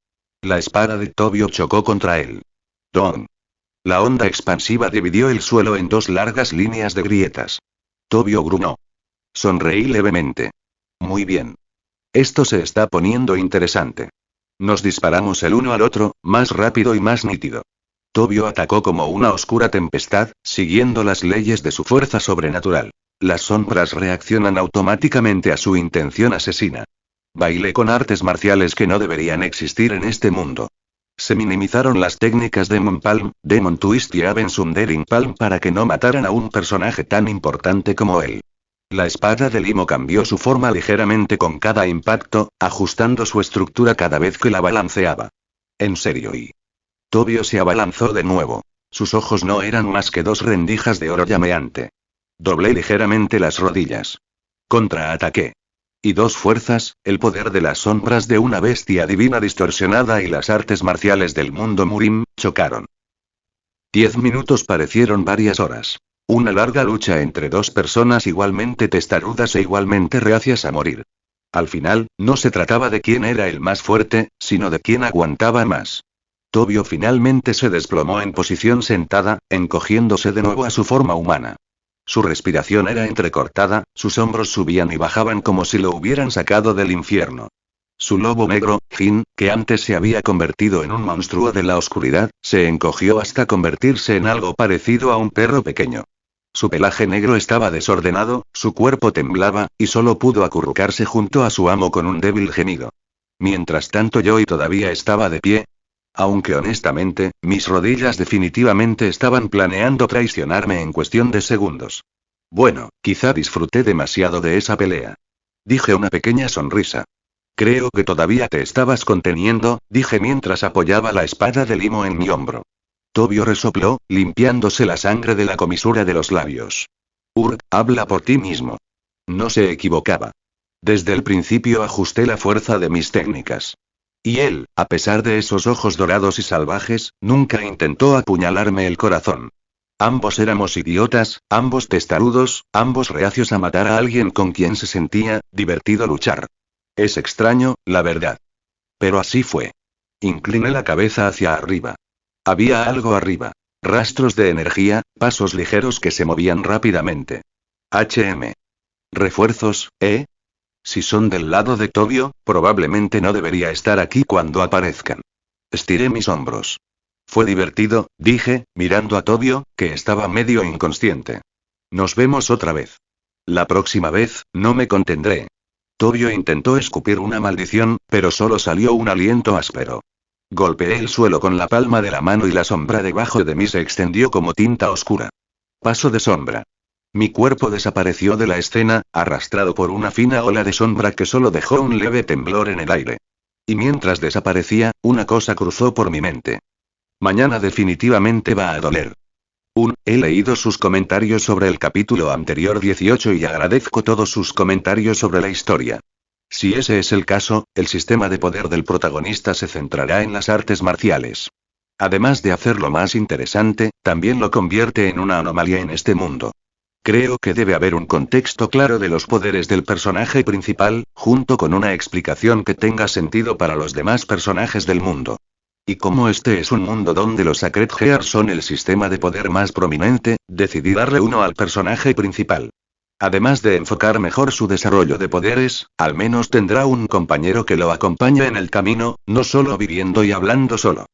S1: La espada de Tobio chocó contra él. ¡Don! La onda expansiva dividió el suelo en 2 largas líneas de grietas. Tobio gruñó. Sonreí levemente. Muy bien. Esto se está poniendo interesante. Nos disparamos el uno al otro, más rápido y más nítido. Tobio atacó como una oscura tempestad, siguiendo las leyes de su fuerza sobrenatural. Las sombras reaccionan automáticamente a su intención asesina. Bailé con artes marciales que no deberían existir en este mundo. Se minimizaron las técnicas Demon Palm, Demon Twist y Aven Sundering Palm para que no mataran a un personaje tan importante como él. La espada de Limo cambió su forma ligeramente con cada impacto, ajustando su estructura cada vez que la balanceaba. En serio y... Tobio se abalanzó de nuevo. Sus ojos no eran más que dos rendijas de oro llameante. Doblé ligeramente las rodillas. Contraataqué. Y dos fuerzas, el poder de las sombras de una bestia divina distorsionada y las artes marciales del mundo Murim, chocaron. 10 minutos parecieron varias horas. Una larga lucha entre dos personas igualmente testarudas e igualmente reacias a morir. Al final, no se trataba de quién era el más fuerte, sino de quién aguantaba más. Tobio finalmente se desplomó en posición sentada, encogiéndose de nuevo a su forma humana. Su respiración era entrecortada, sus hombros subían y bajaban como si lo hubieran sacado del infierno. Su lobo negro, Jin, que antes se había convertido en un monstruo de la oscuridad, se encogió hasta convertirse en algo parecido a un perro pequeño. Su pelaje negro estaba desordenado, su cuerpo temblaba, y solo pudo acurrucarse junto a su amo con un débil gemido. Mientras tanto Joey todavía estaba de pie. Aunque honestamente, mis rodillas definitivamente estaban planeando traicionarme en cuestión de segundos. Bueno, quizá disfruté demasiado de esa pelea. Dije una pequeña sonrisa. Creo que todavía te estabas conteniendo, dije mientras apoyaba la espada de Limo en mi hombro. Tobio resopló, limpiándose la sangre de la comisura de los labios. Habla por ti mismo. No se equivocaba. Desde el principio ajusté la fuerza de mis técnicas. Y él, a pesar de esos ojos dorados y salvajes, nunca intentó apuñalarme el corazón. Ambos éramos idiotas, ambos testarudos, ambos reacios a matar a alguien con quien se sentía divertido luchar. Es extraño, la verdad. Pero así fue. Incliné la cabeza hacia arriba. Había algo arriba. Rastros de energía, pasos ligeros que se movían rápidamente. Refuerzos, ¿eh? Si son del lado de Tobio, probablemente no debería estar aquí cuando aparezcan. Estiré mis hombros. Fue divertido, dije, mirando a Tobio, que estaba medio inconsciente. Nos vemos otra vez. La próxima vez, no me contendré. Tobio intentó escupir una maldición, pero solo salió un aliento áspero. Golpeé el suelo con la palma de la mano y la sombra debajo de mí se extendió como tinta oscura. Paso de sombra. Mi cuerpo desapareció de la escena, arrastrado por una fina ola de sombra que solo dejó un leve temblor en el aire. Y mientras desaparecía, una cosa cruzó por mi mente. Mañana definitivamente va a doler. He leído sus comentarios sobre el capítulo anterior 18 y agradezco todos sus comentarios sobre la historia. Si ese es el caso, el sistema de poder del protagonista se centrará en las artes marciales. Además de hacerlo más interesante, también lo convierte en una anomalía en este mundo. Creo que debe haber un contexto claro de los poderes del personaje principal, junto con una explicación que tenga sentido para los demás personajes del mundo. Y como este es un mundo donde los Sacred Gears son el sistema de poder más prominente, decidí darle uno al personaje principal. Además de enfocar mejor su desarrollo de poderes, al menos tendrá un compañero que lo acompañe en el camino, no solo viviendo y hablando solo.